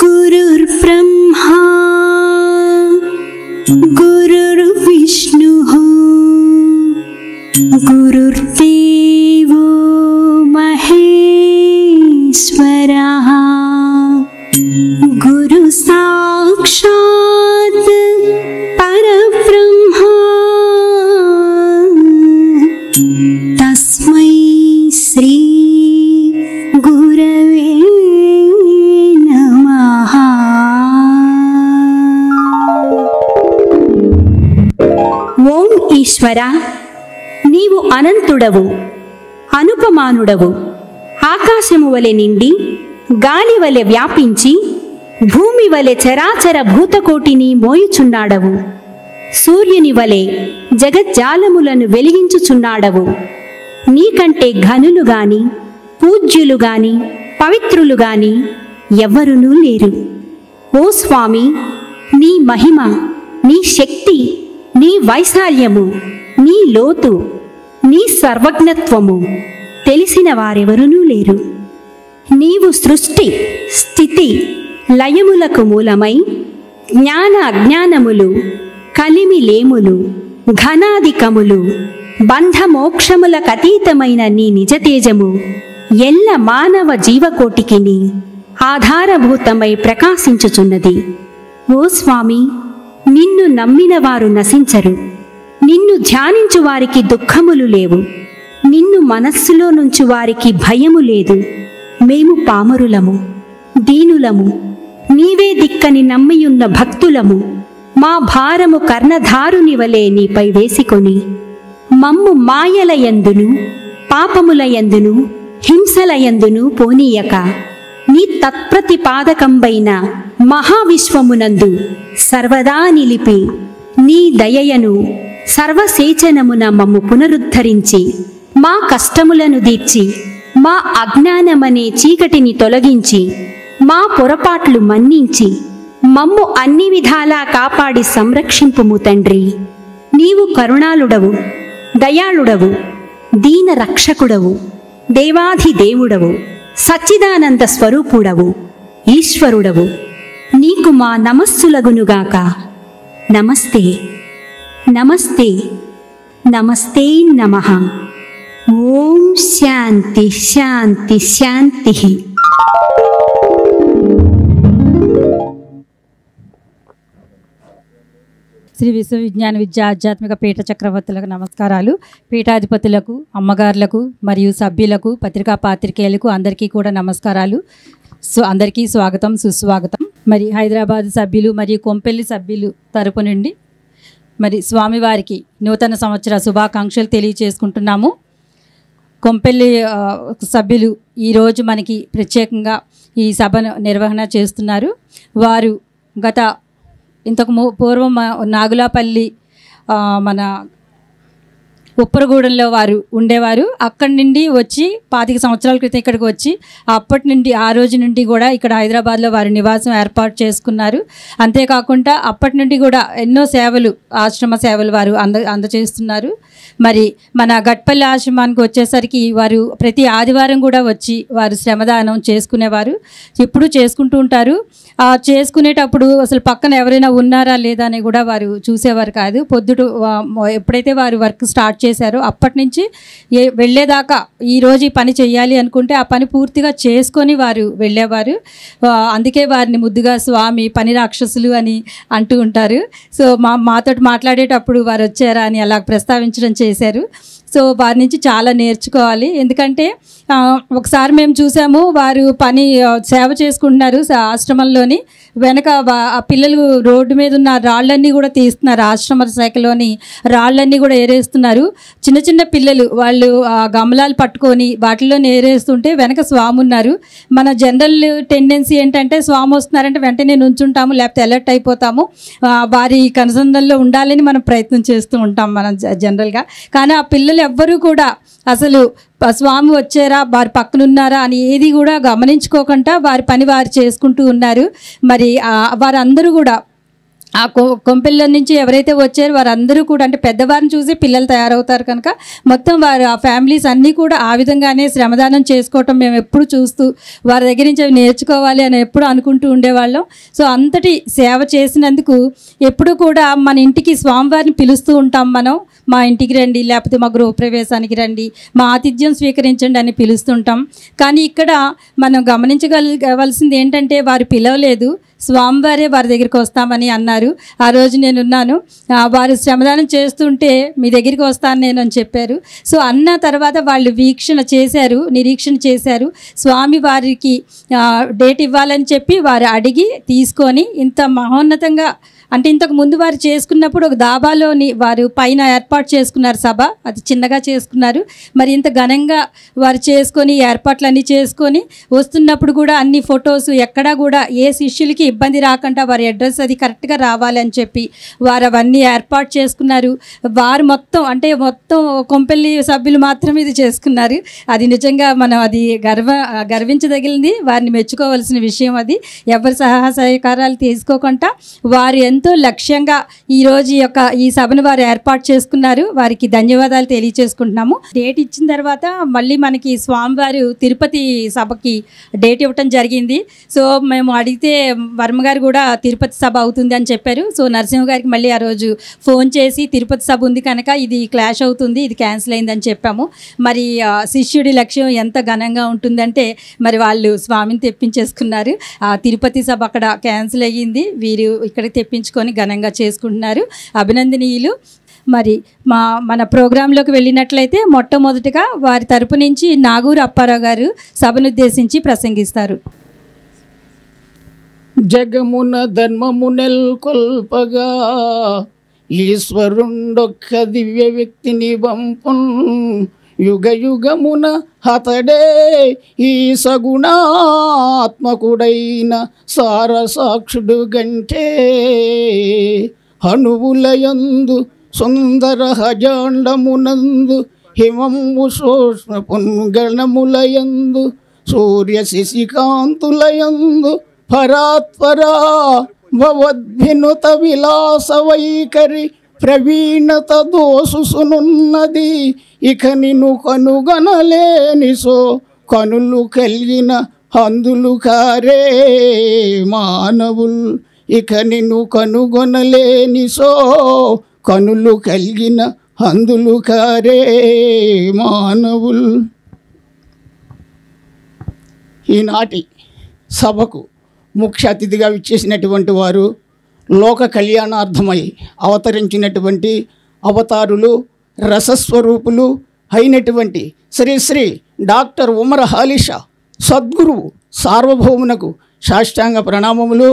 गुरुर्ब्रह्मा गुरुर्विष्णुः गुरुर्देवो महेश्वरः गुरु साक्षात् परब्रह्मा तस्मै श्री गुरवे नमः। ఓం ఈశ్వర, నీవు అనంతుడవు, అనుపమానుడవు. ఆకాశము వలె నిండి గాలి వలె వ్యాపించి భూమి వలె చరాచర భూతకోటిని మోయుచున్నాడవు. సూర్యుని వలె జగజ్జాలములను వెలిగించుచున్నాడవు. నీకంటే ఘనులు గాని పూజ్యులు గాని పవిత్రులు గాని ఎవ్వరునూ లేరు. ఓ స్వామి, నీ మహిమ, నీ శక్తి, నీ వైశాల్యము, నీ లోతు, నీ సర్వజ్ఞత్వము తెలిసిన వారెవరునూ లేరు. నీవు సృష్టి స్థితి లయములకు మూలమై జ్ఞాన అజ్ఞానములు, కలిమి లేములు, ఘనాధికములు, బంధమోక్షములకతీతమైన నీ నిజతేజము ఎల్ల మానవ జీవకోటికిని ఆధారభూతమై ప్రకాశించుచున్నది. ఓ స్వామి, నిన్ను నమ్మిన వారు నశించరు. నిన్ను ధ్యానించు వారికి దుఃఖములు లేవు. నిన్ను మనస్సులో నుంచి వారికి భయము లేదు. మేము పామరులము, దీనులము, నీవే దిక్కని నమ్మియున్న భక్తులము. మా భారము కర్ణధారుని వలె నీపై వేసికొని మమ్ము మాయలయందును పాపములయందును హింసలయందును పోనీయక నీ తత్ప్రతిపాదకంబైన మహావిశ్వమునందు సర్వదా నిలిపి నీ దయయను సర్వసేచనమున మమ్ము పునరుద్ధరించి మా కష్టములను దీర్చి మా అజ్ఞానమనే చీకటిని తొలగించి మా పొరపాట్లు మన్నించి మమ్ము అన్ని విధాలా కాపాడి సంరక్షింపుము తండ్రి. నీవు కరుణాళుడవు, దయాళుడవు, దీన రక్షకుడవు, దేవాధిదేవుడవు, సచ్చిదానంద స్వరూపుడవు, ఈశ్వరుడవు. నీకు మా నమస్సులగునుగాక. నమస్తే నమస్తే నమస్తే నమః. ఓం శాంతి శాంతి శాంతి. శ్రీ విశ్వవిజ్ఞాన విద్యా ఆధ్యాత్మిక పీఠ చక్రవర్తులకు నమస్కారాలు. పీఠాధిపతులకు, అమ్మగారులకు మరియు సభ్యులకు, పత్రికా పాత్రికేయులకు అందరికీ కూడా నమస్కారాలు. అందరికీ స్వాగతం, సుస్వాగతం. మరి హైదరాబాద్ సభ్యులు మరియు కొంపెల్లి సభ్యులు తరపు నుండి మరి స్వామివారికి నూతన సంవత్సర శుభాకాంక్షలు తెలియచేసుకుంటున్నాము. కొంపెల్లి సభ్యులు ఈరోజు మనకి ప్రత్యేకంగా ఈ సభను నిర్వహణ చేస్తున్నారు. వారు గత ఇంతకు పూర్వం నాగులాపల్లి మన ఉప్పరగూడెంలో వారు ఉండేవారు. అక్కడి నుండి వచ్చి 25 సంవత్సరాల క్రితం ఇక్కడికి వచ్చి అప్పటి నుండి ఆ రోజు నుండి కూడా ఇక్కడ హైదరాబాద్లో వారు నివాసం ఏర్పాటు చేసుకున్నారు. అంతేకాకుండా అప్పటి నుండి కూడా ఎన్నో సేవలు, ఆశ్రమ సేవలు వారు అందజేస్తున్నారు. మరి మన గట్పల్లి ఆశ్రమానికి వచ్చేసరికి వారు ప్రతి ఆదివారం కూడా వచ్చి వారు శ్రమదానం చేసుకునేవారు. ఎప్పుడూ చేసుకుంటూ ఉంటారు. చేసుకునేటప్పుడు అసలు పక్కన ఎవరైనా ఉన్నారా లేదా అని కూడా వారు చూసేవారు కాదు. పొద్దుట ఎప్పుడైతే వారు వర్క్ స్టార్ట్ చేశారో అప్పటి నుంచి వెళ్ళేదాకా ఈరోజు ఈ పని చేయాలి అనుకుంటే ఆ పని పూర్తిగా చేసుకొని వారు వెళ్ళేవారు. అందుకే వారిని ముద్దుగా స్వామి పని రాక్షసులు అని అంటూ ఉంటారు. సో మాతో మాట్లాడేటప్పుడు వారు వచ్చారా అని అలా ప్రస్తావించడం చేశారు. సో వారి నుంచి చాలా నేర్చుకోవాలి. ఎందుకంటే ఒకసారి మేము చూసాము, వారు సేవ చేసుకుంటున్నారు ఆశ్రమంలోని. వెనక ఆ పిల్లలు రోడ్డు మీద ఉన్న రాళ్ళన్నీ కూడా తీస్తున్నారు. ఆశ్రమ శాఖలోని రాళ్ళన్నీ కూడా ఏరేస్తున్నారు. చిన్న చిన్న పిల్లలు వాళ్ళు గమలాలు పట్టుకొని వాటిల్లో ఏరేస్తుంటే వెనక స్వామి ఉన్నారు. మన జనరల్ టెండెన్సీ ఏంటంటే స్వామి వస్తున్నారంటే వెంటనే నుంచుంటాము, లేకపోతే అలర్ట్ అయిపోతాము. వారి కనుసంధానంలో ఉండాలని మనం ప్రయత్నం చేస్తూ ఉంటాం మనం జనరల్గా. కానీ ఆ పిల్లలు ఎవ్వరూ కూడా అసలు స్వామి వచ్చారా, వారి పక్కనున్నారా అని ఏది కూడా గమనించుకోకుండా వారి పని వారు చేసుకుంటూ ఉన్నారు. మరి వారందరూ కూడా ఆ కొంపెల్లో నుంచి ఎవరైతే వచ్చారో వారందరూ కూడా అంటే పెద్దవారిని చూసి పిల్లలు తయారవుతారు కనుక మొత్తం వారు ఆ ఫ్యామిలీస్ అన్నీ కూడా ఆ విధంగానే శ్రమదానం చేసుకోవటం మేము ఎప్పుడు చూస్తూ వారి దగ్గర నుంచి అవి నేర్చుకోవాలి అని ఎప్పుడు అనుకుంటూ ఉండేవాళ్ళం. సో అంతటి సేవ చేసినందుకు ఎప్పుడు కూడా మన ఇంటికి స్వామివారిని పిలుస్తూ ఉంటాం. మనం మా ఇంటికి రండి, లేకపోతే మా గృహప్రవేశానికి రండి, మా ఆతిథ్యం స్వీకరించండి అని పిలుస్తుంటాం. కానీ ఇక్కడ మనం గమనించగలవలసింది ఏంటంటే వారు పిలవలేదు, స్వామివారే వారి దగ్గరికి వస్తామని అన్నారు. ఆ రోజు నేనున్నాను. వారు శ్రమదానం చేస్తుంటే మీ దగ్గరికి వస్తాను నేను అని చెప్పారు. సో అన్న తర్వాత వాళ్ళు నిరీక్షణ చేశారు. స్వామి వారికి డేట్ ఇవ్వాలని చెప్పి వారు అడిగి తీసుకొని ఇంత మహోన్నతంగా అంటే ఇంతకు ముందు వారు చేసుకున్నప్పుడు ఒక దాబాలోని వారు పైన ఏర్పాటు చేసుకున్నారు సభ, అది చిన్నగా చేసుకున్నారు. మరి ఇంత ఘనంగా వారు చేసుకొని ఏర్పాట్లన్నీ చేసుకొని వస్తున్నప్పుడు కూడా అన్ని ఫొటోస్ ఎక్కడా కూడా ఏ శిష్యులకి ఇబ్బంది రాకుండా వారి అడ్రస్ అది కరెక్ట్గా రావాలని చెప్పి వారు అవన్నీ ఏర్పాటు చేసుకున్నారు. వారు మొత్తం కొంపెల్లి సభ్యులు మాత్రమే ఇది చేసుకున్నారు. అది నిజంగా మనం అది గర్వించదగినది, వారిని మెచ్చుకోవాల్సిన విషయం. అది ఎవరి సహాయకారాలు తీసుకోకుండా వారు ఎంతో లక్ష్యంగా ఈరోజు ఈ సభను వారు ఏర్పాటు చేసుకున్నారు. వారికి ధన్యవాదాలు తెలియచేసుకుంటున్నాము. డేట్ ఇచ్చిన తర్వాత మళ్ళీ మనకి స్వామివారు తిరుపతి సభకి డేట్ ఇవ్వటం జరిగింది. సో మేము అడిగితే వర్మగారు కూడా తిరుపతి సభ అవుతుంది అని చెప్పారు. సో నరసింహ గారికి మళ్ళీ ఆ రోజు ఫోన్ చేసి తిరుపతి సభ ఉంది కనుక ఇది క్లాష్ అవుతుంది, ఇది క్యాన్సిల్ అయిందని చెప్పాము. మరి శిష్యుడి లక్ష్యం ఎంత ఘనంగా ఉంటుందంటే మరి వాళ్ళు స్వామిని తెప్పించేసుకున్నారు. ఆ తిరుపతి సభ అక్కడ క్యాన్సిల్ అయ్యింది, వీరు ఇక్కడ తెప్పించుకొని ఘనంగా చేసుకుంటున్నారు. అభినందనీయులు. మరి మన ప్రోగ్రాంలోకి వెళ్ళినట్లయితే మొట్టమొదటిగా వారి తరపు నుంచి నాగూరు అప్పారావు గారు సభనుద్దేశించి ప్రసంగిస్తారు. జగమున ధర్మము నెల్కొల్పగా ఈశ్వరుండొక్క దివ్య వ్యక్తిని వంపున్ యుగ యుగమున హతడే ఈ సగుణాత్మకుడైన సారసాక్షుడు గంటే హనువులయందు సుందర హజాండమునందు హిమము సూక్ష్మ పున్గణములయందు సూర్య శశికాంతులయందు పరాత్పరా భవద్భినుత విలాస వైఖరి ప్రవీణత దోసుసునున్నది ఇక నిన్ను కనుగొనలేనిసో కనులు కలిగిన హందులు కారే మానవుల్ ఇక నిన్ను కనుగొనలేనిసో కనులు కలిగిన హందులు కారే మానవుల్. ఈనాటి సభకు ముఖ్య అతిథిగా విచ్చేసినటువంటి వారు లోక కళ్యాణార్థమై అవతరించినటువంటి అవతారులు రసస్వరూపులు అయినటువంటి శ్రీ శ్రీ డాక్టర్ ఉమర్ హాలిషా సద్గురువు సార్వభౌమునకు సాష్టాంగ ప్రణామములు.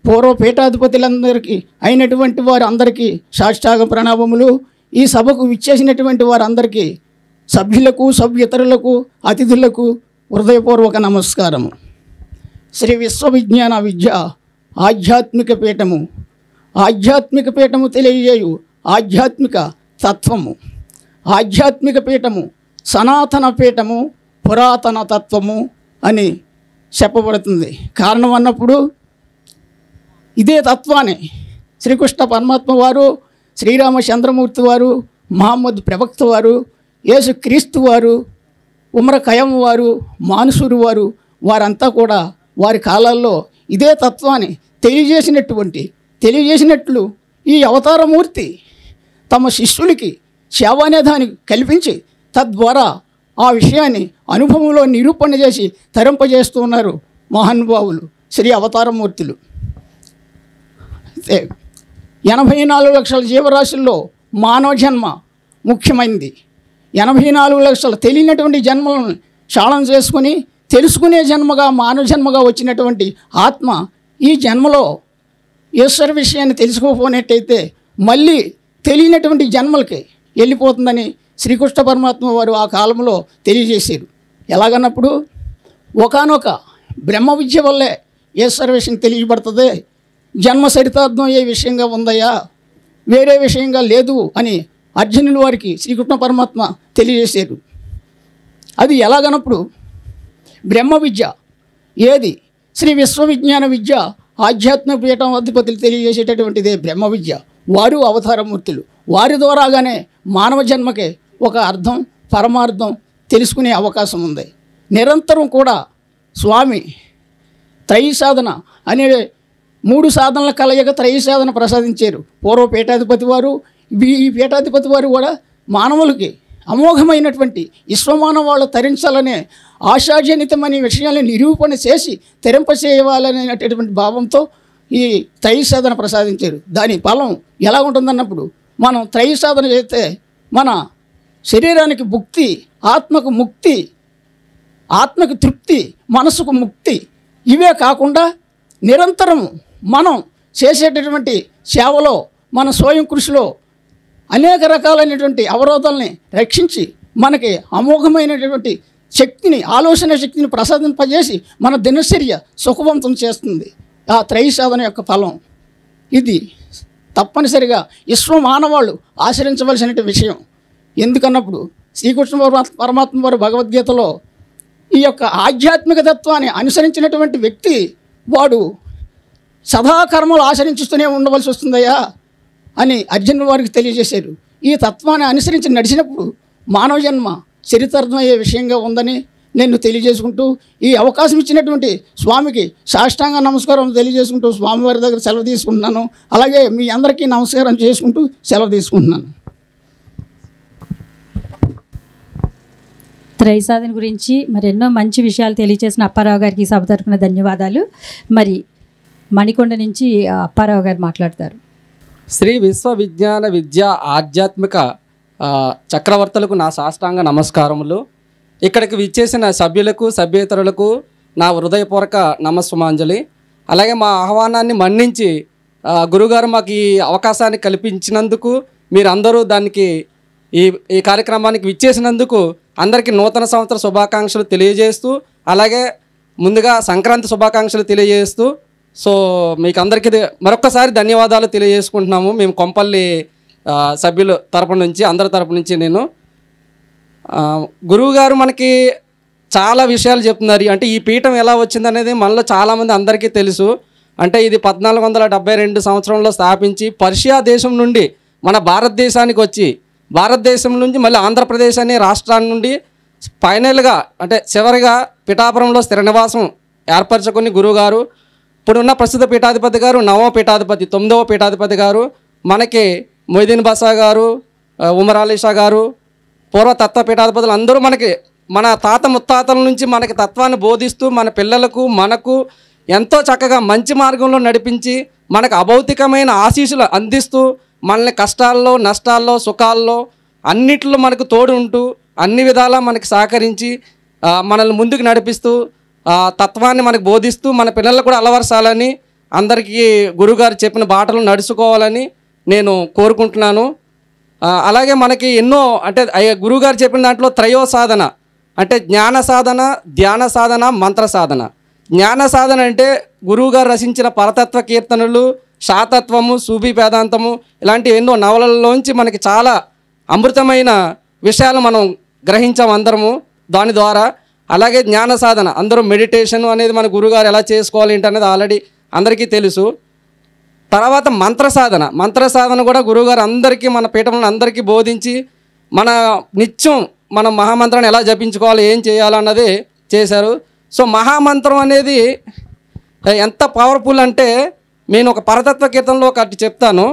పూర్వపీఠాధిపతులందరికీ అయినటువంటి వారందరికీ సాష్టాంగ ప్రణామములు. ఈ సభకు విచ్చేసినటువంటి వారందరికీ సభ్యులకు సభ్యేతరులకు అతిథులకు హృదయపూర్వక నమస్కారము. శ్రీ విశ్వవిజ్ఞాన విద్య ఆధ్యాత్మిక పీఠము తెలియజేయు ఆధ్యాత్మిక తత్వము, ఆధ్యాత్మిక పీఠము, సనాతన పీఠము, పురాతన తత్వము అని చెప్పబడుతుంది. కారణం అన్నప్పుడు ఇదే తత్వాన్ని శ్రీకృష్ణ పరమాత్మ వారు, శ్రీరామచంద్రమూర్తి వారు, మహమ్మద్ ప్రవక్త వారు, యేసుక్రీస్తు వారు, ఉమర్ ఖయ్యాం వారు, మాన్సూరు వారు వారంతా కూడా వారి కాలాల్లో ఇదే తత్వాన్ని తెలియజేసినట్లు ఈ అవతారమూర్తి తమ శిష్యులకి సేవ అనే దాన్ని కల్పించి తద్వారా ఆ విషయాన్ని అనుభవంలో నిరూపణ చేసి తరింపజేస్తూ ఉన్నారు మహానుభావులు శ్రీ అవతారమూర్తులు. 84 లక్షల జీవరాశుల్లో మానవ జన్మ ముఖ్యమైనది. 84 లక్షల తెలియనటువంటి జన్మలను శాళం చేసుకుని తెలుసుకునే జన్మగా మానవ జన్మగా వచ్చినటువంటి ఆత్మ ఈ జన్మలో ఈశ్వర విషయాన్ని తెలుసుకోపోయినట్టయితే మళ్ళీ తెలియనటువంటి జన్మలకి వెళ్ళిపోతుందని శ్రీకృష్ణ పరమాత్మ వారు ఆ కాలంలో తెలియజేశారు. ఎలాగన్నప్పుడు ఒకానొక బ్రహ్మ విద్య వల్లే ఈశ్వర విషయం తెలియబడుతుంది, జన్మ చరితార్థం ఏ విషయంగా ఉందయ్యా, వేరే విషయంగా లేదు అని అర్జునుల వారికి శ్రీకృష్ణ పరమాత్మ తెలియజేశారు. అది ఎలాగన్నప్పుడు బ్రహ్మ విద్య ఏది శ్రీ విశ్వవిజ్ఞాన విద్య ఆధ్యాత్మిక పీఠం అధిపతులు తెలియజేసేటటువంటిదే బ్రహ్మ విద్య. వారు అవతారమూర్తులు. వారి ద్వారాగానే మానవ జన్మకే ఒక అర్థం, పరమార్థం తెలుసుకునే అవకాశం ఉంది. నిరంతరం కూడా స్వామి త్రయీ సాధన అనే 3 సాధనల కలయిక త్రయీ సాధన ప్రసాదించారు. పూర్వ పీఠాధిపతి వారు, ఈ పీఠాధిపతి వారు కూడా మానవులకి అమోఘమైనటువంటి విశ్వమానవాళ్ళు తరించాలనే ఆశాజనితమైన విషయాలను నిరూపణ చేసి తెరింపచేయాలనేటటువంటి భావంతో ఈ త్రయీ సాధన ప్రసాదించారు. దాని ఫలం ఎలా ఉంటుందన్నప్పుడు, మనం త్రయీ సాధన చేస్తే మన శరీరానికి ముక్తి, ఆత్మకు ముక్తి, ఆత్మకు తృప్తి, మనసుకు ముక్తి. ఇవే కాకుండా నిరంతరం మనం చేసేటటువంటి సేవలో, మన స్వయం కృషిలో అనేక రకాలైనటువంటి అవరోధాలని రక్షించి మనకి అమోఘమైనటువంటి శక్తిని, ఆలోచన శక్తిని ప్రసాదింపజేసి మన దినచర్య సుఖవంతం చేస్తుంది ఆ త్రయీ సాధన యొక్క ఫలం. ఇది తప్పనిసరిగా విశ్వమానవాళ్ళు ఆచరించవలసిన విషయం. ఎందుకన్నప్పుడు శ్రీకృష్ణ పరమాత్మ వారు భగవద్గీతలో ఈ యొక్క ఆధ్యాత్మిక తత్వాన్ని అనుసరించినటువంటి వ్యక్తి వాడు సదాకర్మలు ఆచరించుతూనే ఉండవలసి వస్తుందయ్యా అని అర్జునుల వారికి తెలియజేశారు. ఈ తత్వాన్ని అనుసరించి నడిచినప్పుడు మానవ జన్మ చరితార్థమయ్యే విషయంగా ఉందని నేను తెలియజేసుకుంటూ, ఈ అవకాశం ఇచ్చినటువంటి స్వామికి సాష్టాంగ నమస్కారం తెలియజేసుకుంటూ స్వామివారి దగ్గర సెలవు తీసుకుంటున్నాను. అలాగే మీ అందరికీ నమస్కారం చేసుకుంటూ సెలవు తీసుకుంటున్నాను. త్రయీ సాధన గురించి మరి ఎన్నో మంచి విషయాలు తెలియజేసిన అప్పారావు గారికి సభ తరపున ధన్యవాదాలు. మరి మణికొండ నుంచి అప్పారావు గారు మాట్లాడతారు. శ్రీ విశ్వవిజ్ఞాన విద్య ఆధ్యాత్మిక చక్రవర్తులకు నా సాష్టాంగ నమస్కారములు. ఇక్కడికి విచ్చేసిన సభ్యులకు, సభ్యేతరులకు నా హృదయపూర్వక నమస్సుమాంజలి. అలాగే మా ఆహ్వానాన్ని మన్నించి గురుగారు మాకు ఈ అవకాశాన్ని కల్పించినందుకు, మీరందరూ దానికి ఈ కార్యక్రమానికి విచ్చేసినందుకు అందరికీ నూతన సంవత్సర శుభాకాంక్షలు తెలియజేస్తూ, అలాగే ముందుగా సంక్రాంతి శుభాకాంక్షలు తెలియజేస్తూ, సో మీకు అందరికీ మరొక్కసారి ధన్యవాదాలు తెలియజేసుకుంటున్నాము. మేము కొంపల్లి సభ్యుల తరపు నుంచి, అందరి తరపు నుంచి నేను గురువుగారు మనకి చాలా విషయాలు చెప్తున్నారు. అంటే ఈ పీఠం ఎలా వచ్చిందనేది మనలో చాలామంది అందరికీ తెలుసు. అంటే ఇది 1472 సంవత్సరంలో స్థాపించి పర్షియా దేశం నుండి మన భారతదేశానికి వచ్చి, భారతదేశం నుంచి మళ్ళీ ఆంధ్రప్రదేశ్ అనే రాష్ట్రాన్ని నుండి ఫైనల్గా అంటే చివరిగా పిఠాపురంలో స్థిర నివాసం ఏర్పరచుకుని గురువుగారు ఇప్పుడున్న ప్రస్తుత పీఠాధిపతి గారు 9వ పీఠాధిపతి, 9వ పీఠాధిపతి గారు మనకి మొయిదీన్ బాషా గారు, ఉమర్ అలీ షా గారు, పూర్వ తత్వ పీఠాధిపతులు అందరూ మనకి మన తాత ముత్తాతల నుంచి మనకి తత్వాన్ని బోధిస్తూ మన పిల్లలకు మనకు ఎంతో చక్కగా మంచి మార్గంలో నడిపించి మనకు అభౌతికమైన ఆశీస్సులు అందిస్తూ మనల్ని కష్టాల్లో, నష్టాల్లో, సుఖాల్లో అన్నిట్లో మనకు తోడు ఉంటూ అన్ని విధాలా మనకి సహకరించి మనల్ని ముందుకు నడిపిస్తూ తత్వాన్ని మనకు బోధిస్తూ మన పిల్లలకు కూడా అలవరచాలని, అందరికీ గురుగారు చెప్పిన బాటలు నడుచుకోవాలని నేను కోరుకుంటున్నాను. అలాగే మనకి ఎన్నో అంటే గురుగారు చెప్పిన దాంట్లో త్రయో సాధన అంటే జ్ఞాన సాధన, ధ్యాన సాధన, మంత్ర సాధన. జ్ఞాన సాధన అంటే గురువుగారు రచించిన పరతత్వ కీర్తనలు, శాతత్వము, సూఫీ వేదాంతము ఇలాంటి ఎన్నో నవలల్లోంచి మనకి చాలా అమృతమైన విషయాలు మనం గ్రహించాం అందరము దాని ద్వారా. అలాగే జ్ఞాన సాధన అందరూ మెడిటేషన్ అనేది మన గురుగారు ఎలా చేసుకోవాలి ఏంటనేది ఆల్రెడీ అందరికీ తెలుసు. తర్వాత మంత్ర సాధన, మంత్ర సాధన కూడా గురువుగారు అందరికీ మన పీఠంలో అందరికీ బోధించి మన నిత్యం మనం మహామంత్రాన్ని ఎలా జపించుకోవాలి, ఏం చేయాలన్నది చేశారు. సో మహామంత్రం అనేది ఎంత పవర్ఫుల్ అంటే నేను ఒక పరతత్వ కీర్తనలో ఒకటి చెప్తాను.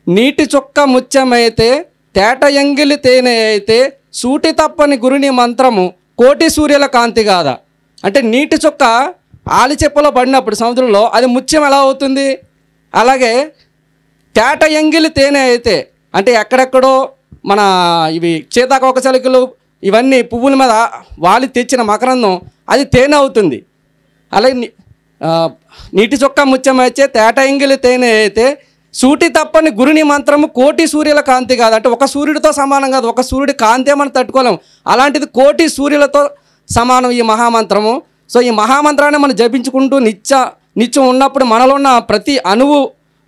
నీటి చుక్క ముత్యమైతే, తేట ఎంగిలి తేనె అయితే, సూటి తప్పని గురుని మంత్రము కోటి సూర్యుల కాంతి కాదా. అంటే నీటి చుక్క ఆలిచెప్పలో పడినప్పుడు సముద్రంలో అది ముత్యం ఎలా అవుతుంది? అలాగే తేట ఎంగిలి తేనె అయితే అంటే ఎక్కడెక్కడో మన ఇవి సీతాకోకచిలుకలు ఇవన్నీ పువ్వుల మీద వాలి తెచ్చిన మకరందం అది తేనె అవుతుంది. అలాగే నీటి చుక్క ముత్యం అయితే, తేట ఎంగిలి తేనె అయితే, సూటి తప్పని గురుని మంత్రము కోటి సూర్యుల కాంతి కాదు. అంటే ఒక సూర్యుడితో సమానం కాదు, ఒక సూర్యుడి కాంతే మనం తట్టుకోలేము, అలాంటిది కోటి సూర్యులతో సమానం ఈ మహామంత్రము. సో ఈ మహామంత్రాన్ని మనం జపించుకుంటూ నిత్యం ఉన్నప్పుడు మనలో ఉన్న ప్రతి అణువు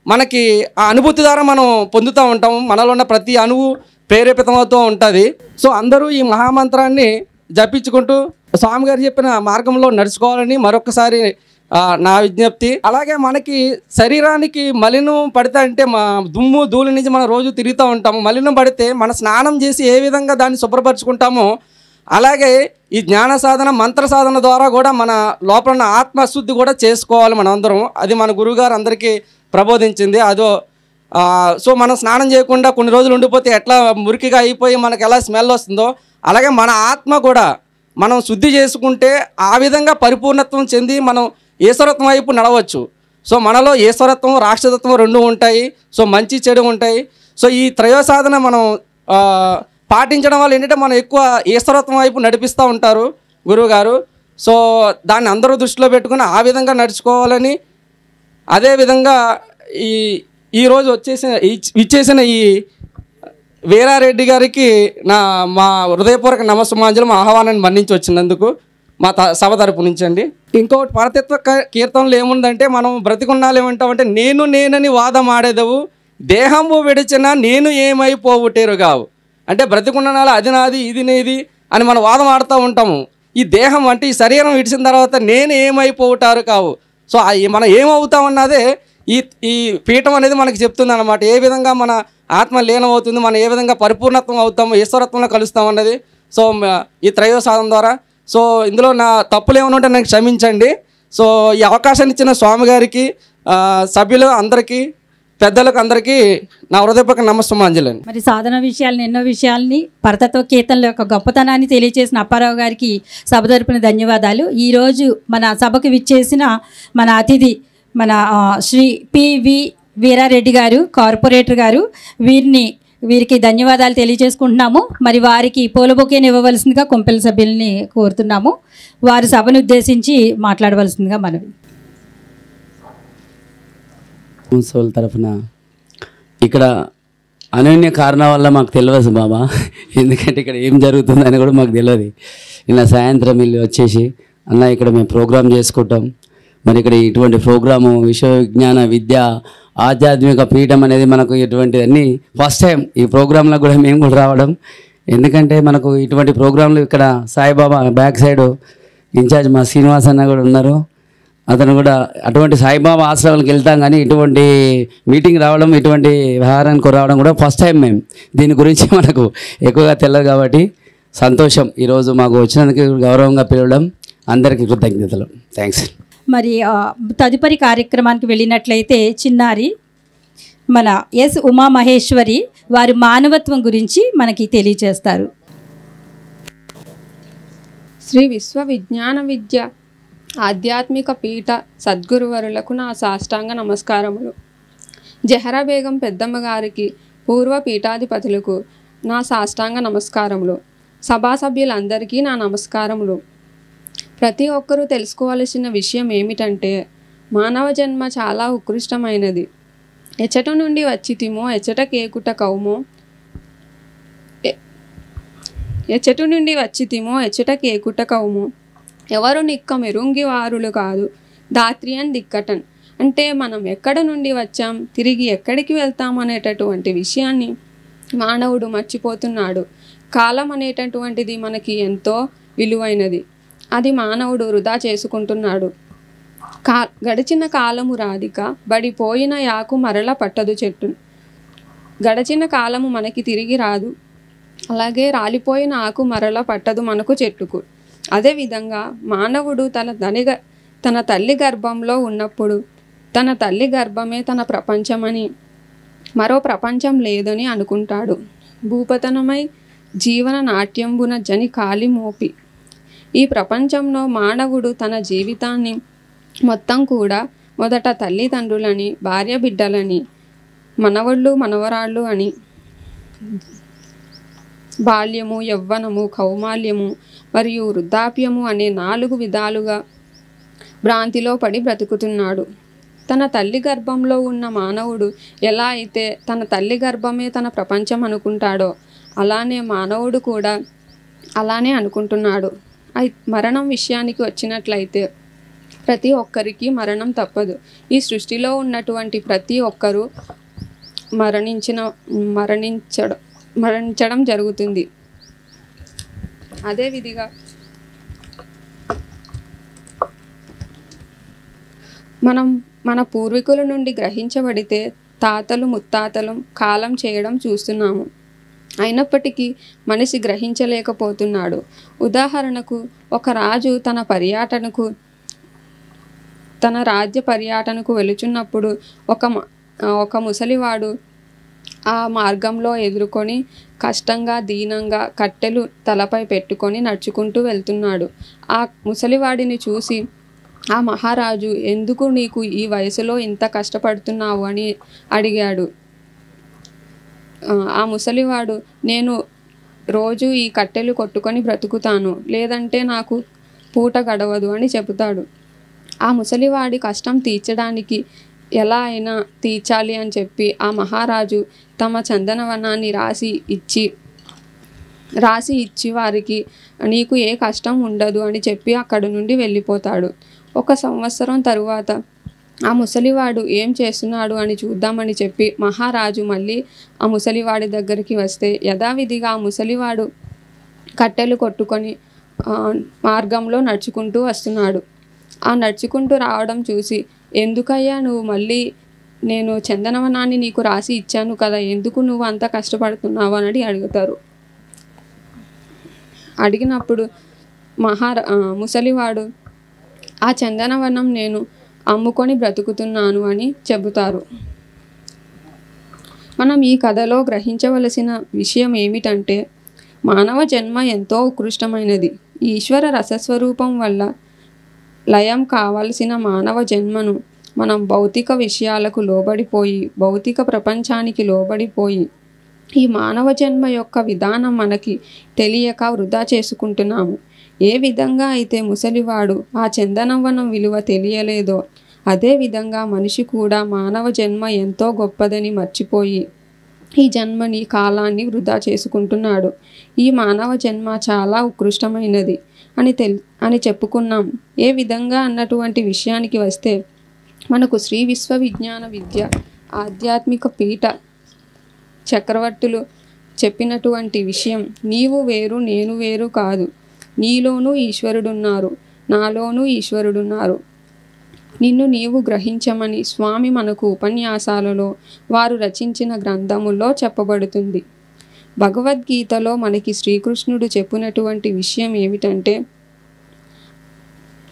మనకి ఆ అనుభూతి ద్వారా మనం పొందుతూ ఉంటాము. మనలో ఉన్న ప్రతి అణువు ప్రేరేపితమవుతూ ఉంటుంది. సో అందరూ ఈ మహామంత్రాన్ని జపించుకుంటూ స్వామిగారు చెప్పిన మార్గంలో నడుచుకోవాలని మరొకసారి నా విజ్ఞప్తి. అలాగే మనకి శరీరానికి మలినం పడితే అంటే మా దుమ్ము ధూళి నుంచి మనం రోజు తిరుగుతూ ఉంటాము. మలినం పడితే మన స్నానం చేసి ఏ విధంగా దాన్ని శుభ్రపరచుకుంటామో అలాగే ఈ జ్ఞాన సాధన మంత్ర సాధన ద్వారా కూడా మన లోపల ఉన్న ఆత్మశుద్ధి కూడా చేసుకోవాలి మనం అందరం. అది మన గురువుగారు అందరికీ ప్రబోధించింది. అదో సో మనం స్నానం చేయకుండా కొన్ని రోజులు ఉండిపోతే ఎట్లా మురికిగా అయిపోయి మనకు ఎలా స్మెల్ వస్తుందో అలాగే మన ఆత్మ కూడా మనం శుద్ధి చేసుకుంటే ఆ విధంగా పరిపూర్ణత్వం చెంది మనం ఈశ్వరత్వం వైపు నడవచ్చు. సో మనలో ఈశ్వరత్వం రాక్షసత్వం రెండు ఉంటాయి. సో మంచి చెడు ఉంటాయి. సో ఈ త్రయోసాధన మనం పాటించడం వల్ల ఏంటంటే మనం ఎక్కువ ఈశ్వరత్వం వైపు నడిపిస్తూ ఉంటారు గురువుగారు. సో దాన్ని అందరూ దృష్టిలో పెట్టుకుని ఆ విధంగా నడుచుకోవాలని, అదేవిధంగా ఈరోజు ఇచ్చేసిన ఈ వీరారెడ్డి గారికి మా హృదయపూర్వక నమస్సుమాంజలు, మా ఆహ్వానాన్ని మన్నించి వచ్చినందుకు మా సభ తరపు నుంచి అండి. ఇంకొకటి పరతత్వ కీర్తనలు ఏముందంటే మనం బ్రతికున్నాళ్ళు ఏమంటామంటే నేనని వాదం ఆడేదవు దేహము విడిచిన నేను ఏమైపోవుటేరుగావు. అంటే బ్రతికున్నాళ్ళు అది నాది ఇది నేది అని మనం వాదం ఆడుతూ ఉంటాము. ఈ దేహం అంటే ఈ శరీరం విడిచిన తర్వాత నేను ఏమైపోవుటారు కావు. సో మనం ఏమవుతామన్నదే ఈ పీఠం అనేది మనకి చెప్తుంది అన్నమాట. ఏ విధంగా మన ఆత్మ లీనమవుతుంది, మనం ఏ విధంగా పరిపూర్ణత్వం అవుతాము, ఈశ్వరత్వంలో కలుస్తాం అన్నది. సో ఈ త్రయో సాధన ద్వారా సో ఇందులో నా తప్పులు ఏమైనా ఉంటే నాకు క్షమించండి. సో ఈ అవకాశాన్ని ఇచ్చిన స్వామి గారికి, సభ్యులు అందరికీ, పెద్దలకు అందరికీ నా హృదయపూర్వక నమస్సుమాంజలి. మరి సాధన విషయాలను ఎన్నో విషయాల్ని పరతత్వ కీర్తనల యొక్క గొప్పతనాన్ని తెలియజేసిన అప్పారావు గారికి సభ తరపున ధన్యవాదాలు. ఈరోజు మన సభకు విచ్చేసిన మన అతిథి మన శ్రీ పివి వీరారెడ్డి గారు, కార్పొరేటర్ గారు, వీరికి ధన్యవాదాలు తెలియజేసుకుంటున్నాము. మరి వారికి పూల బొకేని ఇవ్వవలసిందిగా కొంపెల సభ్యుల్ని కోరుతున్నాము. వారి సభను ఉద్దేశించి మాట్లాడవలసిందిగా మనవి. మున్సిపల్ తరఫున ఇక్కడ అనన్య కారణం వల్ల మాకు తెలియదు బాబా, ఎందుకంటే ఇక్కడ ఏం జరుగుతుందని కూడా మాకు తెలియదు. ఇలా సాయంత్రం వెళ్ళి వచ్చేసి అన్న ఇక్కడ మేము ప్రోగ్రాం చేసుకుంటాం, మరి ఇక్కడ ఇటువంటి ప్రోగ్రాము విశ్వవిజ్ఞాన విద్య ఆధ్యాత్మిక పీఠం అనేది మనకు ఇటువంటిది అన్నీ ఫస్ట్ టైం ఈ ప్రోగ్రాంలో కూడా మేము కూడా రావడం. ఎందుకంటే మనకు ఇటువంటి ప్రోగ్రాంలు ఇక్కడ సాయిబాబా బ్యాక్ సైడ్ ఇన్ఛార్జ్ మా శ్రీనివాస్ అన్న కూడా ఉన్నారు. అతను కూడా అటువంటి సాయిబాబా ఆశ్రమాలకు వెళ్తాం, కానీ ఇటువంటి మీటింగ్ రావడం, ఇటువంటి వ్యవహారానికి రావడం కూడా ఫస్ట్ టైం. మేము దీని గురించి మనకు ఎక్కువగా తెలియదు కాబట్టి సంతోషం. ఈరోజు మాకు వచ్చినందుకు గౌరవంగా పిలవడం, అందరికీ కృతజ్ఞతలు. థ్యాంక్స్. మరి తదుపరి కార్యక్రమానికి వెళ్ళినట్లయితే చిన్నారి మన ఎస్ ఉమామహేశ్వరి వారి మానవత్వం గురించి మనకి తెలియజేస్తారు. శ్రీ విశ్వవిజ్ఞాన విద్య ఆధ్యాత్మిక పీఠ సద్గురువరులకు నా సాష్టాంగ నమస్కారములు. జహరా బేగం పెద్దమ్మ గారికి, పూర్వ పీఠాధిపతులకు నా సాష్టాంగ నమస్కారములు. సభా సభ్యులందరికీ నా నమస్కారములు. ప్రతి ఒక్కరూ తెలుసుకోవాల్సిన విషయం ఏమిటంటే మానవ జన్మ చాలా ఉత్కృష్టమైనది. ఎచ్చట నుండి వచ్చితిమో ఎచ్చట కేకుట కౌమో, ఎచ్చట నుండి వచ్చితిమో ఎచ్చట కేకుట కౌమో, ఎవరు నిక్క మెరుంగి వారులు కాదు దాత్రియన్ దిక్కటన్. అంటే మనం ఎక్కడ నుండి వచ్చాం, తిరిగి ఎక్కడికి వెళ్తాం అనేటటువంటి విషయాన్ని మానవుడు మర్చిపోతున్నాడు. కాలం అనేటటువంటిది మనకి ఎంతో విలువైనది, అది మానవుడు వృధా చేసుకుంటున్నాడు. గడిచిన కాలము రాధిక బడిపోయిన యాకు మరల పట్టదు చెట్టు. గడిచిన కాలము మనకి తిరిగి రాదు, అలాగే రాలిపోయిన ఆకు మరల పట్టదు మనకు చెట్టుకు. అదేవిధంగా మానవుడు తన తల్లి గర్భంలో ఉన్నప్పుడు తన తల్లి గర్భమే తన ప్రపంచమని, మరో ప్రపంచం లేదని అనుకుంటాడు. భూపతనమై జీవన నాట్యంబున జని కాలి మోపి ఈ ప్రపంచంలో మానవుడు తన జీవితాన్ని మొత్తం కూడా మొదట తల్లిదండ్రులని, భార్య బిడ్డలని, మనవళ్ళు మనవరాళ్ళు అని బాల్యము, యవ్వనము, కౌమాల్యము మరియు వృద్ధాప్యము అనే 4 విధాలుగా భ్రాంతిలో పడి బ్రతుకుతున్నాడు. తన తల్లి గర్భంలో ఉన్న మానవుడు ఎలా అయితే తన తల్లి గర్భమే తన ప్రపంచం అనుకుంటాడో అలానే మానవుడు కూడా అలానే అనుకుంటున్నాడు. మరణం విషయానికి వచ్చినట్లయితే ప్రతి ఒక్కరికి మరణం తప్పదు. ఈ సృష్టిలో ఉన్నటువంటి ప్రతి ఒక్కరూ మరణించడం జరుగుతుంది. మన పూర్వీకుల నుండి గ్రహించబడితే తాతలు ముత్తాతలు కాలం చేయడం చూస్తున్నాము. అయినప్పటికీ మనిషి గ్రహించలేకపోతున్నాడు. ఉదాహరణకు ఒక రాజు తన రాజ్య పర్యటనకు వెళుచున్నప్పుడు ఒక ముసలివాడు ఆ మార్గంలో ఎదుర్కొని కష్టంగా దీనంగా కట్టెలు తలపై పెట్టుకొని నడుచుకుంటూ వెళ్తున్నాడు. ఆ ముసలివాడిని చూసి ఆ మహారాజు, ఎందుకు నీకు ఈ వయసులో ఇంత కష్టపడుతున్నావు అని అడిగాడు. ఆ ముసలివాడు, నేను రోజు ఈ కట్టెలు కొట్టుకొని బ్రతుకుతాను, లేదంటే నాకు పూట గడవదు అని చెబుతాడు. ఆ ముసలివాడి కష్టం తీర్చడానికి ఎలా అయినా తీర్చాలి అని చెప్పి ఆ మహారాజు తమ చందనవనాన్ని రాసి ఇచ్చి వారికి నీకు ఏ కష్టం ఉండదు అని చెప్పి అక్కడి నుండి వెళ్ళిపోతాడు. 1 సంవత్సరం తరువాత ఆ ముసలివాడు ఏం చేస్తున్నాడు అని చూద్దామని చెప్పి మహారాజు మళ్ళీ ఆ ముసలివాడి దగ్గరికి వస్తే యథావిధిగా ఆ ముసలివాడు కట్టెలు కొట్టుకొని మార్గంలో నడుచుకుంటూ వస్తున్నాడు. ఆ నడుచుకుంటూ రావడం చూసి, ఎందుకయ్యా నువ్వు మళ్ళీ, నేను చందనవనాన్ని నీకు రాసి ఇచ్చాను కదా, ఎందుకు నువ్వు అంత కష్టపడుతున్నావు అని అడుగుతారు. అడిగినప్పుడు ముసలివాడు, ఆ చందనవనం నేను అమ్ముకొని బ్రతుకుతున్నాను అని చెబుతారు. మనం ఈ కథలో గ్రహించవలసిన విషయం ఏమిటంటే, మానవ జన్మ ఎంతో ఉత్కృష్టమైనది. ఈశ్వర రసస్వరూపం వల్ల లయం కావలసిన మానవ జన్మను మనం భౌతిక విషయాలకు లోబడిపోయి, భౌతిక ప్రపంచానికి లోబడిపోయి ఈ మానవ జన్మ యొక్క విధానం మనకి తెలియక వృధా చేసుకుంటున్నాము. ఏ విధంగా అయితే ముసలివాడు ఆ చందనవనం విలువ తెలియలేదో, అదేవిధంగా మనిషి కూడా మానవ జన్మ ఎంతో గొప్పదని మర్చిపోయి ఈ జన్మని కాలాన్ని వృధా చేసుకుంటున్నాడు. ఈ మానవ జన్మ చాలా ఉత్కృష్టమైనది అని చెప్పుకున్నాం. ఏ విధంగా అన్నటువంటి విషయానికి వస్తే, మనకు శ్రీ విశ్వవిజ్ఞాన విద్య ఆధ్యాత్మిక పీఠ చక్రవర్తులు చెప్పినటువంటి విషయం, నీవు వేరు నేను వేరు కాదు, నీలోనూ ఈశ్వరుడున్నారు, నాలోనూ ఈశ్వరుడున్నారు, నిన్ను నీవు గ్రహించమని స్వామి మనకు ఉపన్యాసాలలో వారు రచించిన గ్రంథముల్లో చెప్పబడుతుంది. భగవద్గీతలో మనకి శ్రీకృష్ణుడు చెప్పినటువంటి విషయం ఏమిటంటే,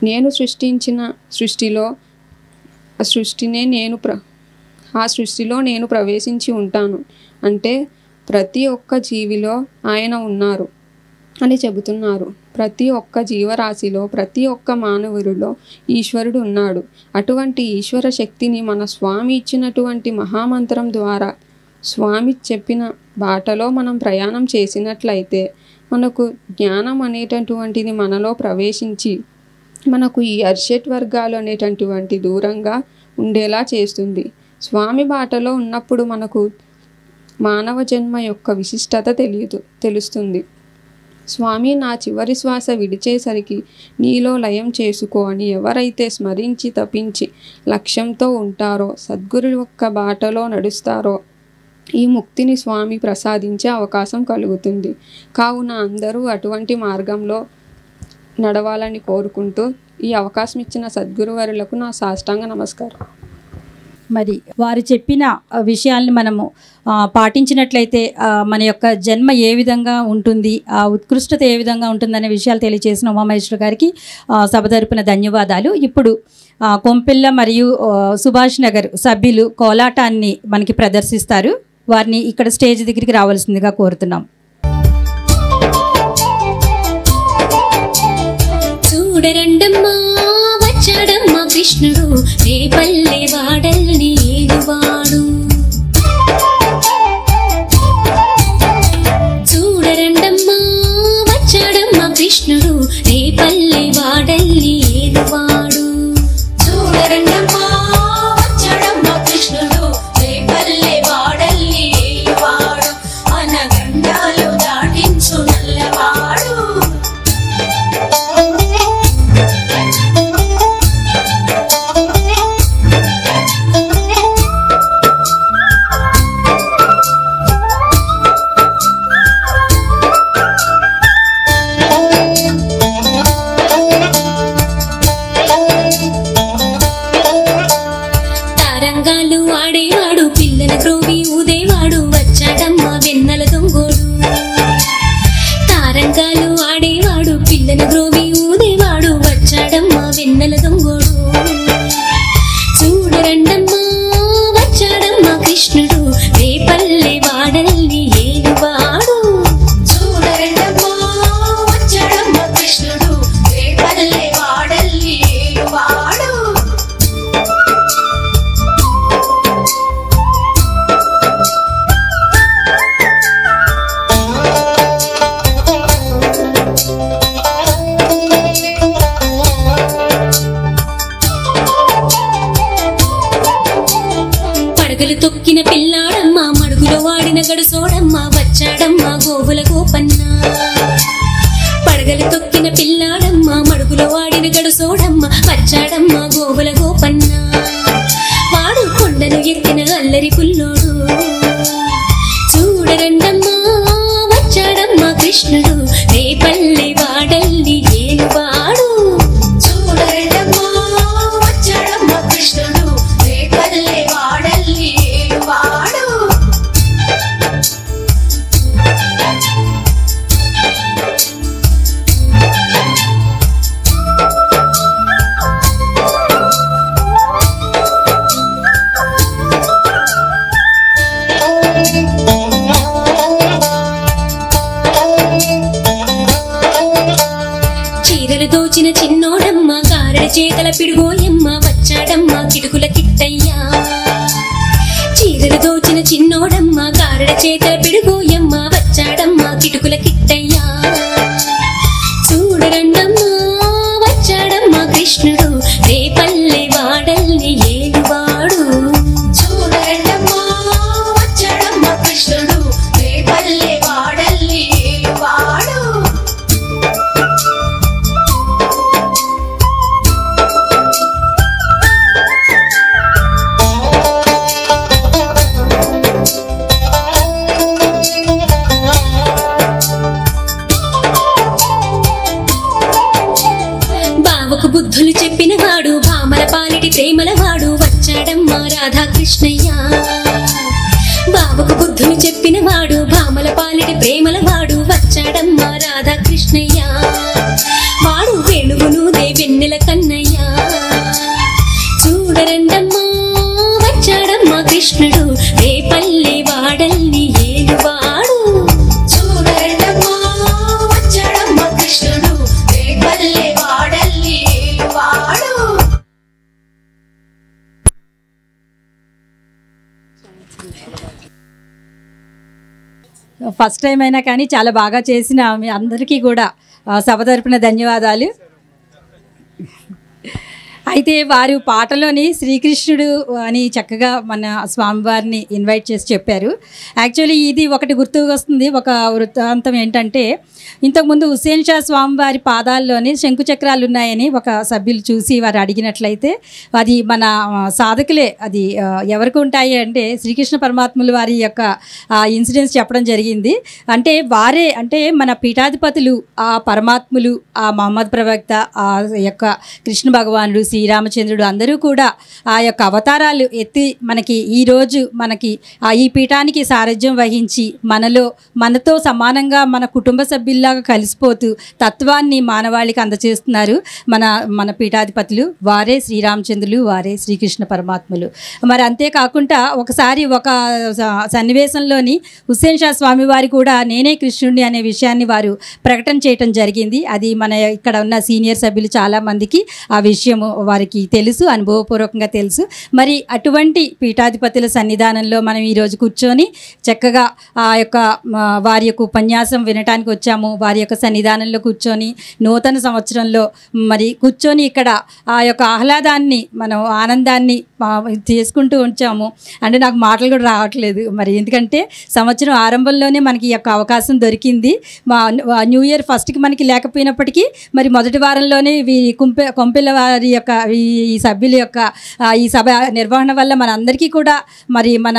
నేను సృష్టించిన సృష్టిలో ఆ సృష్టిలో నేను ప్రవేశించి ఉంటాను, అంటే ప్రతి ఒక్క జీవిలో ఆయన ఉన్నారు అని చెబుతున్నారు. ప్రతి ఒక్క జీవరాశిలో, ప్రతి ఒక్క మానవుడిలో ఈశ్వరుడు ఉన్నాడు. అటువంటి ఈశ్వర శక్తిని మన స్వామి ఇచ్చినటువంటి మహామంత్రం ద్వారా, స్వామి చెప్పిన బాటలో మనం ప్రయాణం చేసినట్లయితే మనకు జ్ఞానం అనేటటువంటిది మనలో ప్రవేశించి మనకు ఈ అర్షట్ వర్గాలు అనేటటువంటి దూరంగా ఉండేలా చేస్తుంది. స్వామి బాటలో ఉన్నప్పుడు మనకు మానవ జన్మ యొక్క విశిష్టత తెలుస్తుంది. స్వామి, నా చివరి శ్వాస విడిచేసరికి నీలో లయం చేసుకో అని ఎవరైతే స్మరించి తపించి లక్ష్యంతో ఉంటారో, సద్గురు యొక్క బాటలో నడుస్తారో, ఈ ముక్తిని స్వామి ప్రసాదించే అవకాశం కలుగుతుంది. కావున అందరూ అటువంటి మార్గంలో నడవాలని కోరుకుంటూ ఈ అవకాశం ఇచ్చిన సద్గురువరులకు నా సాష్టాంగ నమస్కారం. మరి వారు చెప్పిన విషయాల్ని మనము పాటించినట్లయితే మన యొక్క జన్మ ఏ విధంగా ఉంటుంది, ఆ ఉత్కృష్టత ఏ విధంగా ఉంటుందనే విషయాలు తెలియజేసిన ఉమామహేశ్వర గారికి సభ తరపున ధన్యవాదాలు. ఇప్పుడు కొంపెల్ల మరియు సుభాష్ నగర్ సభ్యులు కోలాటాన్ని మనకి ప్రదర్శిస్తారు. వారిని ఇక్కడ స్టేజ్ దగ్గరికి రావాల్సిందిగా కోరుతున్నాం. చూడరండమ్మా వచ్చాడమ్మా కృష్ణుడు, రేపల్లె వాడల్ని ఏలువాడు. చూడరండమ్మా వచ్చాడమ్మా కృష్ణుడు, రేపల్లె వాడల్ని ఏలువాడు. చూడరండమ్మా వచ్చాడమ్మా కృష్ణుడు, రేపల్లె వాడల్ని ఏలువాడు. అనగండాలు దాటించు నల్లవాడు. మెడలు తొక్కిన పిల్లాడమ్మ మడుగులో వాడిన గడుసోడమ్మ వచ్చాడమ్మ గోవుల గోపన్న వాడు కొండను ఎక్కిన అల్లరి పుల్లోడు చూడరండమ్మా వచ్చాడమ్మ కృష్ణుడు రేపల్లె వాడల్ని ఏలువాడు చూడరండమ్మా వచ్చాడమ్మ కృష్ణుడు రేపల్లె వాడల్ని ఏలువాడు దోచిన చిన్నోడమ్మ గారెడ చేతల పిడుగోయమ్మ వచ్చాడమ్మ కిటుకుల కిట్టయ్యా చీరలు దోచిన చిన్నోడమ్మ గారెడ చేతల పిడుగోయమ్మ వచ్చాడమ్మ కిటుకుల కిట్టయ్యా చూడరండమ్మా వచ్చాడమ్మ కృష్ణుడు రేపల్లె వాడల్ని ఏలువాడు చూడరండమ్మా వచ్చాడమ్మ కృష్ణుడు రేపల్లె వాడల్ని ఏలువాడు బుద్ధులు చెప్పిన వాడు భామల పాలిటి ప్రేమల వాడు వచ్చాడమ్మా రాధాకృష్ణయ్య బాబుకు బుద్ధులు చెప్పిన వాడు భామల పాలిటి ప్రేమల వాడు వచ్చాడమ్మా రాధాకృష్ణయ్య వాడు వేణువును దేవెన్నెల కన్నయ్య చూడరండమ్మా వచ్చాడమ్మా కృష్ణుడు రేపల్లె వాడల్ని ఏలువాడు చూడరండమ్మా వచ్చాడమ్మా కృష్ణుడు రేపల్లె వాడల్ని ఏలువాడు ఫస్ట్ టైం అయినా కానీ చాలా బాగా చేసిన మీ అందరికీ కూడా సభ తరపున ధన్యవాదాలు. అయితే వారు పాటలోని శ్రీకృష్ణుడు అని చక్కగా మన స్వామివారిని ఇన్వైట్ చేసి చెప్పారు. యాక్చువల్లీ ఇది ఒకటి గుర్తుకు వస్తుంది. ఒక వృత్తాంతం ఏంటంటే, ఇంతకుముందు హుస్సేన్ షా స్వామివారి పాదాల్లోని శంకుచక్రాలు ఉన్నాయని ఒక సభ్యులు చూసి వారు అడిగినట్లయితే, అది మన సాధకులే, అది ఎవరికి ఉంటాయి అంటే శ్రీకృష్ణ పరమాత్ములు వారి యొక్క ఇన్సిడెంట్స్ చెప్పడం జరిగింది. అంటే వారే, అంటే మన పీఠాధిపతులు, ఆ పరమాత్ములు, ఆ మహమ్మద్ ప్రవక్త, ఆ యొక్క కృష్ణ భగవానుడు, శ్రీరామచంద్రుడు అందరూ కూడా ఆ యొక్క అవతారాలు ఎత్తి మనకి ఈరోజు మనకి ఈ పీఠానికి సారథ్యం వహించి మనతో సమానంగా మన కుటుంబ సభ్యుల్లాగా కలిసిపోతూ తత్వాన్ని మానవాళికి అందజేస్తున్నారు మన పీఠాధిపతులు. వారే శ్రీరామచంద్రులు, వారే శ్రీకృష్ణ పరమాత్ములు. మరి అంతేకాకుండా ఒకసారి ఒక సన్నివేశంలోని హుస్సేన్ షా స్వామి వారి కూడా నేనే కృష్ణుడిని అనే విషయాన్ని వారు ప్రకటన చేయటం జరిగింది. అది మన ఇక్కడ ఉన్న సీనియర్ సభ్యులు చాలామందికి ఆ విషయము వారికి తెలుసు, అనుభవపూర్వకంగా తెలుసు. మరి అటువంటి పీఠాధిపతుల సన్నిధానంలో మనం ఈరోజు కూర్చొని చక్కగా ఆ యొక్క వారి యొక్క ఉపన్యాసం వినటానికి వచ్చాము. వారి యొక్క సన్నిధానంలో కూర్చొని నూతన సంవత్సరంలో మరి కూర్చొని ఇక్కడ ఆ యొక్క ఆహ్లాదాన్ని, మనం ఆనందాన్ని చేసుకుంటూ ఉంచాము. అంటే నాకు మాటలు కూడా రావట్లేదు మరి, ఎందుకంటే సంవత్సరం ఆరంభంలోనే మనకి ఈ యొక్క అవకాశం దొరికింది. న్యూ ఇయర్ ఫస్ట్కి మనకి లేకపోయినప్పటికీ మరి మొదటి వారంలోనే కొంపెల వారి యొక్క ఈ సభ్యుల యొక్క ఈ సభ నిర్వహణ వల్ల మనందరికీ కూడా మరి మన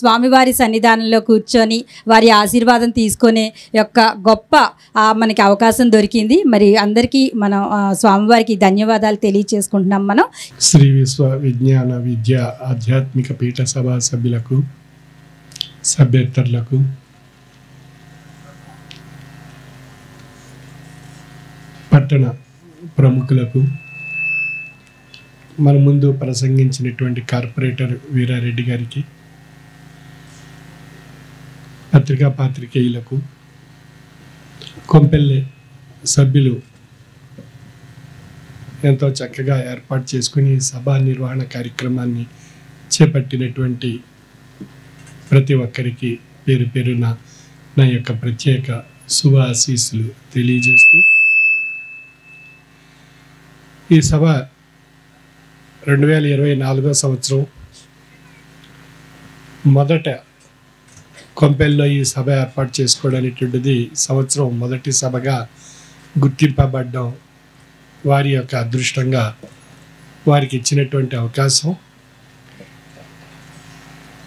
స్వామివారి సన్నిధానంలో కూర్చొని వారి ఆశీర్వాదం తీసుకునే యొక్క గొప్ప మనకి అవకాశం దొరికింది. మరి అందరికీ మనం స్వామివారికి ధన్యవాదాలు తెలియచేసుకుంటున్నాం. మనం శ్రీ విశ్వ విజ్ఞాన విద్య ఆధ్యాత్మిక పీఠ సభా సభ్యులకు, సభ్యేతరులకు, పట్టణ ప్రముఖులకు, మన ముందు ప్రసంగించినటువంటి కార్పొరేటర్ వీరారెడ్డి గారికి, పాత్రికేయులకు, కొంపెల్లె సభ్యులు ఎంతో చక్కగా ఏర్పాటు చేసుకుని సభా నిర్వహణ కార్యక్రమాన్ని చేపట్టినటువంటి ప్రతి ఒక్కరికి పేరు పేరున నా యొక్క ప్రత్యేక శుభ ఆశీస్సులు తెలియజేస్తూ, ఈ సభ 2024 సంవత్సరం మొదట కొంపెల్లో ఈ సభ ఏర్పాటు చేసుకోవడం అనేటువంటిది సంవత్సరం మొదటి సభగా గుర్తింపబడ్డం వారి యొక్క అదృష్టంగా వారికి ఇచ్చినటువంటి అవకాశం.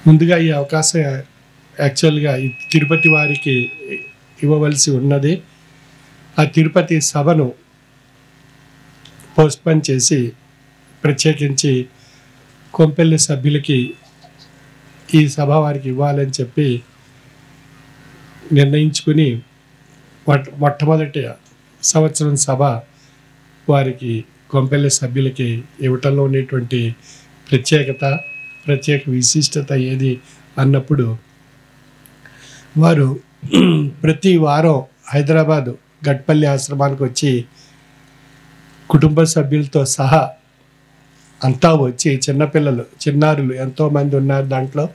ముందుగా ఈ అవకాశం యాక్చువల్గా ఈ తిరుపతి వారికి ఇవ్వవలసి ఉన్నది. ఆ తిరుపతి సభను పోస్ట్పోన్ చేసి ప్రత్యేకించి కొంపెల్లి సభ్యులకి ఈ సభ వారికి ఇవ్వాలని చెప్పి నిర్ణయించుకుని మొట్టమొదటి సంవత్సరం సభ వారికి కొంపెల్లి సభ్యులకి ఇవ్వటంలో ఉండేటువంటి ప్రత్యేక విశిష్టత ఏది అన్నప్పుడు వారు ప్రతి వారం హైదరాబాదు గట్పల్లి ఆశ్రమానికి వచ్చి కుటుంబ సభ్యులతో సహా అంతా వచ్చి చిన్నపిల్లలు చిన్నారులు ఎంతోమంది ఉన్నారు దాంట్లో.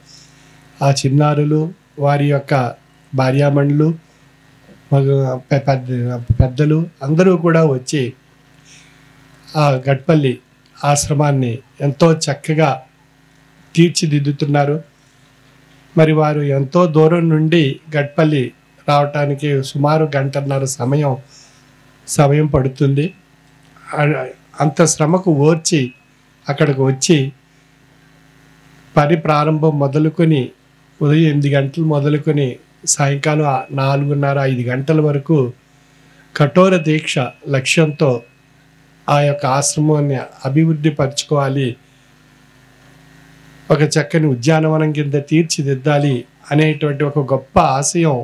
ఆ చిన్నారులు వారి యొక్క భార్యామణులు పెద్దలు అందరూ కూడా వచ్చి ఆ గట్పల్లి ఆశ్రమాన్ని ఎంతో చక్కగా తీర్చిదిద్దుతున్నారు. మరి వారు ఎంతో దూరం నుండి గట్పల్లి రావటానికి సుమారు గంటన్నర సమయం పడుతుంది. అంత శ్రమకు ఓర్చి అక్కడికి వచ్చి పని ప్రారంభం మొదలుకొని ఉదయం 8 గంటలు మొదలుకొని సాయంకాలం 4:30-5 గంటల వరకు కఠోర దీక్ష లక్ష్యంతో ఆ యొక్క ఆశ్రమాన్ని అభివృద్ధి పరచుకోవాలి, ఒక చక్కని ఉద్యానవనం కింద తీర్చిదిద్దాలి అనేటువంటి ఒక గొప్ప ఆశయం.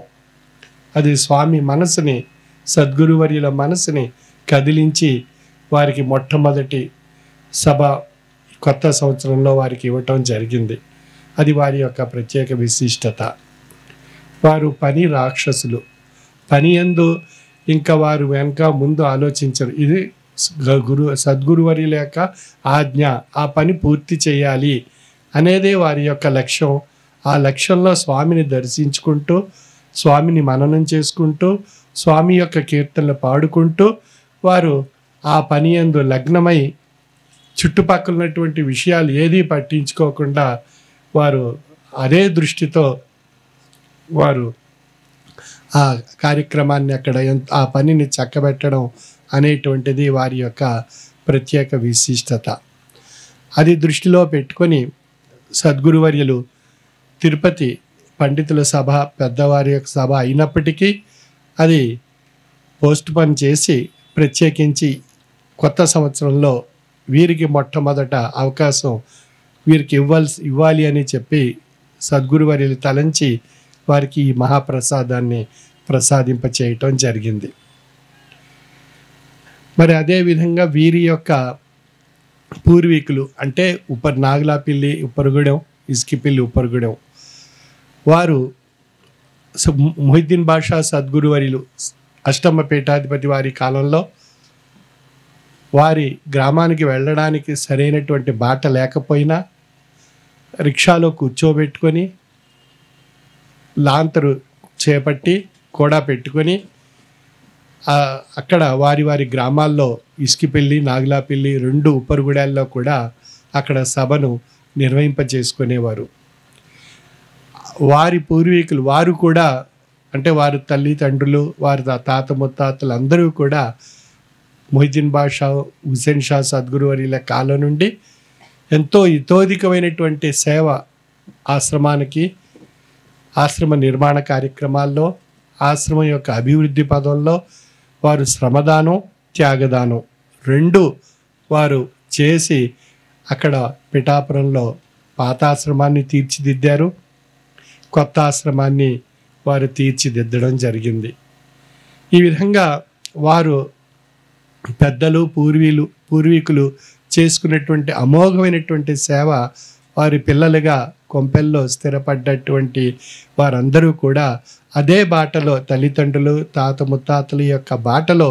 అది స్వామి మనసుని, సద్గురువర్యుల మనసుని కదిలించి వారికి మొట్టమొదటి సభ కొత్త సంవత్సరంలో వారికి ఇవ్వటం జరిగింది. అది వారి యొక్క ప్రత్యేక విశిష్టత. వారు పని రాక్షసులు, పని యందు ఇంకా వారు వెనక ముందు ఆలోచించరు. ఇది సద్గురువర్యుల యొక్క ఆజ్ఞ, ఆ పని పూర్తి చేయాలి అనేదే వారి యొక్క లక్ష్యం. ఆ లక్ష్యంలో స్వామిని దర్శించుకుంటూ, స్వామిని మననం చేసుకుంటూ, స్వామి యొక్క కీర్తనలు పాడుకుంటూ వారు ఆ పని యందు లగ్నమై చుట్టుపక్కల ఉన్నటువంటి విషయాలు ఏదీ పట్టించుకోకుండా వారు అదే దృష్టితో వారు ఆ కార్యక్రమాన్ని అక్కడ ఆ పనిని చక్కబెట్టడం అనేటువంటిది వారి యొక్క ప్రత్యేక విశిష్టత. అది దృష్టిలో పెట్టుకొని సద్గురువర్యులు తిరుపతి పండితుల సభ, పెద్దవారి యొక్క సభ అయినప్పటికీ అది పోస్ట్పోన్ చేసి ప్రత్యేకించి కొత్త సంవత్సరంలో వీరికి మొట్టమొదట అవకాశం వీరికి ఇవ్వాలి అని చెప్పి సద్గురువర్యులు తలంచి వారికి ఈ మహాప్రసాదాన్ని ప్రసాదింపచేయటం జరిగింది. మరి అదేవిధంగా వీరి యొక్క పూర్వీకులు అంటే నాగలాపిల్లి ఉప్పరగూడెం, ఇసుకిపిల్లి ఉప్పరగూడెం వారు మొహిద్దీన్ బాషా సద్గురువర్యులు అష్టమ పీఠాధిపతి వారి కాలంలో వారి గ్రామానికి వెళ్ళడానికి సరైనటువంటి బాట లేకపోయినా రిక్షాలో కూర్చోబెట్టుకొని లాంతరు చేపట్టి కూడా పెట్టుకొని అక్కడ వారి గ్రామాల్లో ఇసుకిపల్లి, నాగలాపిల్లి 2 ఉప్పరగూడెల్లో కూడా అక్కడ సభను నిర్వహింపజేసుకునేవారు. వారి పూర్వీకులు వారు కూడా అంటే వారి తల్లిదండ్రులు, వారి తాత ముత్తాతలు అందరూ కూడా మొహిద్దీన్ బాషా, హుసేన్ షా సద్గురువర్యుల కాలం నుండి ఎంతో ఇతోధికమైనటువంటి సేవ ఆశ్రమానికి, ఆశ్రమ నిర్మాణ కార్యక్రమాల్లో, ఆశ్రమం యొక్క అభివృద్ధి పదంలో వారు శ్రమదానం, త్యాగదానం 2 వారు చేసి అక్కడ పిఠాపురంలో పాత ఆశ్రమాన్ని తీర్చిదిద్దారు, కొత్త ఆశ్రమాన్ని వారు తీర్చిదిద్దడం జరిగింది. ఈ విధంగా వారు పెద్దలు పూర్వీకులు చేసుకున్నటువంటి అమోఘమైనటువంటి సేవ వారి పిల్లలుగా కొంపెల్లో స్థిరపడ్డటువంటి వారందరూ కూడా అదే బాటలో తల్లిదండ్రులు, తాత ముత్తాతల యొక్క బాటలో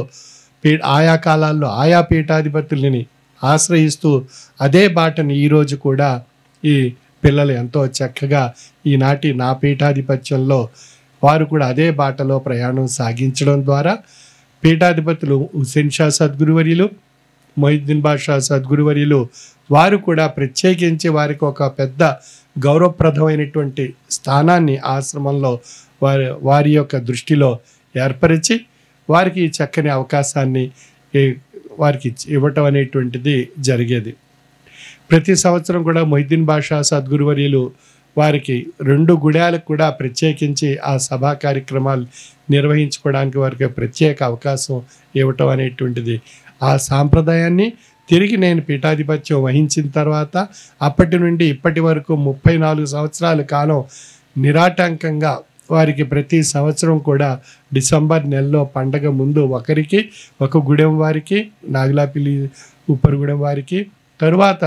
ఆయా కాలాల్లో ఆయా పీఠాధిపతులని ఆశ్రయిస్తూ అదే బాటని ఈరోజు కూడా ఈ పిల్లలు ఎంతో చక్కగా ఈనాటి నా పీఠాధిపత్యంలో వారు కూడా అదే బాటలో ప్రయాణం సాగించడం ద్వారా పీఠాధిపతులు హుసేన్ షా సద్గురువర్యులు, మొహిద్దీన్ బాషా సద్గురువర్యులు వారు కూడా ప్రత్యేకించి వారికి ఒక పెద్ద గౌరవప్రదమైనటువంటి స్థానాన్ని ఆశ్రమంలో వారి యొక్క దృష్టిలో ఏర్పరిచి వారికి ఈ చక్కని అవకాశాన్ని వారికి ఇవ్వటం అనేటువంటిది జరిగేది. ప్రతి సంవత్సరం కూడా మొహిద్దీన్ బాషా సద్గురువర్యులు వారికి 2 గుడాలకు కూడా ప్రత్యేకించి ఆ సభా కార్యక్రమాలు నిర్వహించుకోవడానికి వారికి ప్రత్యేక అవకాశం ఇవ్వటం అనేటువంటిది, ఆ సాంప్రదాయాన్ని తిరిగి నేను పీఠాధిపత్యం వహించిన తర్వాత అప్పటి నుండి ఇప్పటి వరకు 34 సంవత్సరాల కాలం నిరాటంకంగా వారికి ప్రతి సంవత్సరం కూడా డిసెంబర్ నెలలో పండగ ముందు ఒకరికి ఒక గుడెం వారికి, నాగులాపిల్లి ఉప్పరగూడెం వారికి, తరువాత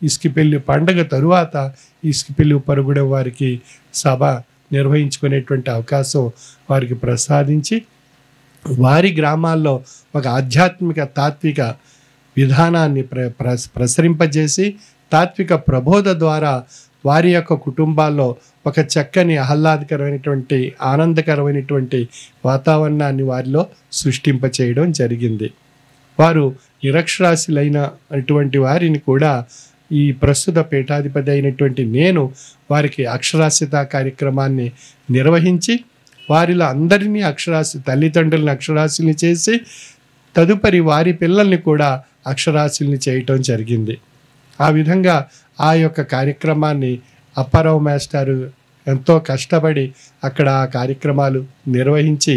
ఇసుకపల్లి పండగ తరువాత ఇసుకపల్లి ఉప్పరగూడెం వారికి సభ నిర్వహించుకునేటువంటి అవకాశం వారికి ప్రసాదించి వారి గ్రామాల్లో ఒక ఆధ్యాత్మిక తాత్విక విధానాన్ని ప్రసరింపజేసి తాత్విక ప్రబోధ ద్వారా వారి యొక్క కుటుంబాల్లో ఒక చక్కని ఆహ్లాదకరమైనటువంటి ఆనందకరమైనటువంటి వాతావరణాన్ని వారిలో సృష్టింపచేయడం జరిగింది. వారు నిరక్షరాస్యులైన అటువంటి వారిని కూడా ఈ ప్రస్తుత పీఠాధిపతి అయినటువంటి నేను వారికి అక్షరాస్యత కార్యక్రమాన్ని నిర్వహించి వారిలో అందరినీ తల్లిదండ్రులను అక్షరాస్యుల్ని చేసి తదుపరి వారి పిల్లల్ని కూడా అక్షరాస్యుల్ని చేయటం జరిగింది. ఆ విధంగా ఆ యొక్క కార్యక్రమాన్ని అప్పారావు మాస్టారు ఎంతో కష్టపడి అక్కడ ఆ కార్యక్రమాలు నిర్వహించి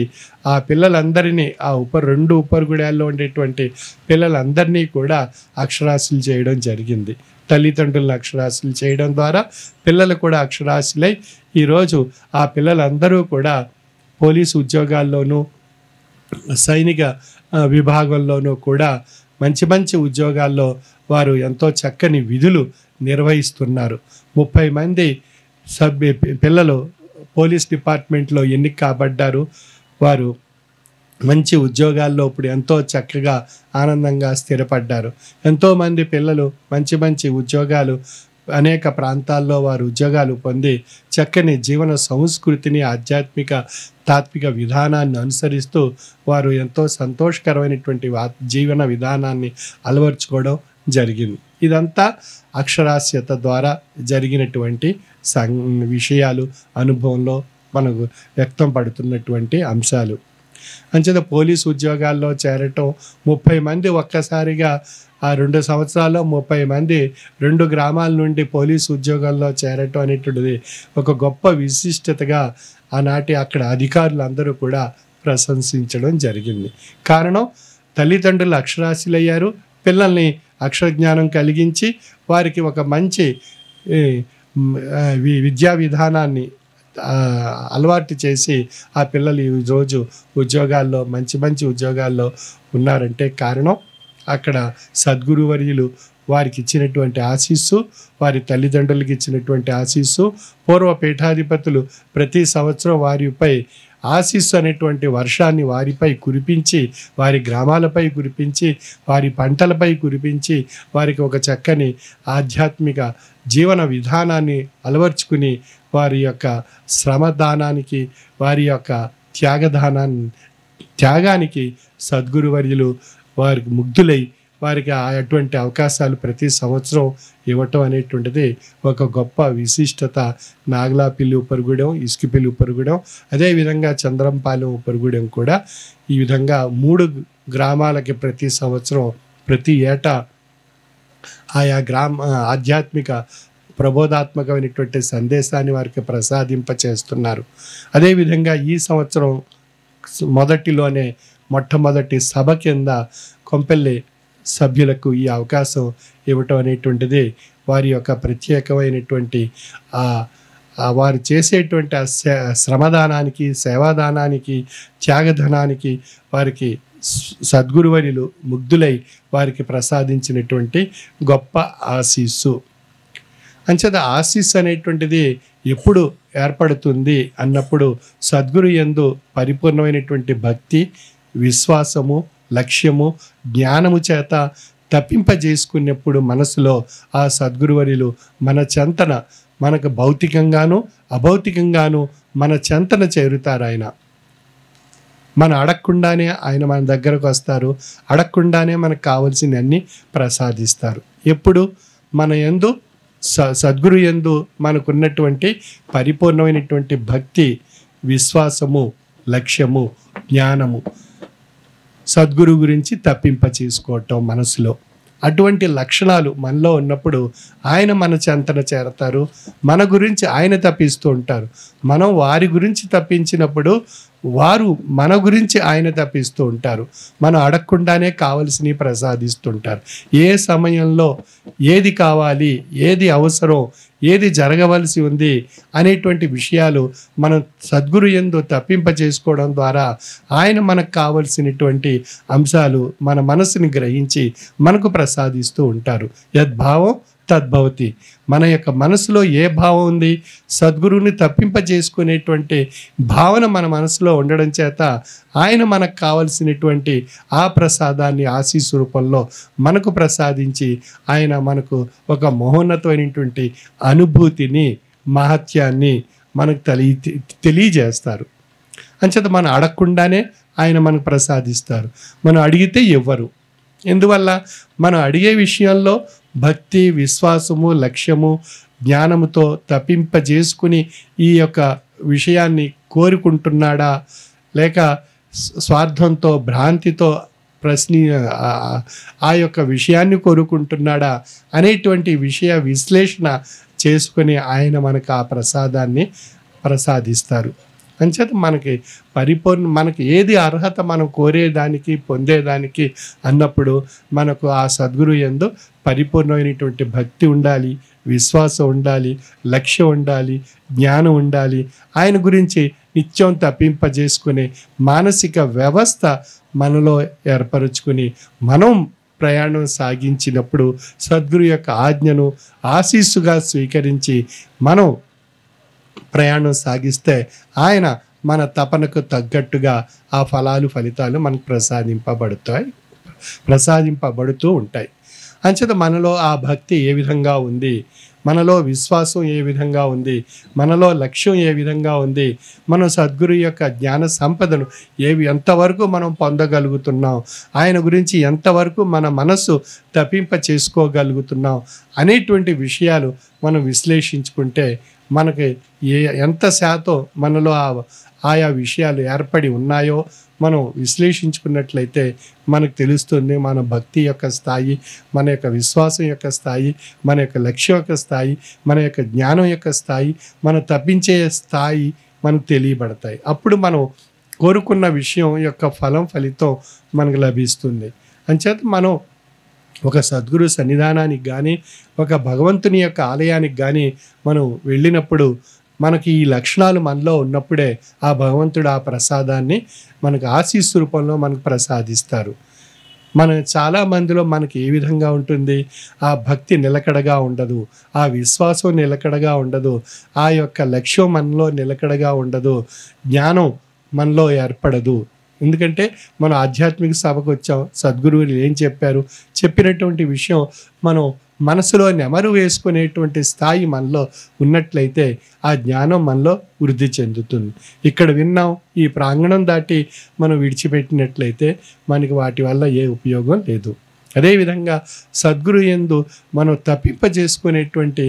ఆ పిల్లలందరినీ ఆ 2 ఉప్పరగూడాల్లో ఉండేటువంటి పిల్లలందరినీ కూడా అక్షరాస్యులు చేయడం జరిగింది. తల్లిదండ్రులను అక్షరాస్యులు చేయడం ద్వారా పిల్లలు కూడా అక్షరాస్యులై ఈరోజు ఆ పిల్లలందరూ కూడా పోలీసు ఉద్యోగాల్లోనూ సైనిక విభాగంలోనూ కూడా మంచి మంచి ఉద్యోగాల్లో వారు ఎంతో చక్కని విధులు నిర్వహిస్తున్నారు. 30 మంది పిల్లలు పోలీస్ డిపార్ట్మెంట్లో ఎన్నిక కాబడ్డారు. వారు మంచి ఉద్యోగాల్లో ఇప్పుడు ఎంతో చక్కగా ఆనందంగా స్థిరపడ్డారు. ఎంతోమంది పిల్లలు మంచి మంచి ఉద్యోగాలు అనేక ప్రాంతాల్లో వారు ఉద్యోగాలు పొంది చక్కని జీవన సంస్కృతిని ఆధ్యాత్మిక తాత్విక విధానాన్ని అనుసరిస్తూ వారు ఎంతో సంతోషకరమైనటువంటి జీవన విధానాన్ని అలవర్చుకోవడం జరిగింది. ఇదంతా అక్షరాస్యత ద్వారా జరిగినటువంటి విషయాలు, అనుభవంలో మనకు వ్యక్తం పడుతున్నటువంటి అంశాలు. అంచేత పోలీసు ఉద్యోగాల్లో చేరటం 30 మంది ఒక్కసారిగా ఆ 2 సంవత్సరాల్లో 30 మంది 2 గ్రామాల నుండి పోలీసు ఉద్యోగాల్లో చేరటం అనేటువంటిది ఒక గొప్ప విశిష్టతగా ఆనాటి అక్కడ అధికారులు అందరూ కూడా ప్రశంసించడం జరిగింది. కారణం తల్లిదండ్రులు అక్షరాస్యులయ్యారు, పిల్లల్ని అక్షరజ్ఞానం కలిగించి వారికి ఒక మంచి విద్యా విధానాన్ని అలవాటు చేసి ఆ పిల్లలు ఈరోజు ఉద్యోగాల్లో మంచి మంచి ఉద్యోగాల్లో ఉన్నారంటే కారణం అక్కడ సద్గురువర్యులు వారికి ఇచ్చినటువంటి ఆశీస్సు, వారి తల్లిదండ్రులకి ఇచ్చినటువంటి ఆశీస్సు, పూర్వ పీఠాధిపతులు ప్రతి సంవత్సరం వారిపై ఆశీస్సు అనేటువంటి వర్షాన్ని వారిపై కురిపించి వారి గ్రామాలపై కురిపించి వారి పంటలపై కురిపించి వారికి ఒక చక్కని ఆధ్యాత్మిక జీవన విధానాన్ని అలవర్చుకుని వారి యొక్క శ్రమదానానికి వారి యొక్క త్యాగానికి సద్గురువర్యులు వారికి ముగ్ధులై వారికి అటువంటి అవకాశాలు ప్రతి సంవత్సరం ఇవ్వటం అనేటువంటిది ఒక గొప్ప విశిష్టత. నాగలాపిల్లి ఉప్పరగూడెం, ఇసుకపల్లి ఉప్పరగూడెం, అదేవిధంగా చంద్రంపాలెం ఉప్పరగూడెం కూడా ఈ విధంగా 3 గ్రామాలకి ప్రతి సంవత్సరం ప్రతి ఏటా ఆయా ఆధ్యాత్మిక ప్రబోధాత్మకమైనటువంటి సందేశాన్ని వారికి ప్రసాదింపచేస్తున్నారు. అదేవిధంగా ఈ సంవత్సరం మొట్టమొదటి సభ కింద కొంపెల్లి సభ్యులకు ఈ అవకాశం ఇవ్వటం అనేటువంటిది వారి యొక్క ప్రత్యేకమైనటువంటి వారు చేసేటువంటి శ్రమదానానికి, సేవాదానానికి, త్యాగధనానికి వారికి సద్గురువర్యులు ముగ్ధులై వారికి ప్రసాదించినటువంటి గొప్ప ఆశీస్సు. అంచేత ఆశీస్సు అనేటువంటిది ఎప్పుడు ఏర్పడుతుంది అన్నప్పుడు సద్గురు యందు పరిపూర్ణమైనటువంటి భక్తి, విశ్వాసము, లక్ష్యము, జ్ఞానము చేత తప్పింపజేసుకున్నప్పుడు మనసులో ఆ సద్గురువర్యులు మన చెంతన, మనకు భౌతికంగాను అభౌతికంగాను మన చెంతన చేరుతారు. ఆయన అడగకుండానే ఆయన మన దగ్గరకు వస్తారు, అడగకుండానే మనకు కావలసినవన్నీ ప్రసాదిస్తారు. ఎప్పుడు మన యందు సద్గురు యందు మనకున్నటువంటి పరిపూర్ణమైనటువంటి భక్తి, విశ్వాసము, లక్ష్యము, జ్ఞానము సద్గురు గురించి తప్పింప చేసుకోవటం మనసులో. అటువంటి లక్షణాలు మనలో ఉన్నప్పుడు ఆయన మన చెంతన చేరతారు, మన గురించి ఆయన తప్పిస్తూ ఉంటారు. మనం వారి గురించి తప్పించినప్పుడు వారు మన గురించి ఆయన తప్పిస్తూ ఉంటారు. మనం అడగకుండానే కావలసినవి ప్రసాదిస్తుంటారు. ఏ సమయంలో ఏది కావాలి, ఏది అవసరం, ఏది జరగవలసి ఉంది అనేటువంటి విషయాలు మనం సద్గురు యందు తప్పింప చేసుకోవడం ద్వారా ఆయన మనకు కావలసినటువంటి అంశాలు మన మనసుని గ్రహించి మనకు ప్రసాదిస్తూ ఉంటారు. యద్భావం తద్భవతి. మన యొక్క మనసులో ఏ భావం ఉంది, సద్గురువుని తప్పింప చేసుకునేటువంటి భావన మన మనసులో ఉండడం చేత ఆయన మనకు కావలసినటువంటి ఆ ప్రసాదాన్ని ఆశీస్సు రూపంలో మనకు ప్రసాదించి ఆయన మనకు ఒక మహోన్నతమైనటువంటి అనుభూతిని, మహత్యాన్ని మనకు తెలియజేస్తారు. అంచేత మనం అడగకుండానే ఆయన మనకు ప్రసాదిస్తారు. మనం అడిగితే ఇవ్వరు. ఎందువల్ల మనం అడిగే విషయంలో భక్తి, విశ్వాసము, లక్ష్యము, జ్ఞానముతో తప్పింపజేసుకుని ఈ యొక్క విషయాన్ని కోరుకుంటున్నాడా, లేక స్వార్థంతో, భ్రాంతితో ఆ యొక్క విషయాన్ని కోరుకుంటున్నాడా అనేటువంటి విషయ విశ్లేషణ చేసుకుని ఆయన మనకు ఆ ప్రసాదాన్ని ప్రసాదిస్తారు. అంచేత మనకి ఏది అర్హత మనం కోరేదానికి, పొందేదానికి అన్నప్పుడు మనకు ఆ సద్గురు యందు పరిపూర్ణమైనటువంటి భక్తి ఉండాలి, విశ్వాసం ఉండాలి, లక్ష్యం ఉండాలి, జ్ఞానం ఉండాలి. ఆయన గురించి నిత్యం తప్పింపజేసుకునే మానసిక వ్యవస్థ మనలో ఏర్పరచుకుని మనం ప్రయాణం సాగించినప్పుడు సద్గురు యొక్క ఆజ్ఞను ఆశీస్సుగా స్వీకరించి మనం ప్రయాణం సాగిస్తే ఆయన మన తపనకు తగ్గట్టుగా ఆ ఫలితాలు మనకు ప్రసాదింపబడుతూ ఉంటాయి. అంచేత మనలో ఆ భక్తి ఏ విధంగా ఉంది, మనలో విశ్వాసం ఏ విధంగా ఉంది, మనలో లక్ష్యం ఏ విధంగా ఉంది, మనం సద్గురు యొక్క జ్ఞాన సంపదను ఎంతవరకు మనం పొందగలుగుతున్నాం, ఆయన గురించి ఎంతవరకు మన మనస్సు తప్పింప చేసుకోగలుగుతున్నాం అనేటువంటి విషయాలు మనం విశ్లేషించుకుంటే మనకి ఎంత శాతం మనలో ఆయా విషయాలు ఏర్పడి ఉన్నాయో మనం విశ్లేషించుకున్నట్లయితే మనకు తెలుస్తుంది మన భక్తి యొక్క స్థాయి, మన యొక్క విశ్వాసం యొక్క స్థాయి, మన యొక్క లక్ష్యం యొక్క స్థాయి, మన యొక్క జ్ఞానం యొక్క స్థాయి, మనం తప్పించే స్థాయి మనకు తెలియబడతాయి. అప్పుడు మనం కోరుకున్న విషయం యొక్క ఫలితం మనకు లభిస్తుంది. అంచేత మనం ఒక సద్గురు సన్నిధానానికి కానీ, ఒక భగవంతుని యొక్క ఆలయానికి కానీ మనం వెళ్ళినప్పుడు మనకి ఈ లక్షణాలు మనలో ఉన్నప్పుడే ఆ భగవంతుడు ఆ ప్రసాదాన్ని మనకు ఆశీస్సు రూపంలో మనకు ప్రసాదిస్తారు. చాలా మందిలో మనకి ఏ విధంగా ఉంటుంది, ఆ భక్తి నిలకడగా ఉండదు, ఆ విశ్వాసం నిలకడగా ఉండదు, ఆ యొక్క లక్ష్యం మనలో నిలకడగా ఉండదు, జ్ఞానం మనలో ఏర్పడదు. ఎందుకంటే మనం ఆధ్యాత్మిక సభకు వచ్చాం, సద్గురువులు ఏం చెప్పారు, చెప్పినటువంటి విషయం మనం మనసులో నెమరు వేసుకునేటువంటి స్థాయి మనలో ఉన్నట్లయితే ఆ జ్ఞానం మనలో వృద్ధి చెందుతుంది. ఇక్కడ విన్నాం, ఈ ప్రాంగణం దాటి మనం విడిచిపెట్టినట్లయితే మనకి వాటి వల్ల ఏ ఉపయోగం లేదు. అదేవిధంగా సద్గురు యందు మనం తప్పింపజేసుకునేటువంటి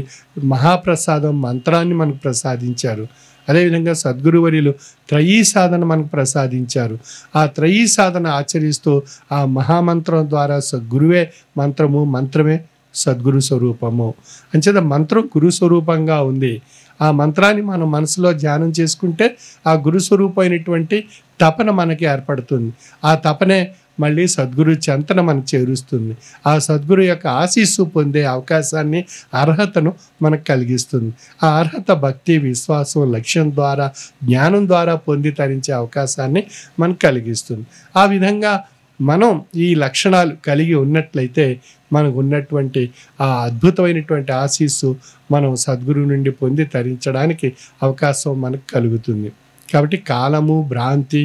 మహాప్రసాదం మంత్రాన్ని మనకు ప్రసాదించారు. అదేవిధంగా సద్గురువర్యులు త్రయీ సాధన మనకు ప్రసాదించారు. ఆ త్రయీ సాధన ఆచరిస్తూ ఆ మహామంత్రం ద్వారా గురువే మంత్రము, మంత్రమే సద్గురు స్వరూపము. అంచేత మంత్రం గురు స్వరూపంగా ఉంది. ఆ మంత్రాన్ని మనం మనసులో ధ్యానం చేసుకుంటే ఆ గురు స్వరూపమైనటువంటి తపన మనకి ఏర్పడుతుంది. ఆ తపనే మళ్ళీ సద్గురు చెంతన మనకు చేరుస్తుంది. ఆ సద్గురు యొక్క ఆశీస్సు పొందే అవకాశాన్ని, అర్హతను మనకు కలిగిస్తుంది. ఆ అర్హత భక్తి, విశ్వాసం, లక్ష్యం ద్వారా, జ్ఞానం ద్వారా పొంది తరించే అవకాశాన్ని మనకు కలిగిస్తుంది. ఆ విధంగా మనం ఈ లక్షణాలు కలిగి ఉన్నట్లయితే మనకు ఉన్నటువంటి ఆ అద్భుతమైనటువంటి ఆశీస్సు మనం సద్గురువు నుండి పొంది తరించడానికి అవకాశం మనకు కలుగుతుంది. కాబట్టి కాలము, భ్రాంతి,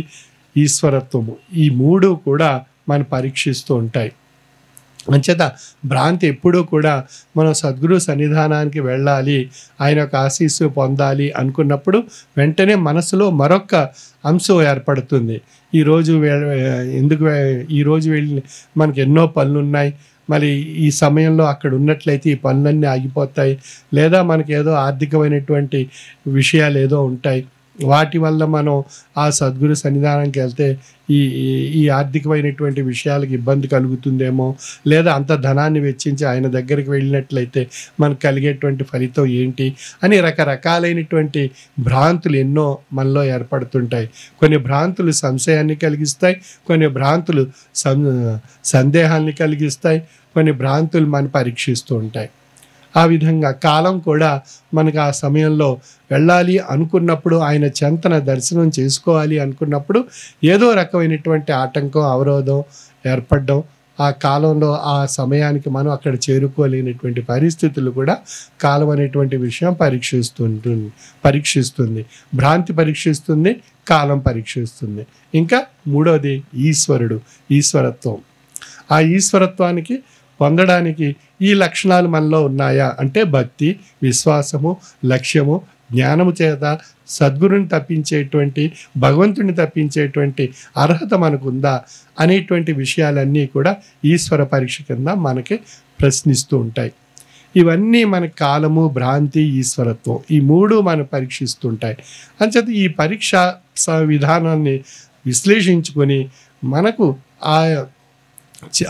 ఈశ్వరత్వము ఈ మూడు కూడా మనం పరీక్షిస్తూ ఉంటాయి. అంచేత భ్రాంతి ఎప్పుడూ కూడా మనం సద్గురు సన్నిధానానికి వెళ్ళాలి, ఆయన యొక్క ఆశీస్సు పొందాలి అనుకున్నప్పుడు వెంటనే మనసులో మరొక అంశం ఏర్పడుతుంది. ఈరోజు వెళ్ళి మనకి ఎన్నో పనులు ఉన్నాయి, మరి ఈ సమయంలో అక్కడ ఉన్నట్లయితే ఈ పనులన్నీ ఆగిపోతాయి, లేదా మనకి ఏదో ఆర్థికమైనటువంటి విషయాలు ఏదో ఉంటాయి, వాటి వల్ల మనం ఆ సద్గురు సన్నిధానానికి వెళ్తే ఈ ఆర్థికమైనటువంటి విషయాలకు ఇబ్బంది కలుగుతుందేమో, లేదా అంత ధనాన్ని వెచ్చించి ఆయన దగ్గరికి వెళ్ళినట్లయితే మనకు కలిగేటువంటి ఫలితం ఏంటి అని రకరకాలైనటువంటి భ్రాంతులు ఎన్నో మనలో ఏర్పడుతుంటాయి. కొన్ని భ్రాంతులు సంశయాన్ని కలిగిస్తాయి, కొన్ని భ్రాంతులు సందేహాన్ని కలిగిస్తాయి, కొన్ని భ్రాంతులు మనం పరీక్షిస్తూ ఉంటాయి. ఆ విధంగా కాలం కూడా మనకు ఆ సమయంలో వెళ్ళాలి అనుకున్నప్పుడు, ఆయన చెంతన దర్శనం చేసుకోవాలి అనుకున్నప్పుడు ఏదో రకమైనటువంటి ఆటంకం, అవరోధం ఏర్పడడం, ఆ కాలంలో ఆ సమయానికి మనం అక్కడ చేరుకోలేనటువంటి పరిస్థితులు కూడా కాలం అనేటువంటి విషయం పరీక్షిస్తుంది. భ్రాంతి పరీక్షిస్తుంది, కాలం పరీక్షిస్తుంది. ఇంకా మూడవది ఈశ్వరత్వం. ఆ ఈశ్వరత్వానికి పొందడానికి ఈ లక్షణాలు మనలో ఉన్నాయా అంటే భక్తి, విశ్వాసము, లక్ష్యము, జ్ఞానము చేత సద్గురుని తప్పించేటువంటి, భగవంతుని తప్పించేటువంటి అర్హత మనకుందా అనేటువంటి విషయాలన్నీ కూడా ఈశ్వర పరీక్ష కింద మనకి ప్రశ్నిస్తూ ఉంటాయి. ఇవన్నీ మన కాలము, భ్రాంతి, ఈశ్వరత్వం ఈ మూడు మనం పరీక్షిస్తుంటాయి. అంచేత ఈ పరీక్ష విధానాన్ని విశ్లేషించుకొని మనకు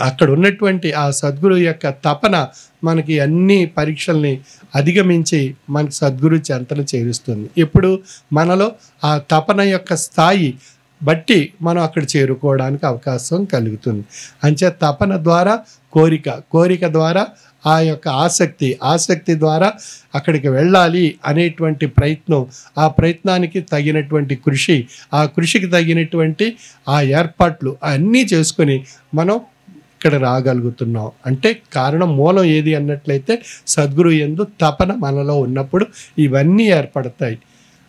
అక్కడ ఉన్నటువంటి ఆ సద్గురు యొక్క తపన మనకి అన్ని పరీక్షల్ని అధిగమించి మనకి సద్గురు చెంతన చేరుస్తుంది. ఇప్పుడు మనలో ఆ తపన యొక్క స్థాయి బట్టి మనం అక్కడ చేరుకోవడానికి అవకాశం కలుగుతుంది. అంచే తపన ద్వారా కోరిక ద్వారా ఆ యొక్క ఆసక్తి ద్వారా అక్కడికి వెళ్ళాలి అనేటువంటి ప్రయత్నం, ఆ ప్రయత్నానికి తగినటువంటి కృషి, ఆ కృషికి తగినటువంటి ఆ ఏర్పాట్లు అన్నీ చేసుకొని మనం ఇక్కడ రాగలుగుతున్నాం. అంటే కారణం, మూలం ఏది అన్నట్లయితే సద్గురు యందు తపన మనలో ఉన్నప్పుడు ఇవన్నీ ఏర్పడతాయి.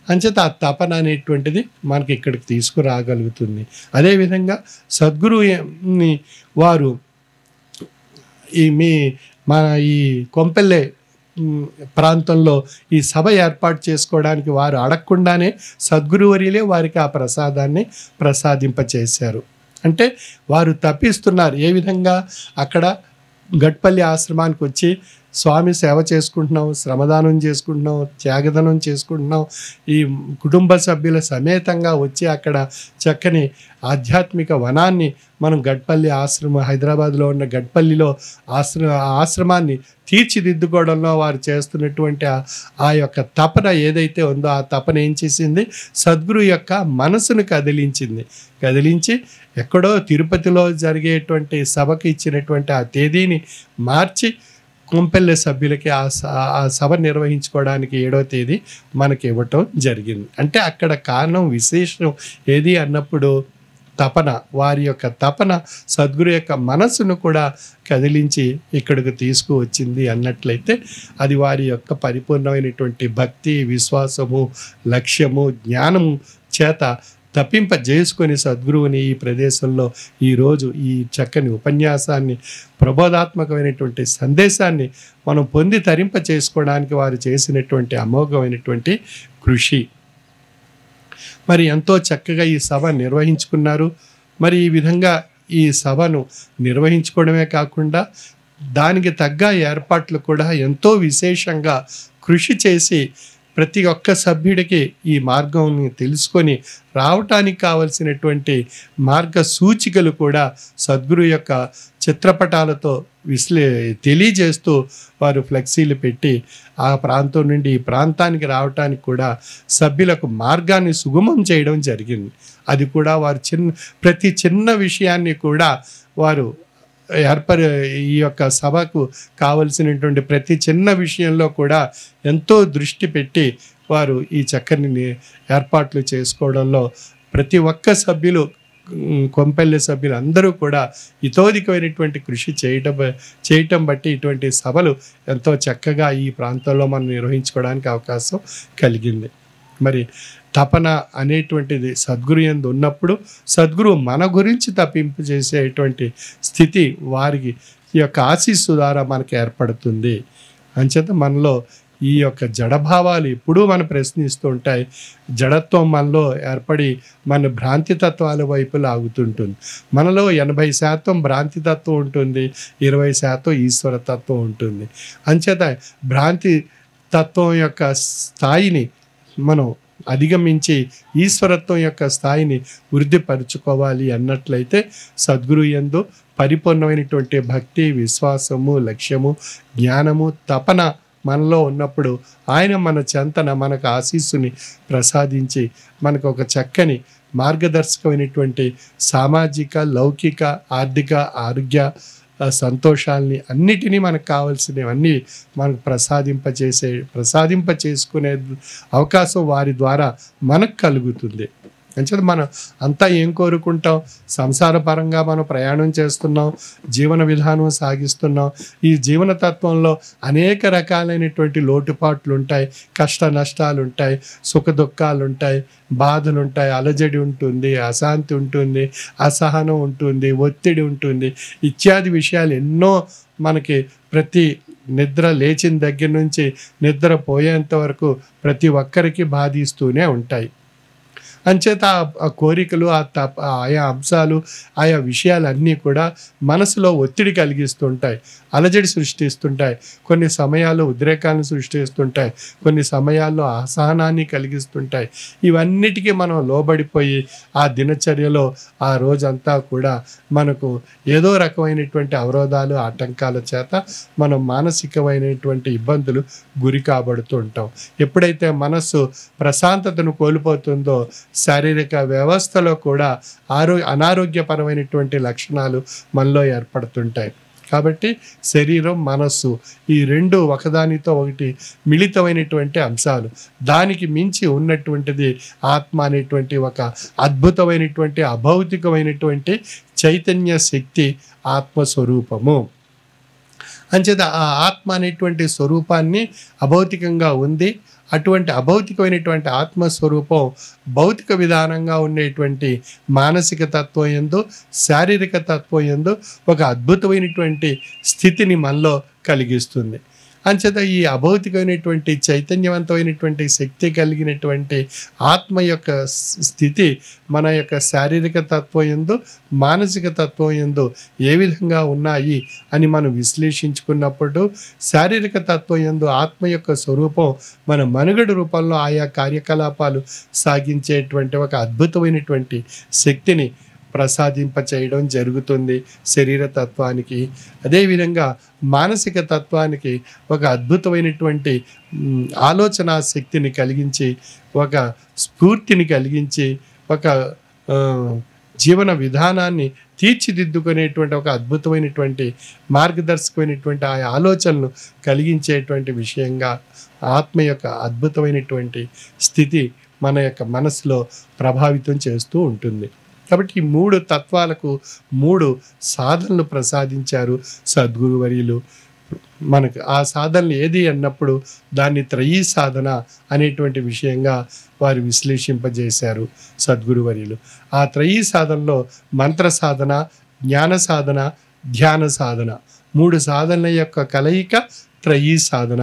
అంచేత ఆ తపన అనేటువంటిది మనకి ఇక్కడికి తీసుకురాగలుగుతుంది. అదేవిధంగా సద్గురుని వారు మన ఈ కొంపెల్లె ప్రాంతంలో ఈ సభ ఏర్పాటు చేసుకోవడానికి వారు అడగకుండానే సద్గురువర్యులే వారికి ఆ ప్రసాదాన్ని ప్రసాదింపచేశారు. అంటే వారు తప్పిస్తున్నారు. ఏ విధంగా అక్కడ గట్పల్లి ఆశ్రమానికి వచ్చి స్వామి సేవ చేసుకుంటున్నాం, శ్రమదానం చేసుకుంటున్నాం, త్యాగదానం చేసుకుంటున్నాం, ఈ కుటుంబ సభ్యుల సమేతంగా వచ్చి అక్కడ చక్కని ఆధ్యాత్మిక వనాన్ని మనం గట్పల్లి హైదరాబాద్లో ఉన్న గట్పల్లిలో ఆశ్రమాన్ని తీర్చిదిద్దుకోవడంలో వారు చేస్తున్నటువంటి ఆ యొక్క తపన ఏదైతే ఉందో ఆ తపన ఏం చేసింది, సద్గురు యొక్క మనసును కదిలించి ఎక్కడో తిరుపతిలో జరిగేటువంటి సభకు ఇచ్చినటువంటి ఆ తేదీని మార్చి కొంపెల్లె సభ్యులకి ఆ సభ నిర్వహించుకోవడానికి 7వ తేదీ మనకి ఇవ్వటం జరిగింది. అంటే అక్కడ కారణం, విశేషం ఏది అన్నప్పుడు తపన, వారి యొక్క తపన సద్గురు యొక్క మనసును కూడా కదిలించి ఇక్కడికి తీసుకువచ్చింది అన్నట్లయితే అది వారి యొక్క పరిపూర్ణమైనటువంటి భక్తి, విశ్వాసము, లక్ష్యము, జ్ఞానము చేత తప్పింపజేసుకొని సద్గురువుని ఈ ప్రదేశంలో ఈరోజు ఈ చక్కని ఉపన్యాసాన్ని, ప్రబోధాత్మకమైనటువంటి సందేశాన్ని మనం పొంది తరింప చేసుకోవడానికి వారు చేసినటువంటి అమోఘమైనటువంటి కృషి. మరి ఎంతో చక్కగా ఈ సభ నిర్వహించుకున్నారు. మరి ఈ విధంగా ఈ సభను నిర్వహించుకోవడమే కాకుండా దానికి తగ్గ ఏర్పాట్లు కూడా ఎంతో విశేషంగా కృషి చేసి ప్రతి ఒక్క సభ్యుడికి ఈ మార్గంని తెలుసుకొని రావటానికి కావలసినటువంటి మార్గ సూచికలు కూడా సద్గురు యొక్క చిత్రపటాలతో తెలియజేస్తూ వారు ఫ్లెక్సీలు పెట్టి ఆ ప్రాంతం నుండి ఈ ప్రాంతానికి రావటానికి కూడా సభ్యులకు మార్గాన్ని సుగమం చేయడం జరిగింది. అది కూడా వారు ప్రతి చిన్న విషయాన్ని కూడా వారు ఈ యొక్క సభకు కావలసినటువంటి ప్రతి చిన్న విషయంలో కూడా ఎంతో దృష్టి పెట్టి వారు ఈ చక్కని ఏర్పాట్లు చేసుకోవడంలో ప్రతి ఒక్క సభ్యులు, కొంపెల్లె సభ్యులు అందరూ కూడా ఇతోధికమైనటువంటి కృషి చేయటం బట్టి ఇటువంటి సభలు ఎంతో చక్కగా ఈ ప్రాంతంలో మనం నిర్వహించుకోవడానికి అవకాశం కలిగింది. మరి తపన అనేటువంటిది సద్గురు యందు ఉన్నప్పుడు సద్గురు మన గురించి తప్పింపు చేసేటువంటి స్థితి వారికి ఈ యొక్క ఆశీస్సు ద్వారా మనకు ఏర్పడుతుంది. అంచేత మనలో ఈ యొక్క జడభావాలు ఎప్పుడూ మనం ప్రశ్నిస్తూ ఉంటాయి. జడత్వం మనలో ఏర్పడి మన భ్రాంతితత్వాల వైపు లాగుతుంటుంది. మనలో 80% భ్రాంతితత్వం ఉంటుంది, 20% ఈశ్వరతత్వం ఉంటుంది. అంచేత భ్రాంతి తత్వం యొక్క స్థాయిని మనం అధిగమించి ఈశ్వరత్వం యొక్క స్థాయిని వృద్ధిపరుచుకోవాలి అన్నట్లయితే సద్గురు యందు పరిపూర్ణమైనటువంటి భక్తి, విశ్వాసము, లక్ష్యము, జ్ఞానము, తపన మనలో ఉన్నప్పుడు ఆయన మన చెంతన మనకు ఆశీస్సుని ప్రసాదించి మనకు ఒక చక్కని మార్గదర్శకమైనటువంటి సామాజిక, లౌకిక, ఆర్థిక, ఆరోగ్య సంతోషాలని అన్నిటినీ మనకు కావాల్సినవన్నీ మనకు ప్రసాదింప చేసుకునే అవకాశం వారి ద్వారా మనకు కలుగుతుంది. అంచేత మనం అంతా ఏం కోరుకుంటాం? సంసార పరంగా మనం ప్రయాణం చేస్తున్నాం, జీవన విధానం సాగిస్తున్నాం. ఈ జీవన తత్వంలో అనేక రకాలైనటువంటి లోటుపాట్లు ఉంటాయి, కష్ట నష్టాలు ఉంటాయి, సుఖ దుఃఖాలు ఉంటాయి, బాధలు ఉంటాయి, అలజడి ఉంటుంది, అశాంతి ఉంటుంది, అసహనం ఉంటుంది, ఒత్తిడి ఉంటుంది, ఇత్యాది విషయాలు ఎన్నో మనకి ప్రతి నిద్ర లేచిన దగ్గర నుంచి నిద్ర పోయేంత వరకు ప్రతి ఒక్కరికి బాధిస్తూనే ఉంటాయి. అంచేత ఆ కోరికలు, ఆయా అంశాలు, ఆయా విషయాలన్నీ కూడా మనసులో ఒత్తిడి కలిగిస్తుంటాయి, అలజడి సృష్టిస్తుంటాయి, కొన్ని సమయాల్లో ఉద్రేకాలను సృష్టిస్తుంటాయి, కొన్ని సమయాల్లో అసహనాన్ని కలిగిస్తుంటాయి. ఇవన్నిటికీ మనం లోబడిపోయి ఆ దినచర్యలో ఆ రోజంతా కూడా మనకు ఏదో రకమైనటువంటి అవరోధాలు, ఆటంకాల చేత మనం మానసికమైనటువంటి ఇబ్బందులు గురి కాబడుతూ ఉంటాం. ఎప్పుడైతే మనస్సు ప్రశాంతతను కోల్పోతుందో శారీరక వ్యవస్థలో కూడా అనారోగ్యపరమైనటువంటి లక్షణాలు మనలో ఏర్పడుతుంటాయి. కాబట్టి శరీరం, మనస్సు ఈ రెండు ఒకదానితో ఒకటి మిళితమైనటువంటి అంశాలు. దానికి మించి ఉన్నటువంటిది ఆత్మ అనేటువంటి ఒక అద్భుతమైనటువంటి అభౌతికమైనటువంటి చైతన్య శక్తి ఆత్మస్వరూపము. అంచేత ఆ ఆత్మ అనేటువంటి స్వరూపాన్ని అభౌతికంగా ఉంది. అటువంటి అభౌతికమైనటువంటి ఆత్మస్వరూపం భౌతిక విధానంగా ఉండేటువంటి మానసిక తత్వం యందు, శారీరక తత్వం యందు ఒక అద్భుతమైనటువంటి స్థితిని మనలో కలిగిస్తుంది. అంచేత ఈ అభౌతికమైనటువంటి చైతన్యవంతమైనటువంటి శక్తి కలిగినటువంటి ఆత్మ యొక్క స్థితి మన యొక్క శారీరక తత్వం యందు, మానసిక తత్వం యందు ఏ విధంగా ఉన్నాయి అని మనం విశ్లేషించుకున్నప్పుడు శారీరక తత్వం యందు ఆత్మ యొక్క స్వరూపం మన మనుగడ రూపంలో ఆయా కార్యకలాపాలు సాగించేటువంటి ఒక అద్భుతమైనటువంటి శక్తిని ప్రసాదింపచేయడం జరుగుతుంది శరీర తత్వానికి. అదేవిధంగా మానసిక తత్వానికి ఒక అద్భుతమైనటువంటి ఆలోచన శక్తిని కలిగించి, ఒక స్ఫూర్తిని కలిగించి, ఒక జీవన విధానాన్ని తీర్చిదిద్దుకునేటువంటి ఒక అద్భుతమైనటువంటి మార్గదర్శకమైనటువంటి ఆ ఆలోచనలు కలిగించేటువంటి విషయంగా ఆత్మ యొక్క అద్భుతమైనటువంటి స్థితి మన యొక్క మనసులో ప్రభావితం చేస్తూ ఉంటుంది. కాబట్టి ఈ మూడు తత్వాలకు మూడు సాధనలు ప్రసాదించారు సద్గురువర్యులు మనకు. ఆ సాధనలు ఏది అన్నప్పుడు దాన్ని త్రయీ సాధన అనేటువంటి విషయంగా వారు విశ్లేషింపజేశారు సద్గురువర్యులు. ఆ త్రయీ సాధనలో మంత్ర సాధన, జ్ఞాన సాధన, ధ్యాన సాధన, మూడు సాధనల యొక్క కలయిక త్రయీ సాధన.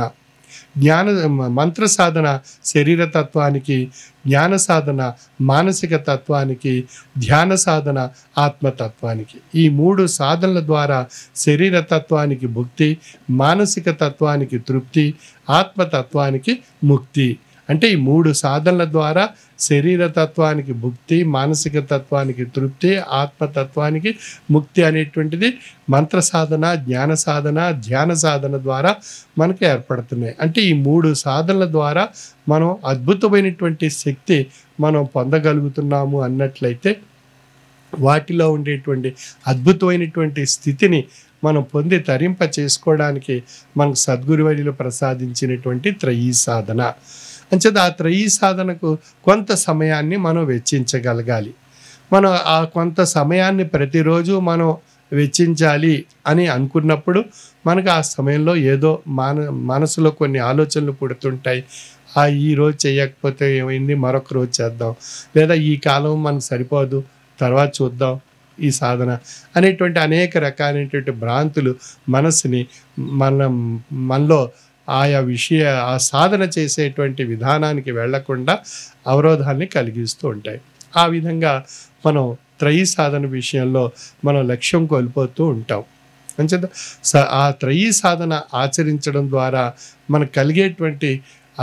మంత్ర సాధన శరీర తత్వానికి, జ్ఞాన సాధన మానసిక తత్వానికి, ధ్యాన సాధన ఆత్మతత్వానికి. ఈ మూడు సాధనల ద్వారా శరీర తత్వానికి భుక్తి, మానసిక తత్వానికి తృప్తి, ఆత్మతత్వానికి ముక్తి. అంటే ఈ మూడు సాధనల ద్వారా శరీర తత్వానికి భుక్తి, మానసిక తత్వానికి తృప్తి, ఆత్మతత్వానికి ముక్తి అనేటువంటిది మంత్ర సాధన, జ్ఞాన సాధన, ధ్యాన సాధన ద్వారా మనకు ఏర్పడుతున్నాయి. అంటే ఈ మూడు సాధనల ద్వారా మనం అద్భుతమైనటువంటి శక్తి మనం పొందగలుగుతున్నాము అన్నట్లయితే వాటిలో ఉండేటువంటి అద్భుతమైనటువంటి స్థితిని మనం పొంది తరింప చేసుకోవడానికి మనకు సద్గురువర్యులు ప్రసాదించినటువంటి త్రయీ సాధన. అంచేత ఆ త్రయీ సాధనకు కొంత సమయాన్ని మనం వెచ్చించగలగాలి. మనం ఆ కొంత సమయాన్ని ప్రతిరోజు మనం వెచ్చించాలి అని అనుకున్నప్పుడు మనకు ఆ సమయంలో ఏదో మనసులో కొన్ని ఆలోచనలు పుడుతుంటాయి. ఈ రోజు చేయకపోతే ఏమైంది, మరొక రోజు చేద్దాం, లేదా ఈ కాలం మనకు సరిపోదు, తర్వాత చూద్దాం ఈ సాధన అనేటువంటి అనేక రకాలైనటువంటి భ్రాంతులు మనసుని మనలో ఆ సాధన చేసేటువంటి విధానానికి వెళ్లకుండా అవరోధాన్ని కలిగిస్తూ ఉంటాయి. ఆ విధంగా మనం త్రయీ సాధన విషయంలో మనం లక్ష్యం కోల్పోతూ ఉంటాం. అంచేత ఆ త్రయీ సాధన ఆచరించడం ద్వారా మనకు కలిగేటువంటి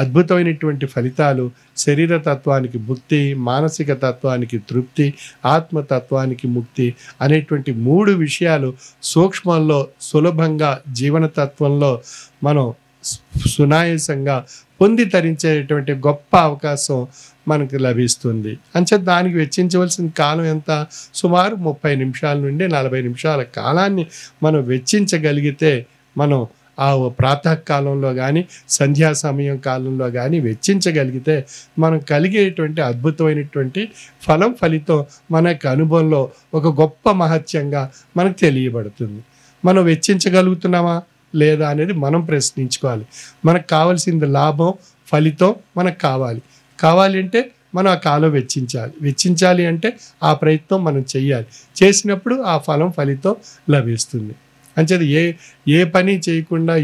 అద్భుతమైనటువంటి ఫలితాలు, శరీర తత్వానికి ముక్తి, మానసిక తత్వానికి తృప్తి, ఆత్మతత్వానికి ముక్తి అనేటువంటి 3 విషయాలు సూక్ష్మంలో సులభంగా జీవన తత్వంలో మనం సునాయాసంగా పొంది తరించేటువంటి గొప్ప అవకాశం మనకు లభిస్తుంది. అంచేత దానికి వెచ్చించవలసిన కాలం ఎంత? సుమారు 30 నిమిషాల నుండి 40 నిమిషాల కాలాన్ని మనం వెచ్చించగలిగితే, మనం ఆ ప్రాతకాలంలో కానీ సంధ్యా సమయం కాలంలో కానీ వెచ్చించగలిగితే మనం కలిగేటువంటి అద్భుతమైనటువంటి ఫలితం మన యొక్క అనుభవంలో ఒక గొప్ప మహత్యంగా మనకు తెలియబడుతుంది. మనం వెచ్చించగలుగుతున్నామా లేదా అనేది మనం ప్రశ్నించుకోవాలి. మనకు కావాల్సింది లాభం, ఫలితం మనకు కావాలి అంటే మనం ఆ కాలం వెచ్చించాలి అంటే ఆ ప్రయత్నం మనం చేయాలి. చేసినప్పుడు ఆ ఫలితం లభిస్తుంది. అంచేత ఏ పని చేయకుండా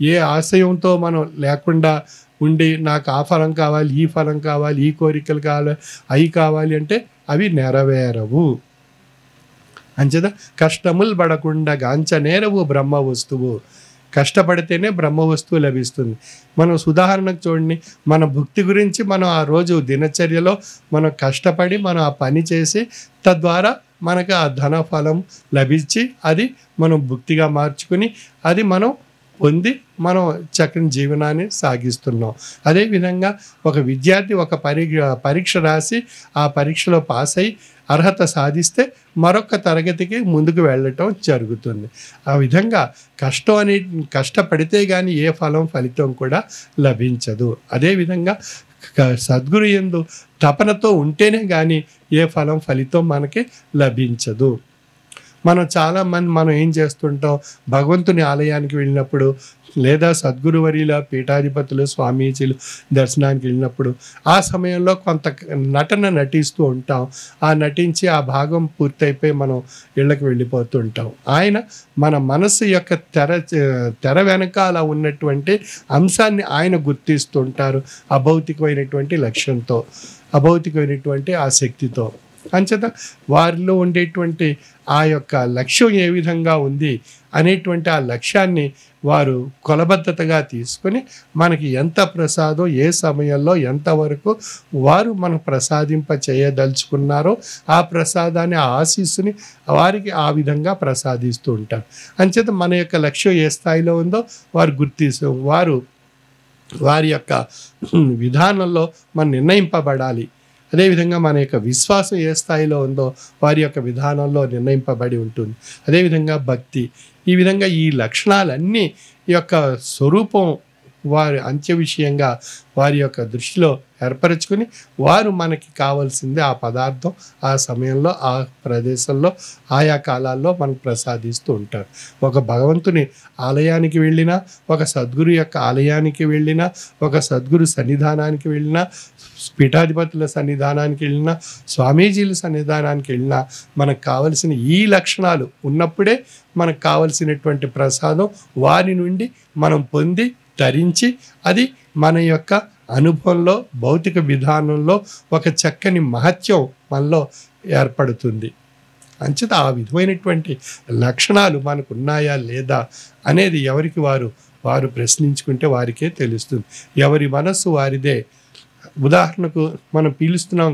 ఏ ఆశయంతో మనం లేకుండా ఉండి నాకు ఆ ఫలం కావాలి, ఈ ఫలం కావాలి, ఈ కోరికలు కావాలి, అవి కావాలి అంటే అవి నెరవేరవు. అంచేత కష్టములు పడకుండా గాంచనేరవు బ్రహ్మ వస్తువు. కష్టపడితేనే బ్రహ్మ వస్తువు లభిస్తుంది. మనం ఉదాహరణకు చూడండి, మన భక్తి గురించి మనం ఆ రోజు దినచర్యలో మనం కష్టపడి మనం ఆ పని చేసి తద్వారా మనకు ఆ ధన ఫలం లభించి అది మనం భక్తిగా మార్చుకుని అది మనం పొంది మనం చక్కని జీవనాన్ని సాగిస్తున్నాం. అదేవిధంగా ఒక విద్యార్థి ఒక పరీక్ష రాసి ఆ పరీక్షలో పాస్ అయి అర్హత సాధిస్తే మరొక తరగతికి ముందుకు వెళ్ళటం జరుగుతుంది. ఆ విధంగా కష్టపడితే కానీ ఏ ఫలితం కూడా లభించదు. అదేవిధంగా సద్గురు యందు తపనతో ఉంటేనే కానీ ఏ ఫలితం మనకి లభించదు. మనం ఏం చేస్తుంటాం, భగవంతుని ఆలయానికి వెళ్ళినప్పుడు లేదా సద్గురువర్యుల పీఠాధిపతులు స్వామీజీలు దర్శనానికి వెళ్ళినప్పుడు ఆ సమయంలో కొంత నటిస్తూ ఉంటాం. ఆ నటించి ఆ భాగం పూర్తయిపోయి మనం ఇళ్ళకి వెళ్ళిపోతుంటాం. ఆయన మన మనసు యొక్క తెర వెనకాల ఉన్నటువంటి అంశాన్ని ఆయన గుర్తిస్తుంటారు అభౌతికమైనటువంటి లక్ష్యంతో, అభౌతికమైనటువంటి ఆ శక్తితో. అంచేత వారిలో ఉండేటువంటి ఆ యొక్క లక్ష్యం ఏ విధంగా ఉంది అనేటువంటి ఆ లక్ష్యాన్ని వారు కొలబద్ధతగా తీసుకొని మనకి ఎంత ప్రసాదం ఏ సమయంలో ఎంతవరకు వారు మనం ప్రసాదింప చేయదలుచుకున్నారో ఆ ప్రసాదాన్ని, ఆ ఆశీస్సుని వారికి ఆ విధంగా ప్రసాదిస్తూ ఉంటారు. అంచేత మన యొక్క లక్ష్యం ఏ స్థాయిలో ఉందో వారు గుర్తిస్తూ వారి యొక్క విధానంలో మనం నిర్ణయింపబడాలి. అదేవిధంగా మన యొక్క విశ్వాసం ఏ స్థాయిలో ఉందో వారి యొక్క విధానంలో నిర్ణయింపబడి ఉంటుంది. అదేవిధంగా భక్తి, ఈ విధంగా ఈ లక్షణాలన్నీ యొక్క స్వరూపం వారి అంత్య విషయంగా వారి యొక్క దృష్టిలో ఏర్పరచుకొని వారు మనకి కావాల్సింది ఆ పదార్థం ఆ సమయంలో ఆ ప్రదేశంలో ఆయా కాలాల్లో మనకు ప్రసాదిస్తూ ఉంటారు. ఒక భగవంతుని ఆలయానికి వెళ్ళినా, ఒక సద్గురు యొక్క ఆలయానికి వెళ్ళినా, ఒక సద్గురు సన్నిధానానికి వెళ్ళినా, పీఠాధిపతుల సన్నిధానానికి వెళ్ళినా, స్వామీజీల సన్నిధానానికి వెళ్ళినా మనకు కావలసిన ఈ లక్షణాలు ఉన్నప్పుడే మనకు కావలసినటువంటి ప్రసాదం వారి నుండి మనం పొంది ధరించి అది మన యొక్క అనుభవంలో భౌతిక విధానంలో ఒక చక్కని మహత్యం మనలో ఏర్పడుతుంది. అంచేత ఆ విధమైనటువంటి లక్షణాలు మనకు ఉన్నాయా లేదా అనేది ఎవరికి వారు ప్రశ్నించుకుంటే వారికే తెలుస్తుంది. ఎవరి మనస్సు వారిదే. ఉదాహరణకు మనం పీలుస్తున్నాం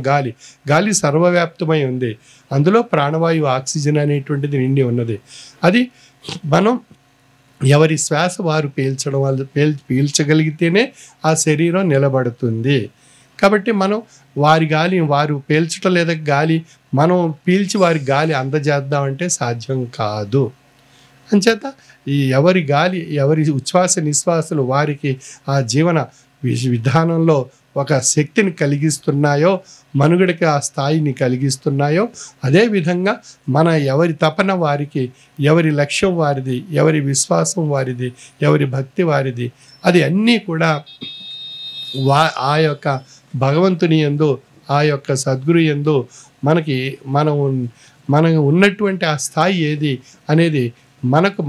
గాలి సర్వవ్యాప్తమై ఉంది. అందులో ప్రాణవాయువు ఆక్సిజన్ అనేటువంటిది నిండి ఉన్నది. అది మనం ఎవరి శ్వాస వారు పీల్చగలిగితేనే ఆ శరీరం నిలబడుతుంది. కాబట్టి మనం వారు పీల్చడం లేదా గాలి మనం పీల్చి వారి గాలి అందజేద్దామంటే సాధ్యం కాదు. అంచేత ఎవరి ఉచ్ఛ్వాస నిశ్వాసలు వారికి ఆ జీవన విధానంలో ఒక శక్తిని కలిగిస్తున్నాయో, మనుగడకి ఆ స్థాయిని కలిగిస్తున్నాయో, అదేవిధంగా మన ఎవరి తపన వారికి, ఎవరి లక్ష్యం వారిది, ఎవరి విశ్వాసం వారిది, ఎవరి భక్తి వారిది, అది అన్నీ కూడా ఆ యొక్క భగవంతుని యందు, ఆ యొక్క సద్గురు యందు మనం ఉన్నటువంటి ఆ స్థాయి ఏది అనేది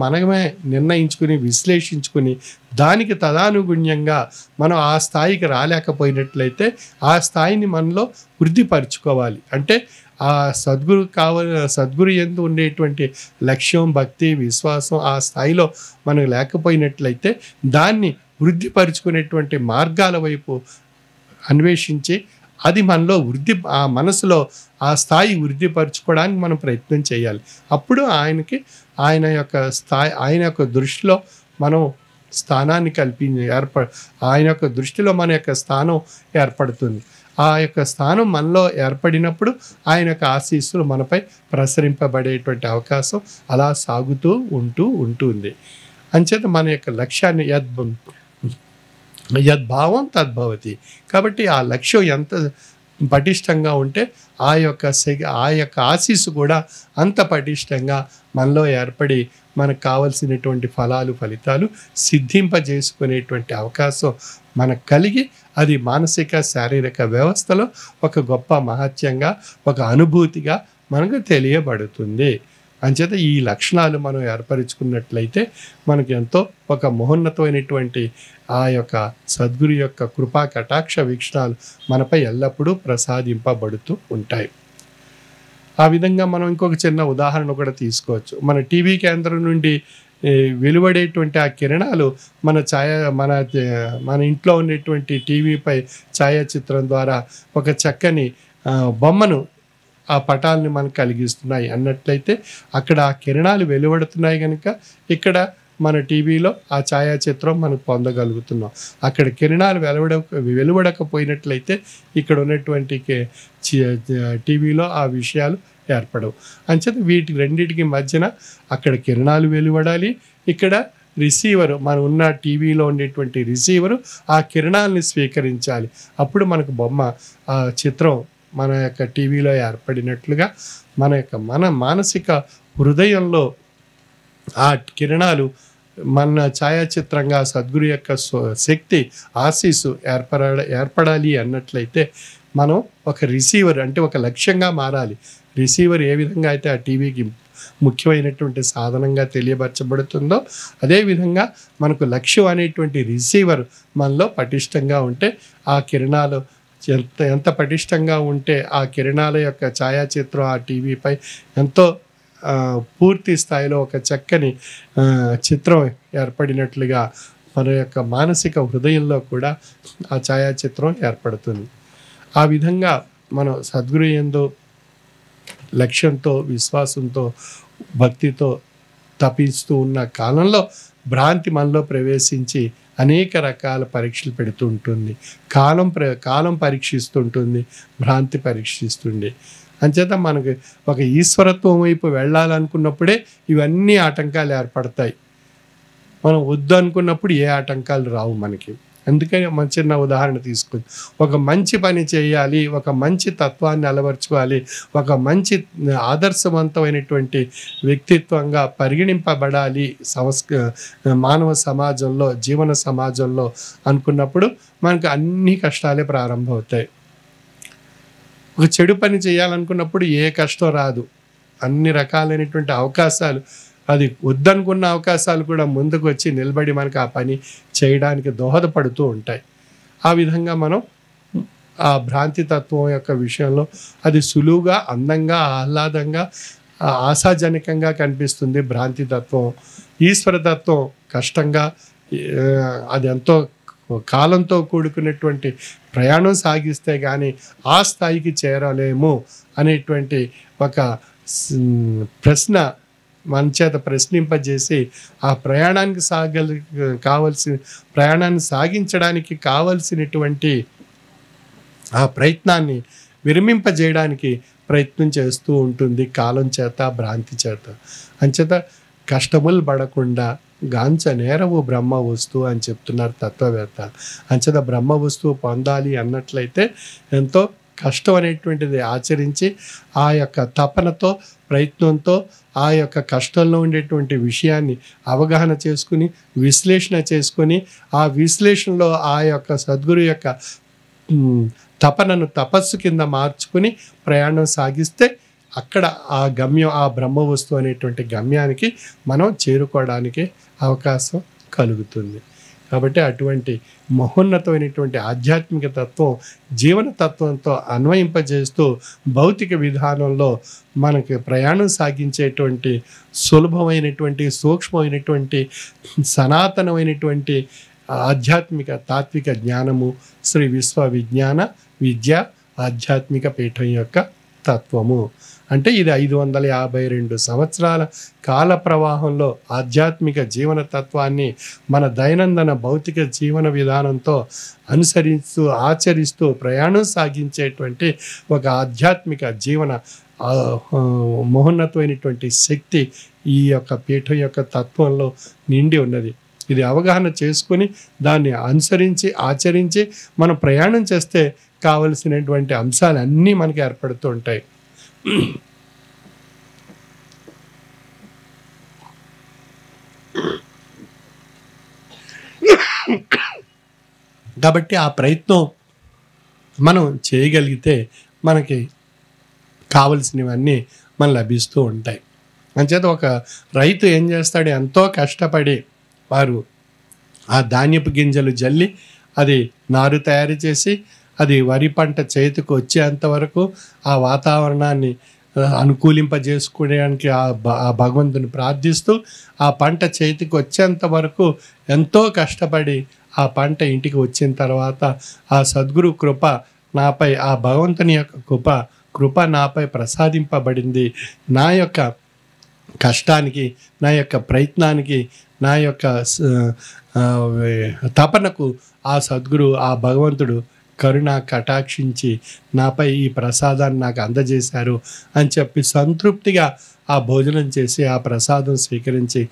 మనమే నిర్ణయించుకుని విశ్లేషించుకుని దానికి తదానుగుణ్యంగా మనం ఆ స్థాయికి రాలేకపోయినట్లయితే ఆ స్థాయిని మనలో వృద్ధిపరచుకోవాలి. అంటే ఆ సద్గురు యందు ఉండేటువంటి లక్ష్యం, భక్తి, విశ్వాసం ఆ స్థాయిలో మనకు లేకపోయినట్లయితే దాన్ని వృద్ధిపరుచుకునేటువంటి మార్గాల వైపు అన్వేషించి అది మనలో ఆ మనసులో ఆ స్థాయి వృద్ధిపరచుకోవడానికి మనం ప్రయత్నం చేయాలి. అప్పుడు ఆయన యొక్క దృష్టిలో మనం స్థానాన్ని ఆయన యొక్క దృష్టిలో మన యొక్క స్థానం ఏర్పడుతుంది. ఆ యొక్క స్థానం మనలో ఏర్పడినప్పుడు ఆయన యొక్క ఆశీస్సులు మనపై ప్రసరింపబడేటువంటి అవకాశం అలా సాగుతూ ఉంటుంది. అంచేత మన యొక్క లక్ష్యాన్ని యద్భావం తద్భవతి. కాబట్టి ఆ లక్ష్యం ఎంత పటిష్టంగా ఉంటే ఆ యొక్క ఆశీస్సు కూడా అంత పటిష్టంగా మనలో ఏర్పడి మనకు కావలసినటువంటి ఫలితాలు సిద్ధింపజేసుకునేటువంటి అవకాశం మనకు కలిగి అది మానసిక శారీరక వ్యవస్థలో ఒక గొప్ప మహత్యంగా ఒక అనుభూతిగా మనకు తెలియబడుతుంది. అంచేత ఈ లక్షణాలు మనం ఏర్పరచుకున్నట్లయితే మనకు ఎంతో ఒక మహోన్నతమైనటువంటి ఆ యొక్క సద్గురు యొక్క కృపా కటాక్ష వీక్షణాలు మనపై ఎల్లప్పుడూ ప్రసాదింపబడుతూ ఉంటాయి. ఆ విధంగా మనం ఇంకొక చిన్న ఉదాహరణ కూడా తీసుకోవచ్చు. మన టీవీ కేంద్రం నుండి వెలువడేటువంటి ఆ కిరణాలు మన ఇంట్లో ఉండేటువంటి టీవీపై ఛాయాచిత్రం ద్వారా ఒక చక్కని బొమ్మను ఆ పటాలని మనకు కలిగిస్తున్నాయి అన్నట్లయితే అక్కడ ఆ కిరణాలు వెలువడుతున్నాయి కనుక ఇక్కడ మన టీవీలో ఆ ఛాయాచిత్రం మనం పొందగలుగుతున్నాం. అక్కడ కిరణాలు వెలువడకపోయినట్లయితే ఇక్కడ ఉన్నటువంటి టీవీలో ఆ విషయాలు ఏర్పడవు. అంచేత వీటి రెండింటికి మధ్యన అక్కడ కిరణాలు వెలువడాలి, ఇక్కడ రిసీవరు మన ఉన్న టీవీలో ఉండేటువంటి రిసీవరు ఆ కిరణాలని స్వీకరించాలి. అప్పుడు మనకు ఆ చిత్రం మన యొక్క టీవీలో ఏర్పడినట్లుగా మన మానసిక హృదయంలో ఆ కిరణాలు మన ఛాయాచిత్రంగా సద్గురు యొక్క శక్తి ఆశీస్సు ఏర్పడాలి అన్నట్లయితే మనం ఒక రిసీవర్ అంటే ఒక లక్ష్యంగా మారాలి. రిసీవర్ ఏ విధంగా అయితే ఆ టీవీకి ముఖ్యమైనటువంటి సాధనంగా తెలియపరచబడుతుందో అదేవిధంగా మనకు లక్ష్యం అనేటువంటి రిసీవర్ మనలో పటిష్టంగా ఉంటే ఆ కిరణాలు ఎంత పటిష్టంగా ఉంటే ఆ కిరణాల యొక్క ఛాయాచిత్రం ఆ టీవీపై ఎంతో పూర్తి స్థాయిలో ఒక చక్కని చిత్రం ఏర్పడినట్లుగా మన యొక్క మానసిక హృదయంలో కూడా ఆ ఛాయాచిత్రం ఏర్పడుతుంది. ఆ విధంగా మనం సద్గురు యందు లక్ష్యంతో విశ్వాసంతో భక్తితో తపిస్తూ ఉన్న కాలంలో భ్రాంతి మనలో ప్రవేశించి అనేక రకాల పరీక్షలు పెడుతూ ఉంటుంది. కాలం పరీక్షిస్తుంటుంది, భ్రాంతి పరీక్షిస్తుంది. అంచేత మనకి ఒక ఈశ్వరత్వం వైపు వెళ్ళాలనుకున్నప్పుడే ఇవన్నీ ఆటంకాలు ఏర్పడతాయి. మనం వద్దు అనుకున్నప్పుడు ఏ ఆటంకాలు రావు మనకి. అందుకని చిన్న ఉదాహరణ తీసుకుంది. ఒక మంచి పని చేయాలి, ఒక మంచి తత్వాన్ని అలవర్చుకోవాలి, ఒక మంచి ఆదర్శవంతమైనటువంటి వ్యక్తిత్వంగా పరిగణింపబడాలి మానవ సమాజంలో, జీవన సమాజంలో అనుకున్నప్పుడు మనకు అన్ని కష్టాలే ప్రారంభమవుతాయి. ఒక చెడు పని చేయాలనుకున్నప్పుడు ఏ కష్టం రాదు. అన్ని రకాలైనటువంటి అవకాశాలు, అది వద్దనుకున్న అవకాశాలు కూడా ముందుకు వచ్చి నిలబడి మనకు ఆ పని చేయడానికి దోహదపడుతూ ఉంటాయి. ఆ విధంగా మనం ఆ భ్రాంతి తత్వం యొక్క విషయంలో అది సులువుగా, అందంగా, ఆహ్లాదంగా, ఆశాజనకంగా కనిపిస్తుంది భ్రాంతి తత్వం. ఈశ్వరతత్వం కష్టంగా, అది ఎంతో కాలంతో కూడుకున్నటువంటి ప్రయాణం సాగిస్తే కానీ ఆ స్థాయికి చేరలేము అనేటువంటి ఒక ప్రశ్న మన చేత ప్రశ్నింపజేసి ఆ ప్రయాణానికి ప్రయాణాన్ని సాగించడానికి కావలసినటువంటి ఆ ప్రయత్నాన్ని విరమింపజేయడానికి ప్రయత్నం చేస్తూ ఉంటుంది కాలం చేత, భ్రాంతి చేత. అంచేత కష్టములు పడకుండా గాంచ నేరవు బ్రహ్మ వస్తువు అని చెప్తున్నారు తత్వవేత్త. అంచేత బ్రహ్మ వస్తువు పొందాలి అన్నట్లయితే ఎంతో కష్టం అనేటువంటిది ఆచరించి ఆ యొక్క తపనతో, ప్రయత్నంతో ఆ యొక్క కష్టంలో ఉండేటువంటి విషయాన్ని అవగాహన చేసుకుని, విశ్లేషణ చేసుకొని, ఆ విశ్లేషణలో ఆ యొక్క సద్గురు యొక్క తపనను తపస్సు కింద మార్చుకుని ప్రయాణం సాగిస్తే అక్కడ ఆ గమ్యం, ఆ బ్రహ్మ వస్తువు అనేటువంటి గమ్యానికి మనం చేరుకోవడానికి అవకాశం కలుగుతుంది. కాబట్టి అటువంటి మహోన్నతమైనటువంటి ఆధ్యాత్మిక తత్వం జీవన తత్వంతో అన్వయింపజేస్తూ భౌతిక విధానంలో మనకి ప్రయాణం సాగించేటువంటి సులభమైనటువంటి, సూక్ష్మమైనటువంటి, సనాతనమైనటువంటి ఆధ్యాత్మిక తాత్విక జ్ఞానము శ్రీ విశ్వవిజ్ఞాన విద్య ఆధ్యాత్మిక పీఠం యొక్క తత్వము. అంటే ఇది 552 సంవత్సరాల కాల ప్రవాహంలో ఆధ్యాత్మిక జీవన తత్వాన్ని మన దైనందిన భౌతిక జీవన విధానంతో అనుసరిస్తూ ఆచరిస్తూ ప్రయాణం సాగించేటువంటి ఒక ఆధ్యాత్మిక జీవన మహోన్నతమైనటువంటి శక్తి ఈ యొక్క పీఠం యొక్క తత్వంలో నిండి ఉన్నది. ఇది అవగాహన చేసుకుని దాన్ని అనుసరించి ఆచరించి మనం ప్రయాణం చేస్తే కావలసినటువంటి అంశాలు అన్నీ మనకి ఏర్పడుతూ ఉంటాయి. కాబట్టి ఆ ప్రయత్నం మనం చేయగలిగితే మనకి కావలసినవన్నీ మనం లభిస్తూ ఉంటాయి. అంచేత ఒక రైతు ఏం చేస్తాడు, ఎంతో కష్టపడి వారు ఆ ధాన్యపు గింజలు జల్లి అది నారు తయారు చేసి అది వరి పంట చేతికి వచ్చేంత వరకు ఆ వాతావరణాన్ని అనుకూలింపజేసుకోవడానికి ఆ భగవంతుని ప్రార్థిస్తూ ఆ పంట చేతికి వచ్చేంత వరకు ఎంతో కష్టపడి ఆ పంట ఇంటికి వచ్చిన తర్వాత ఆ సద్గురు కృప నాపై, ఆ భగవంతుని యొక్క కృప నాపై ప్రసాదింపబడింది. నా యొక్క కష్టానికి, నా యొక్క ప్రయత్నానికి, నా యొక్క తపనకు ఆ సద్గురు, ఆ భగవంతుడు కరుణ కటాక్షించి నాపై ఈ ప్రసాదాన్ని నాకు అందజేశారు అని చెప్పి సంతృప్తిగా ఆ భోజనం చేసి ఆ ప్రసాదం స్వీకరించి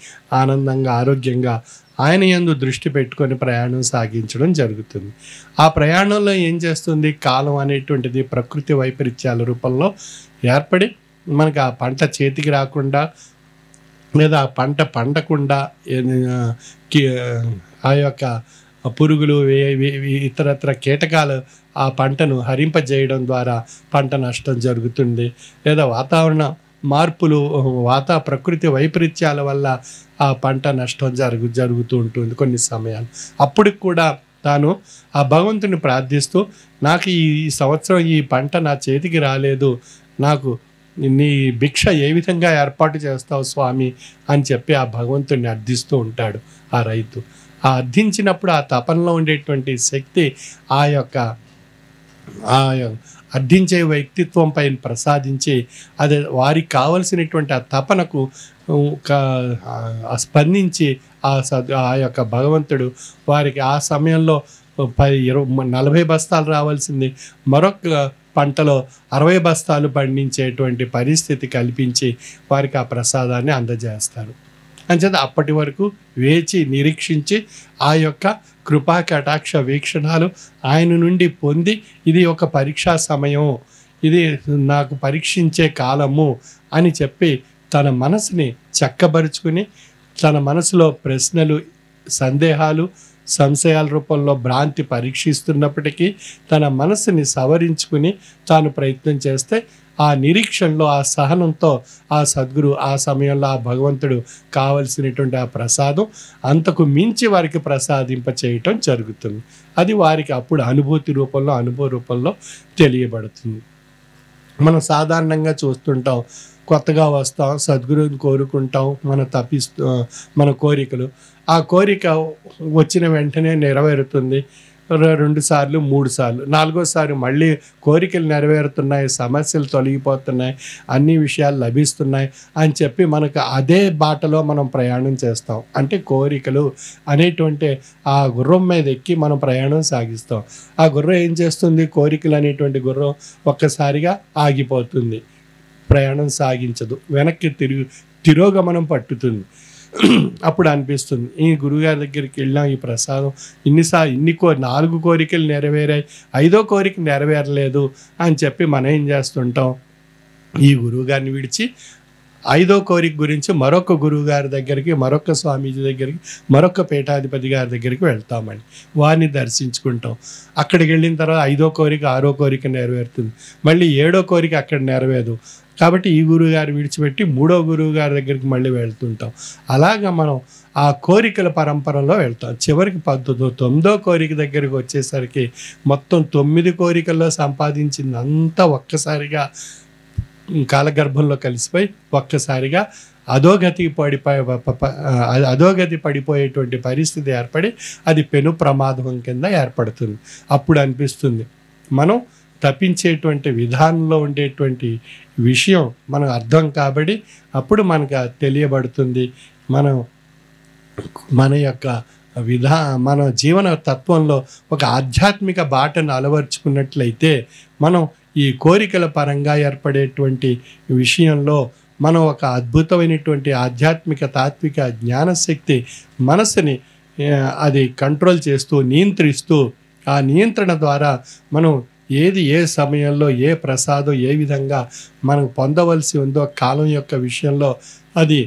ఆనందంగా ఆరోగ్యంగా ఆయన యందు దృష్టి పెట్టుకొని ప్రయాణం సాగించడం జరుగుతుంది. ఆ ప్రయాణంలో ఏం చేస్తుంది, కాలం అనేటువంటిది ప్రకృతి వైపరీత్యాల రూపంలో ఏర్పడి మనకు ఆ పంట చేతికి రాకుండా లేదా ఆ పంట పండకుండా ఆ యొక్క పురుగులు ఇతరత్ర కీటకాలు ఆ పంటను హరింపజేయడం ద్వారా పంట నష్టం జరుగుతుంది. లేదా వాతావరణ మార్పులు, ప్రకృతి వైపరీత్యాల వల్ల ఆ పంట నష్టం జరుగుతూ ఉంటుంది కొన్ని సమయాలు. అప్పుడు కూడా తాను ఆ భగవంతుని ప్రార్థిస్తూ, నాకు ఈ సంవత్సరం ఈ పంట నా చేతికి రాలేదు, నాకు నీ భిక్ష ఏ విధంగా ఏర్పాటు చేస్తావు స్వామి అని చెప్పి ఆ భగవంతుడిని అర్థిస్తూ ఉంటాడు ఆ రైతు. ఆ అర్థించినప్పుడు ఆ తపనలో ఉండేటువంటి శక్తి ఆ యొక్క అర్థించే వ్యక్తిత్వం పైన ప్రసాదించి అది వారికి కావలసినటువంటి ఆ తపనకు స్పందించి ఆ యొక్క భగవంతుడు వారికి ఆ సమయంలో 40 బస్తాలు రావాల్సింది మరొక పంటలో 60 బస్తాలు పండించేటువంటి పరిస్థితి కల్పించి వారికి ఆ ప్రసాదాన్ని అందజేస్తారు. అంచేత అప్పటి వరకు వేచి నిరీక్షించి ఆ యొక్క కృపా కటాక్ష వీక్షణాలు ఆయన నుండి పొంది, ఇది ఒక పరీక్షా సమయం, ఇది నాకు పరీక్షించే కాలము అని చెప్పి తన మనసుని చక్కబరుచుకుని, తన మనసులో ప్రశ్నలు, సందేహాలు, సంశయాల రూపంలో భ్రాంతి పరీక్షిస్తున్నప్పటికీ తన మనసుని సవరించుకుని తాను ప్రయత్నం చేస్తే ఆ నిరీక్షణలో, ఆ సహనంతో ఆ సద్గురు ఆ సమయంలో ఆ భగవంతుడు కావలసినటువంటి ఆ ప్రసాదం అంతకు మించి వారికి ప్రసాదింప చేయటం జరుగుతుంది. అది వారికి అప్పుడు అనుభూతి రూపంలో, అనుభవ రూపంలో తెలియబడుతుంది. మనం సాధారణంగా చూస్తుంటాం, కొత్తగా వస్తాం, సద్గురుని కోరుకుంటాం, మన కోరికలు, ఆ కోరిక వచ్చిన వెంటనే నెరవేరుతుంది. 2 సార్లు 3 సార్లు, 4వసారి మళ్ళీ కోరికలు నెరవేరుతున్నాయి, సమస్యలు తొలగిపోతున్నాయి, అన్ని విషయాలు లభిస్తున్నాయి అని చెప్పి మనకు అదే బాటలో మనం ప్రయాణం చేస్తాం. అంటే కోరికలు అనేటువంటి ఆ గుర్రం మీద ఎక్కి మనం ప్రయాణం సాగిస్తాం. ఆ గుర్రం ఏం చేస్తుంది, కోరికలు అనేటువంటి గుర్రం ఒక్కసారిగా ఆగిపోతుంది, ప్రయాణం సాగించదు, వెనక్కి తిరోగమనం పట్టుతుంది. అప్పుడు అనిపిస్తుంది, ఈ గురువుగారి దగ్గరికి వెళ్ళాం, ఈ ప్రసాదం ఇన్ని 4 కోరికలు నెరవేరాయి, 5వ కోరిక నెరవేరలేదు అని చెప్పి మనం ఏం చేస్తుంటాం, ఈ గురువుగారిని విడిచి 5వ కోరిక గురించి మరొక గురువుగారి దగ్గరికి, మరొక స్వామీజీ దగ్గరికి, మరొక పీఠాధిపతి గారి దగ్గరికి వెళ్తామండి. వారిని దర్శించుకుంటాం. అక్కడికి వెళ్ళిన తర్వాత 5వ కోరిక 6వ కోరిక నెరవేరుతుంది, మళ్ళీ 7వ కోరిక అక్కడ నెరవేరదు. కాబట్టి ఈ గురువు గారు విడిచిపెట్టి 3వ గురువు గారి దగ్గరికి మళ్ళీ వెళ్తుంటాం. అలాగా మనం ఆ కోరికల పరంపరలో వెళ్తాం. చివరికి 9వ కోరిక దగ్గరికి వచ్చేసరికి మొత్తం 9 కోరికల్లో సంపాదించిందంతా ఒక్కసారిగా కాలగర్భంలో కలిసిపోయి ఒక్కసారిగా అధోగతి పడిపోయేటువంటి పరిస్థితి ఏర్పడి అది పెను ప్రమాదం కింద ఏర్పడుతుంది. అప్పుడు అనిపిస్తుంది మనం తప్పించేటువంటి విధానంలో ఉండేటువంటి విషయం మనకు అర్థం కాబట్టి అప్పుడు మనకు తెలియబడుతుంది. మన యొక్క మన జీవన తత్వంలో ఒక ఆధ్యాత్మిక బాటను అలవర్చుకున్నట్లయితే మనం ఈ కోరికల పరంగా ఏర్పడేటువంటి విషయంలో మనం ఒక అద్భుతమైనటువంటి ఆధ్యాత్మిక తాత్విక జ్ఞానశక్తి మనసుని అది కంట్రోల్ చేస్తూ నియంత్రిస్తూ ఆ నియంత్రణ ద్వారా మనం ఏది ఏ సమయంలో ఏ ప్రసాదం ఏ విధంగా మనం పొందవలసి ఉందో కాలం యొక్క విషయంలో అది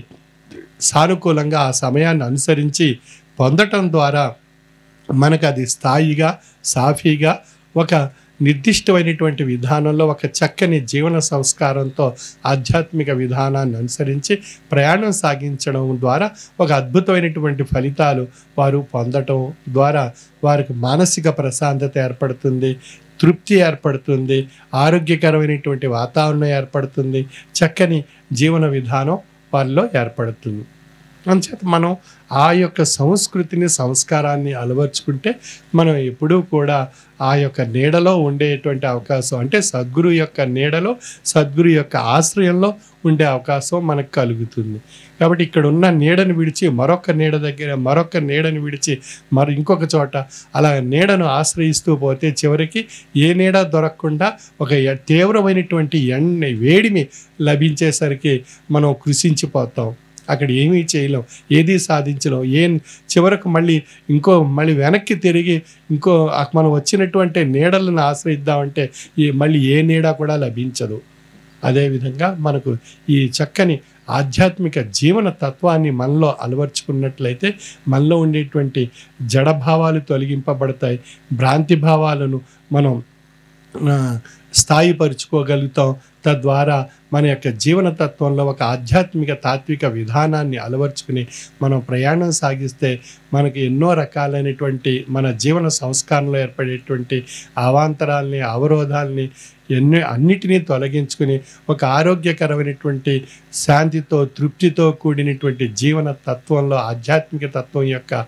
సానుకూలంగా ఆ సమయాన్ని అనుసరించి పొందటం ద్వారా మనకు అది స్థాయిగా సాఫీగా ఒక నిర్దిష్టమైనటువంటి విధానంలో ఒక చక్కని జీవన సంస్కారంతో ఆధ్యాత్మిక విధానాన్ని అనుసరించి ప్రయాణం సాగించడం ద్వారా ఒక అద్భుతమైనటువంటి ఫలితాలు వారు పొందటం ద్వారా వారికి మానసిక ప్రశాంతత ఏర్పడుతుంది, తృప్తి ఏర్పడుతుంది, ఆరోగ్యకరమైనటువంటి వాతావరణం ఏర్పడుతుంది, చక్కని జీవన విధానం వారిలో ఏర్పడుతుంది. అందుచేత మనం ఆ యొక్క సంస్కృతిని సంస్కారాన్ని అలవర్చుకుంటే మనం ఎప్పుడూ కూడా ఆ యొక్క నీడలో ఉండేటువంటి అవకాశం, అంటే సద్గురు యొక్క నీడలో సద్గురు యొక్క ఆశ్రయంలో ఉండే అవకాశం మనకు కలుగుతుంది. కాబట్టి ఇక్కడ ఉన్న నీడను విడిచి మరొక నీడని విడిచి ఇంకొక చోట అలా నీడను ఆశ్రయిస్తూ పోతే చివరికి ఏ నీడ దొరకకుండా ఒక తీవ్రమైనటువంటి వేడిమి లభించేసరికి మనం కృషించిపోతాం. అక్కడ ఏమీ చేయలేం, ఏదీ సాధించలేం. చివరకు మళ్ళీ వెనక్కి తిరిగి మనం వచ్చినటువంటి నీడలను ఆశ్రయిద్దామంటే మళ్ళీ ఏ నీడ కూడా లభించదు. అదేవిధంగా మనకు ఈ చక్కని ఆధ్యాత్మిక జీవన తత్వాన్ని మనలో అలవర్చుకున్నట్లయితే మనలో ఉండేటువంటి జడభావాలు తొలగింపబడతాయి, భ్రాంతి భావాలను మనం స్థాయిపరుచుకోగలుగుతాం. తద్వారా మన యొక్క జీవన తత్వంలో ఒక ఆధ్యాత్మిక తాత్విక విధానాన్ని అలవర్చుకుని మనం ప్రయాణం సాగిస్తే మనకి ఎన్నో రకాలైనటువంటి మన జీవన సంస్కారంలో ఏర్పడేటువంటి అవాంతరాల్ని అవరోధాలని అన్నిటినీ తొలగించుకుని ఒక ఆరోగ్యకరమైనటువంటి శాంతితో తృప్తితో కూడినటువంటి జీవన తత్వంలో ఆధ్యాత్మిక తత్వం యొక్క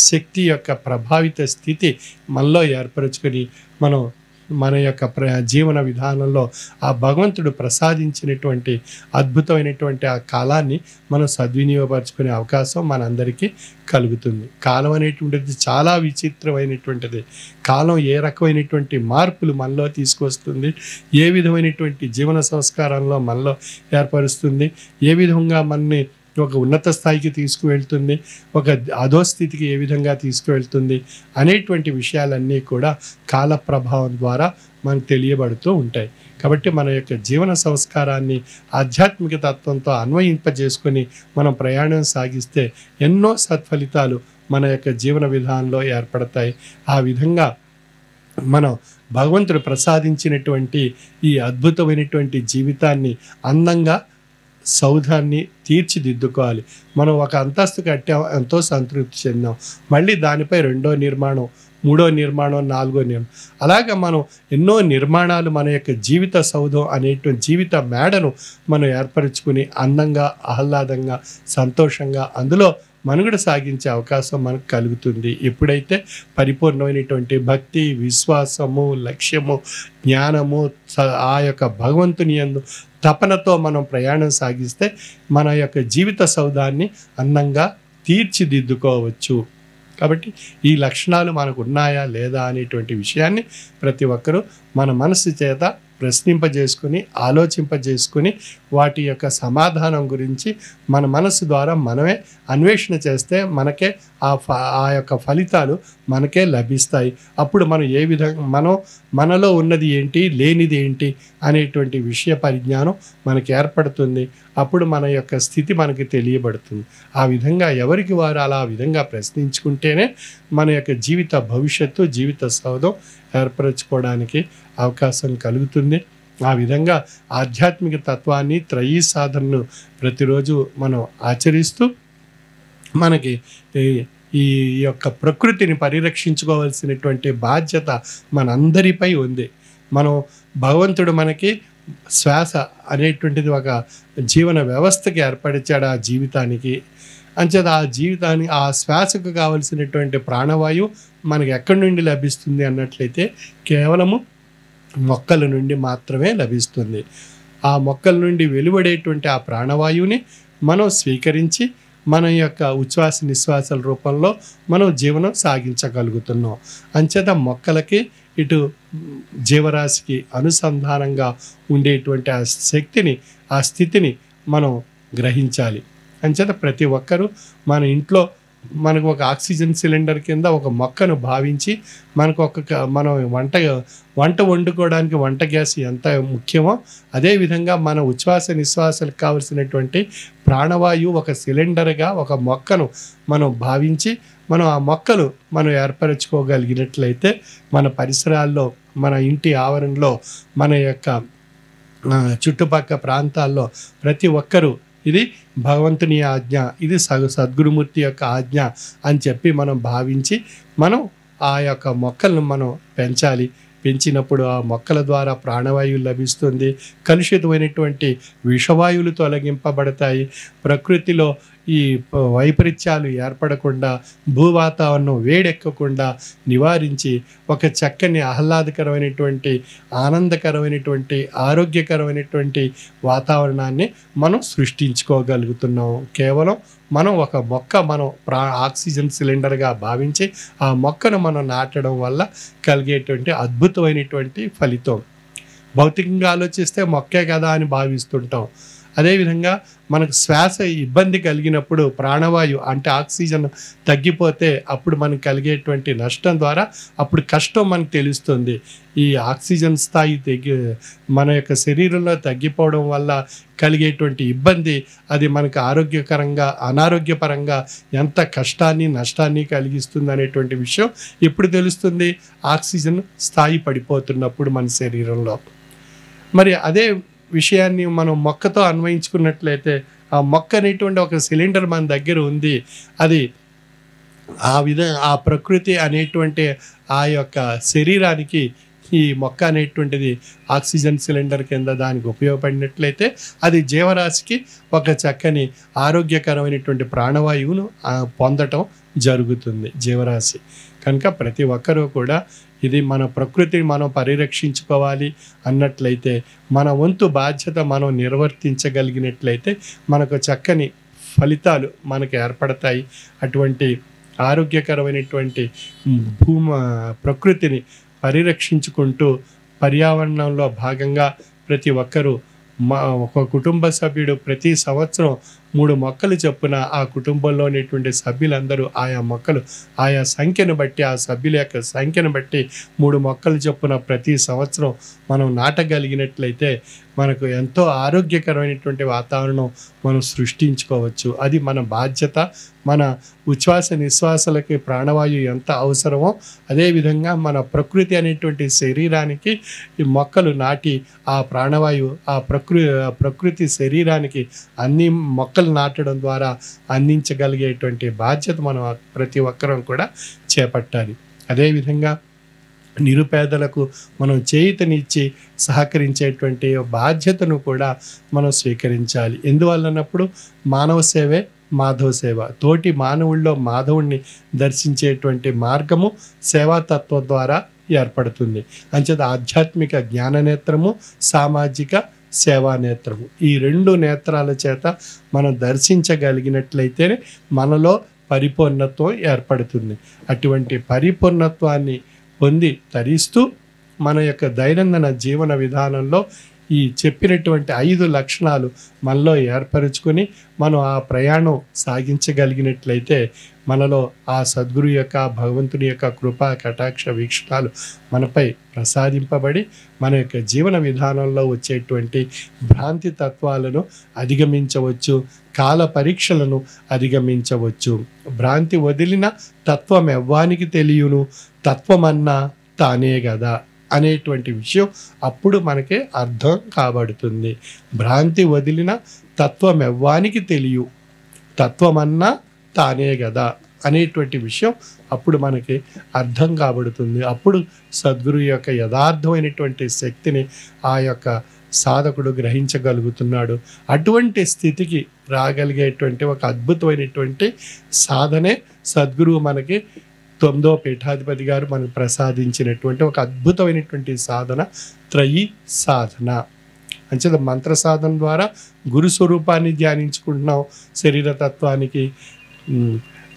శక్తి యొక్క ప్రభావిత స్థితి మనలో ఏర్పరచుకొని మనం మన యొక్క జీవన విధానంలో ఆ భగవంతుడు ప్రసాదించినటువంటి అద్భుతమైనటువంటి ఆ కాలాన్ని మనం సద్వినియోగపరచుకునే అవకాశం మనందరికీ కలుగుతుంది. కాలం అనేటువంటిది చాలా విచిత్రమైనటువంటిది. కాలం ఏ రకమైనటువంటి మార్పులు మనలో తీసుకొస్తుంది, ఏ విధమైనటువంటి జీవన సంస్కారంలో మనలో ఏర్పరుస్తుంది, ఏ విధంగా మనని ఒక ఉన్నత స్థాయికి తీసుకువెళ్తుంది, ఒక అధోస్థితికి ఏ విధంగా తీసుకువెళ్తుంది అనేటువంటి విషయాలన్నీ కూడా కాల ప్రభావం ద్వారా మనకు తెలియబడుతూ ఉంటాయి. కాబట్టి మన యొక్క జీవన సంస్కారాన్ని ఆధ్యాత్మిక తత్వంతో అన్వయింపజేసుకొని మనం ప్రయాణం సాగిస్తే ఎన్నో సత్ఫలితాలు మన యొక్క జీవన విధానంలో ఏర్పడతాయి. ఆ విధంగా మనం భగవంతుడు ప్రసాదించినటువంటి ఈ అద్భుతమైనటువంటి జీవితాన్ని అందంగా సౌధాన్ని తీర్చిదిద్దుకోవాలి. మనం ఒక అంతస్తు కట్టాం, ఎంతో సంతృప్తి చెందాం, మళ్ళీ దానిపై రెండో నిర్మాణం, మూడో నిర్మాణం, నాలుగో నిర్మాణం, అలాగా మనం ఎన్నో నిర్మాణాలు మన యొక్క జీవిత సౌధం అనేటువంటి జీవిత మేడను మనం ఏర్పరచుకుని అందంగా ఆహ్లాదంగా సంతోషంగా అందులో మనుగడ సాగించే అవకాశం మనకు కలుగుతుంది. ఎప్పుడైతే పరిపూర్ణమైనటువంటి భక్తి, విశ్వాసము, లక్ష్యము, జ్ఞానము, ఆ యొక్క భగవంతుని యందు తపనతో మనం ప్రయాణం సాగిస్తే మన యొక్క జీవిత సౌధాన్ని అందంగా తీర్చిదిద్దుకోవచ్చు. కాబట్టి ఈ లక్షణాలు మనకు ఉన్నాయా లేదా అనేటువంటి విషయాన్ని ప్రతి ఒక్కరూ మన మనసు చేత ప్రశ్నింపజేసుకుని ఆలోచింపజేసుకుని వాటి యొక్క సమాధానం గురించి మన మనసు ద్వారా మనమే అన్వేషణ చేస్తే మనకే ఆ యొక్క ఫలితాలు మనకే లభిస్తాయి. అప్పుడు మనం ఏ విధంగా మనలో ఉన్నది ఏంటి, లేనిది ఏంటి అనేటువంటి విషయ పరిజ్ఞానం మనకి ఏర్పడుతుంది. అప్పుడు మన యొక్క స్థితి మనకి తెలియబడుతుంది. ఆ విధంగా ఎవరికి వారు అలా విధంగా ప్రశ్నించుకుంటేనే మన యొక్క జీవిత భవిష్యత్తు, జీవిత సౌధం ఏర్పరచుకోవడానికి అవకాశం కలుగుతుంది. ఆ విధంగా ఆధ్యాత్మిక తత్వాన్ని, త్రయీ సాధనను ప్రతిరోజు మనం ఆచరిస్తూ మనకి ఈ యొక్క ప్రకృతిని పరిరక్షించుకోవాల్సినటువంటి బాధ్యత మనందరిపై ఉంది. భగవంతుడు మనకి శ్వాస అనేటువంటిది ఒక జీవన వ్యవస్థకి ఏర్పరిచాడు ఆ జీవితానికి. అంచేత ఆ జీవితానికి ఆ శ్వాసకు కావలసినటువంటి ప్రాణవాయువు మనకు ఎక్కడి నుండి లభిస్తుంది అన్నట్లయితే కేవలము మొక్కల నుండి మాత్రమే లభిస్తుంది. ఆ మొక్కల నుండి వెలువడేటువంటి ఆ ప్రాణవాయువుని మనం స్వీకరించి మన యొక్క ఉచ్ఛ్వాస నిశ్వాసాల రూపంలో మనం జీవనం సాగించగలుగుతున్నాం. అంచేత మొక్కలకి ఇటు జీవరాశికి అనుసంధానంగా ఉండేటువంటి ఆ శక్తిని, ఆ స్థితిని మనం గ్రహించాలి. అంచేత ప్రతి ఒక్కరూ మన ఇంట్లో మనకు ఒక ఆక్సిజన్ సిలిండర్ కింద ఒక మొక్కను భావించి మనకు మనం వంట వండుకోవడానికి వంట గ్యాస్ ఎంత ముఖ్యమో అదేవిధంగా మన ఉచ్ఛ్వాస నిశ్వాసాలకు కావలసినటువంటి ప్రాణవాయువు ఒక సిలిండర్గా ఒక మొక్కను మనం భావించి మనం ఆ మొక్కలు మనం ఏర్పరచుకోగలిగినట్లయితే మన పరిసరాల్లో, మన ఇంటి ఆవరణలో, మన యొక్క చుట్టుపక్కల ప్రాంతాల్లో ప్రతి ఒక్కరూ ఇది భగవంతుని ఆజ్ఞ, ఇది సద్గురుమూర్తి యొక్క ఆజ్ఞ అని చెప్పి మనం భావించి మనం ఆ యొక్క మొక్కలను మనం పెంచాలి. పెంచినప్పుడు ఆ మొక్కల ద్వారా ప్రాణవాయువు లభిస్తుంది. కలుషితమైనటువంటి విషవాయువులు తొలగింపబడతాయి. ప్రకృతిలో ఈ వైపరీత్యాలు ఏర్పడకుండా, భూవాతావరణం వేడెక్కకుండా నివారించి ఒక చక్కని ఆహ్లాదకరమైనటువంటి, ఆనందకరమైనటువంటి, ఆరోగ్యకరమైనటువంటి వాతావరణాన్ని మనం సృష్టించుకోగలుగుతున్నాం. కేవలం మనం ఒక మొక్క మనం ఆక్సిజన్ సిలిండర్గా భావించి ఆ మొక్కను మనం నాటడం వల్ల కలిగేటువంటి అద్భుతమైనటువంటి ఫలితం. భౌతికంగా ఆలోచిస్తే మొక్కే కదా అని భావిస్తుంటాం. అదేవిధంగా మనకు శ్వాస ఇబ్బంది కలిగినప్పుడు ప్రాణవాయువు అంటే ఆక్సిజన్ తగ్గిపోతే అప్పుడు మనకు కలిగేటువంటి నష్టం ద్వారా అప్పుడు కష్టం మనకు తెలుస్తుంది. ఈ ఆక్సిజన్ స్థాయి మన యొక్క శరీరంలో తగ్గిపోవడం వల్ల కలిగేటువంటి ఇబ్బంది అది మనకు ఆరోగ్యకరంగా, అనారోగ్యపరంగా ఎంత కష్టాన్ని, నష్టాన్ని కలిగిస్తుంది అనేటువంటి విషయం ఇప్పుడు తెలుస్తుంది. ఆక్సిజన్ స్థాయి పడిపోతున్నప్పుడు మన శరీరంలో. మరి అదే విషయాన్ని మనం మొక్కతో అన్వయించుకున్నట్లయితే ఆ మొక్క అనేటువంటి ఒక సిలిండర్ మన దగ్గర ఉంది. అది ఆ ప్రకృతి అనేటువంటి ఆ యొక్క శరీరానికి ఈ మొక్క అనేటువంటిది ఆక్సిజన్ సిలిండర్ కింద దానికి ఉపయోగపడినట్లయితే అది జీవరాశికి ఒక చక్కని ఆరోగ్యకరమైనటువంటి ప్రాణవాయువును పొందటం జరుగుతుంది జీవరాశి. కనుక ప్రతి ఒక్కరూ కూడా ఇది మన ప్రకృతిని మనం పరిరక్షించుకోవాలి అన్నట్లయితే మన వంతు బాధ్యత మనం నిర్వర్తించగలిగినట్లయితే మనకు చక్కని ఫలితాలు మనకు ఏర్పడతాయి. అటువంటి ఆరోగ్యకరమైనటువంటి ప్రకృతిని పరిరక్షించుకుంటూ పర్యావరణంలో భాగంగా ప్రతి ఒక్కరూ ఒక కుటుంబ సభ్యుడు ప్రతి సంవత్సరం 3 మొక్కలు చొప్పున ఆ కుటుంబంలో ఉన్నటువంటి సభ్యులందరూ ఆయా మొక్కలు ఆయా సంఖ్యను బట్టి, ఆ సభ్యుల యొక్క సంఖ్యను బట్టి 3 మొక్కలు చొప్పున ప్రతి సంవత్సరం మనం నాటగలిగినట్లయితే మనకు ఎంతో ఆరోగ్యకరమైనటువంటి వాతావరణం మనం సృష్టించుకోవచ్చు. అది మన బాధ్యత. మన ఉచ్ఛ్వాస నిశ్వాసాలకి ప్రాణవాయువు ఎంత అవసరమో అదేవిధంగా మన ప్రకృతి అనేటువంటి శరీరానికి ఈ మొక్కలు నాటి ఆ ప్రాణవాయువు ఆ ప్రకృతి శరీరానికి అన్ని మొక్కలు నాటడం ద్వారా అందించగలిగేటువంటి బాధ్యత మనం ప్రతి ఒక్కరం కూడా చేపట్టాలి. అదేవిధంగా నిరుపేదలకు మనం చేయూతనిచ్చి సహకరించేటువంటి బాధ్యతను కూడా మనం స్వీకరించాలి. ఎందువల్లన్నప్పుడు మానవ సేవే మాధవ సేవ. తోటి మానవుల్లో మాధవుణ్ణి దర్శించేటువంటి మార్గము సేవాతత్వం ద్వారా ఏర్పడుతుంది. అంచేత ఆధ్యాత్మిక జ్ఞాననేత్రము, సామాజిక సేవా నేత్రము, ఈ 2 నేత్రాల చేత మనం దర్శించగలిగినట్లయితేనే మనలో పరిపూర్ణత్వం ఏర్పడుతుంది. అటువంటి పరిపూర్ణత్వాన్ని పొంది తరిస్తూ మన యొక్క దైనందిన జీవన విధానంలో ఈ చెప్పినటువంటి 5 లక్షణాలు మనలో ఏర్పరచుకొని మనం ఆ ప్రయాణం సాగించగలిగినట్లయితే మనలో ఆ సద్గురు యొక్క, భగవంతుని యొక్క కృపా కటాక్ష వీక్షణాలు మనపై ప్రసాదింపబడి మన యొక్క జీవన విధానంలో వచ్చేటువంటి భ్రాంతి తత్వాలను అధిగమించవచ్చు, కాల పరీక్షలను అధిగమించవచ్చు. భ్రాంతి వదిలిన తత్వం ఎవ్వానికి తెలియను, తత్వమన్నా తానే కదా అనేటువంటి విషయం అప్పుడు మనకే అర్థం కాబడుతుంది. భ్రాంతి వదిలిన తత్వం ఎవ్వానికి తెలియు, తత్వమన్నా తానే కదా అనేటువంటి విషయం అప్పుడు మనకి అర్థం కాబడుతుంది. అప్పుడు సద్గురు యొక్క యథార్థమైనటువంటి శక్తిని, ఆ యొక్క సాధకుడు గ్రహించగలుగుతున్నాడు. అటువంటి స్థితికి రాగలిగేటువంటి ఒక అద్భుతమైనటువంటి సాధనే సద్గురువు మనకి 9వ పీఠాధిపతి గారు మనకు ప్రసాదించినటువంటి ఒక అద్భుతమైనటువంటి సాధన త్రయీ సాధన. అంచేత మంత్ర సాధన ద్వారా గురు స్వరూపాన్ని ధ్యానించుకుంటున్నాం. శరీర తత్వానికి,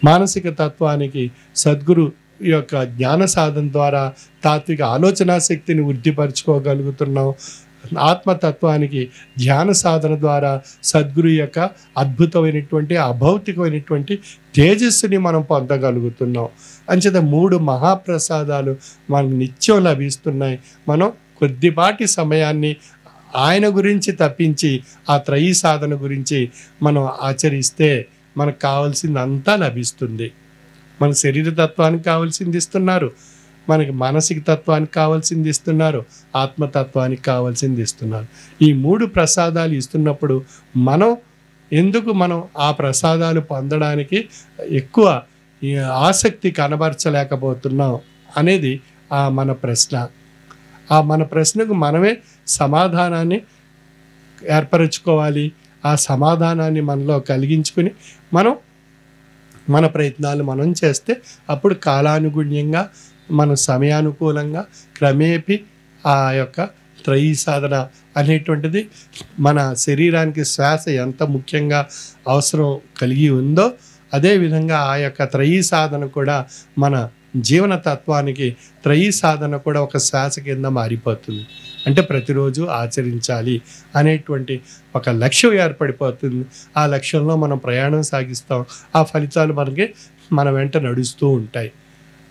మానసిక తత్వానికి సద్గురు యొక్క జ్ఞాన సాధన ద్వారా తాత్విక ఆలోచనా శక్తిని వృద్ధిపరచుకోగలుగుతున్నాం. ఆత్మతత్వానికి ధ్యాన సాధన ద్వారా సద్గురు యొక్క అద్భుతమైనటువంటి అభౌతికమైనటువంటి తేజస్సుని మనం పొందగలుగుతున్నాం. అంచేత 3 మహాప్రసాదాలు మనకు నిత్యం లభిస్తున్నాయి. మనం కొద్దిపాటి సమయాన్ని ఆయన గురించి తప్పించి ఆ త్రయీ సాధన గురించి మనం ఆచరిస్తే మనకు కావాల్సిందంతా లభిస్తుంది. మన శరీర తత్వానికి కావాల్సింది ఇస్తున్నారు, మనకి మానసిక తత్వానికి కావాల్సింది ఇస్తున్నారు, ఆత్మతత్వానికి కావాల్సింది ఇస్తున్నారు. ఈ 3 ప్రసాదాలు ఇస్తున్నప్పుడు మనం ఆ ప్రసాదాలు పొందడానికి ఎక్కువ ఆసక్తి కనబరచలేకపోతున్నాం అనేది మన ప్రశ్న. మన ప్రశ్నకు మనమే సమాధానాన్ని ఏర్పరచుకోవాలి. ఆ సమాధానాన్ని మనలో కలిగించుకుని మన ప్రయత్నాలు మనం చేస్తే అప్పుడు కాలానుగుణ్యంగా, మన సమయానుకూలంగా క్రమేపీ ఆ యొక్క త్రయీ సాధన అనేటువంటిది మన శరీరానికి శ్వాస ఎంత ముఖ్యంగా అవసరం కలిగి ఉందో అదేవిధంగా ఆ యొక్క త్రయీ సాధన కూడా మన జీవన తత్వానికి త్రయీ సాధన కూడా ఒక శ్వాస కింద మారిపోతుంది. అంటే ప్రతిరోజు ఆచరించాలి అనేటువంటి ఒక లక్ష్యం ఏర్పడిపోతుంది. ఆ లక్ష్యంలో మనం ప్రయాణం సాగిస్తాం. ఆ ఫలితాలు మనకి మన వెంట నడుస్తూ ఉంటాయి.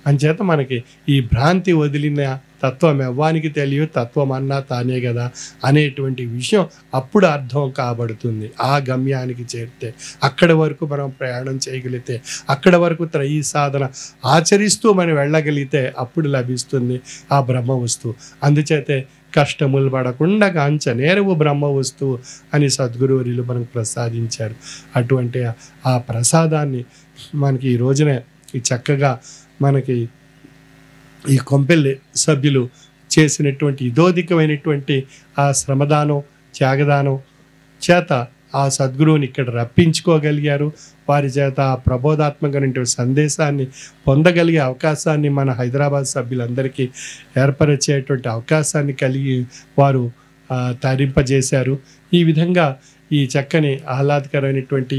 అంచేత మనకి ఈ భ్రాంతి వదిలిన తత్వం ఎవ్వానికి తెలియదు, తత్వం అన్నా తానే కదా అనేటువంటి విషయం అప్పుడు అర్థం కాబడుతుంది. ఆ గమ్యానికి చేరితే, అక్కడి వరకు మనం ప్రయాణం చేయగలిగితే, అక్కడి వరకు త్రయీ సాధన ఆచరిస్తూ మనం వెళ్ళగలిగితే అప్పుడు లభిస్తుంది ఆ బ్రహ్మ వస్తువు. అందుచేతే కష్టములు పడకుండా కాంచనేరువు బ్రహ్మ వస్తువు అని సద్గురువులు మనకు ప్రసాదించారు. అటువంటి ఆ ప్రసాదాన్ని మనకి ఈ రోజునే చక్కగా మనకి ఈ కొంపెల్లి సభ్యులు చేసినటువంటి ఇదోధికమైనటువంటి ఆ శ్రమదానం, త్యాగదానం చేత ఆ సద్గురువుని ఇక్కడ రప్పించుకోగలిగారు. వారి చేత ఆ ప్రబోధాత్మకమైనటువంటి సందేశాన్ని పొందగలిగే అవకాశాన్ని మన హైదరాబాద్ సభ్యులందరికీ ఏర్పరిచేటువంటి అవకాశాన్ని కలిగి వారు తరింపజేశారు. ఈ విధంగా ఈ చక్కని ఆహ్లాదకరమైనటువంటి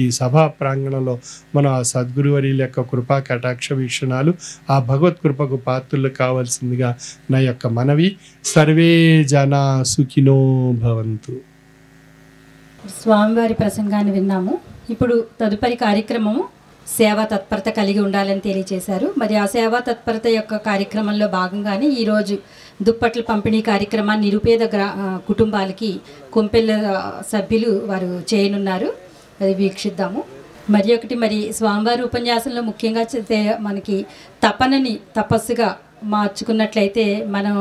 ఈ సభా ప్రాంగణంలో మనం ఆ సద్గురువర్యుల యొక్క కృపా కటాక్ష వీక్షణాలు, ఆ భగవత్ కృపకు పాత్రలు కావాల్సిందిగా నా యొక్క మనవి. సర్వే జనా సుఖినో భవంతు. స్వామివారి ప్రసంగాన్ని విన్నాము. ఇప్పుడు తదుపరి కార్యక్రమము సేవా తత్పరత కలిగి ఉండాలని తెలియజేశారు. మరి ఆ సేవా తత్పరత యొక్క కార్యక్రమంలో భాగంగానే ఈరోజు దుప్పట్ల పంపిణీ కార్యక్రమాన్ని నిరుపేద కుటుంబాలకి కొంపెల్ల సభ్యులు వారు చేయనున్నారు. అది వీక్షిద్దాము. మరి స్వామివారి ఉపన్యాసంలో ముఖ్యంగా మనకి తపనని తపస్సుగా మార్చుకున్నట్లయితే మనం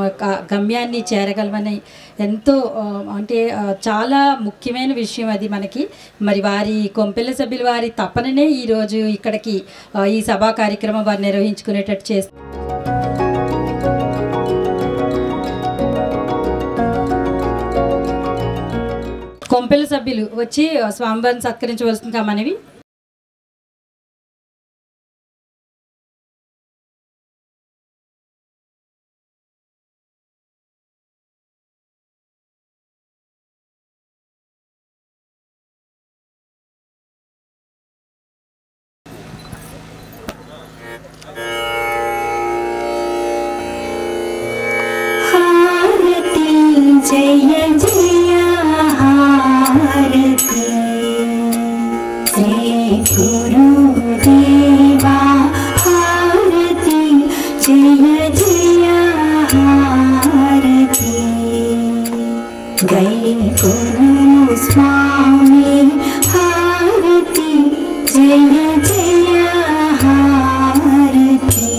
గమ్యాన్ని చేరగలమని ఎంతో అంటే చాలా ముఖ్యమైన విషయం అది మనకి. మరి వారి కొంపెల్ల సభ్యులు వారి తపననే ఈరోజు ఇక్కడికి ఈ సభా కార్యక్రమం వారు నిర్వహించుకునేటట్టు చేస్తారు. కొంపెల్ల సభ్యులు వచ్చి స్వామివారిని సత్కరించవలసిందిగా మనవి. జయ జయ హారతి శ్రీ గురుదేవా హారతి జయ జయ హారతి గై గురు స్వామి హారతి జయ జయ హారతి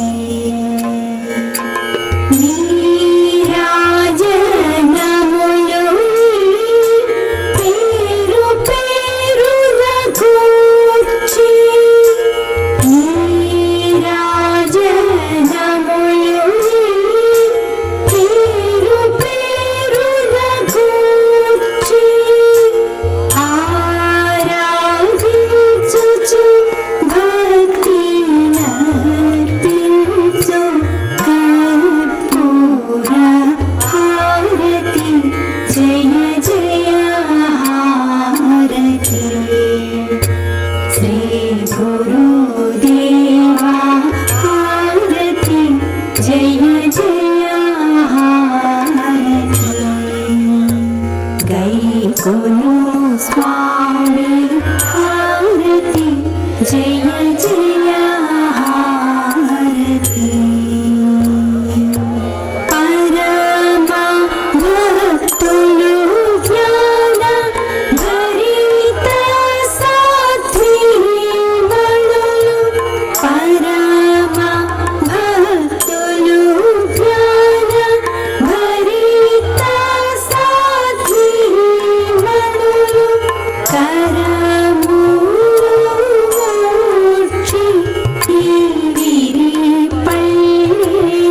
Thank you. गुरुदेवा हारति जय जय हारति गै गुरु स्वामी हारति जय जय हारति परमा भक्तुलु ज्ञान भरित साध्वी बलुलु परमा भक्तुलु ज्ञान भरित साध्वी बलुलु करमूर्छि तीविरि पल्लेरमुननि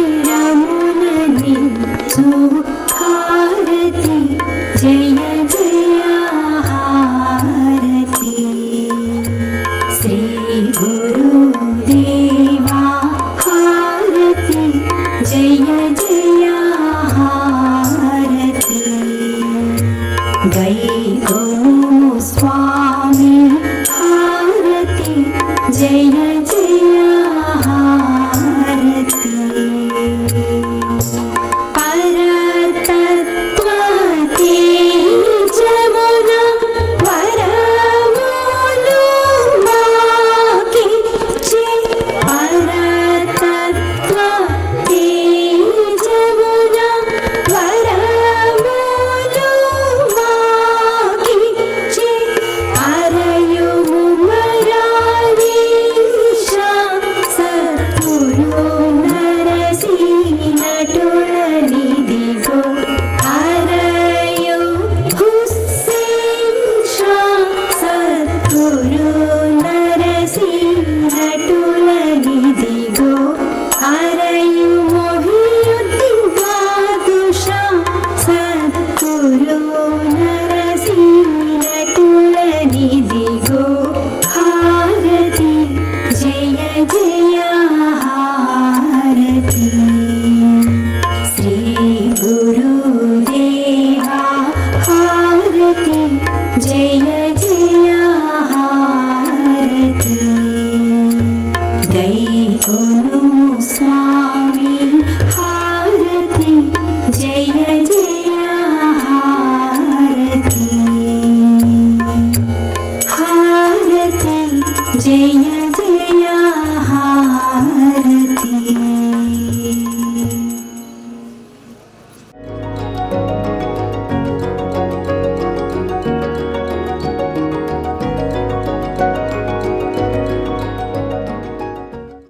सुहारति जय जय हारति श्री गुरुदेवा हारति जय जय हारति गै गुरु स्वामी हारति जय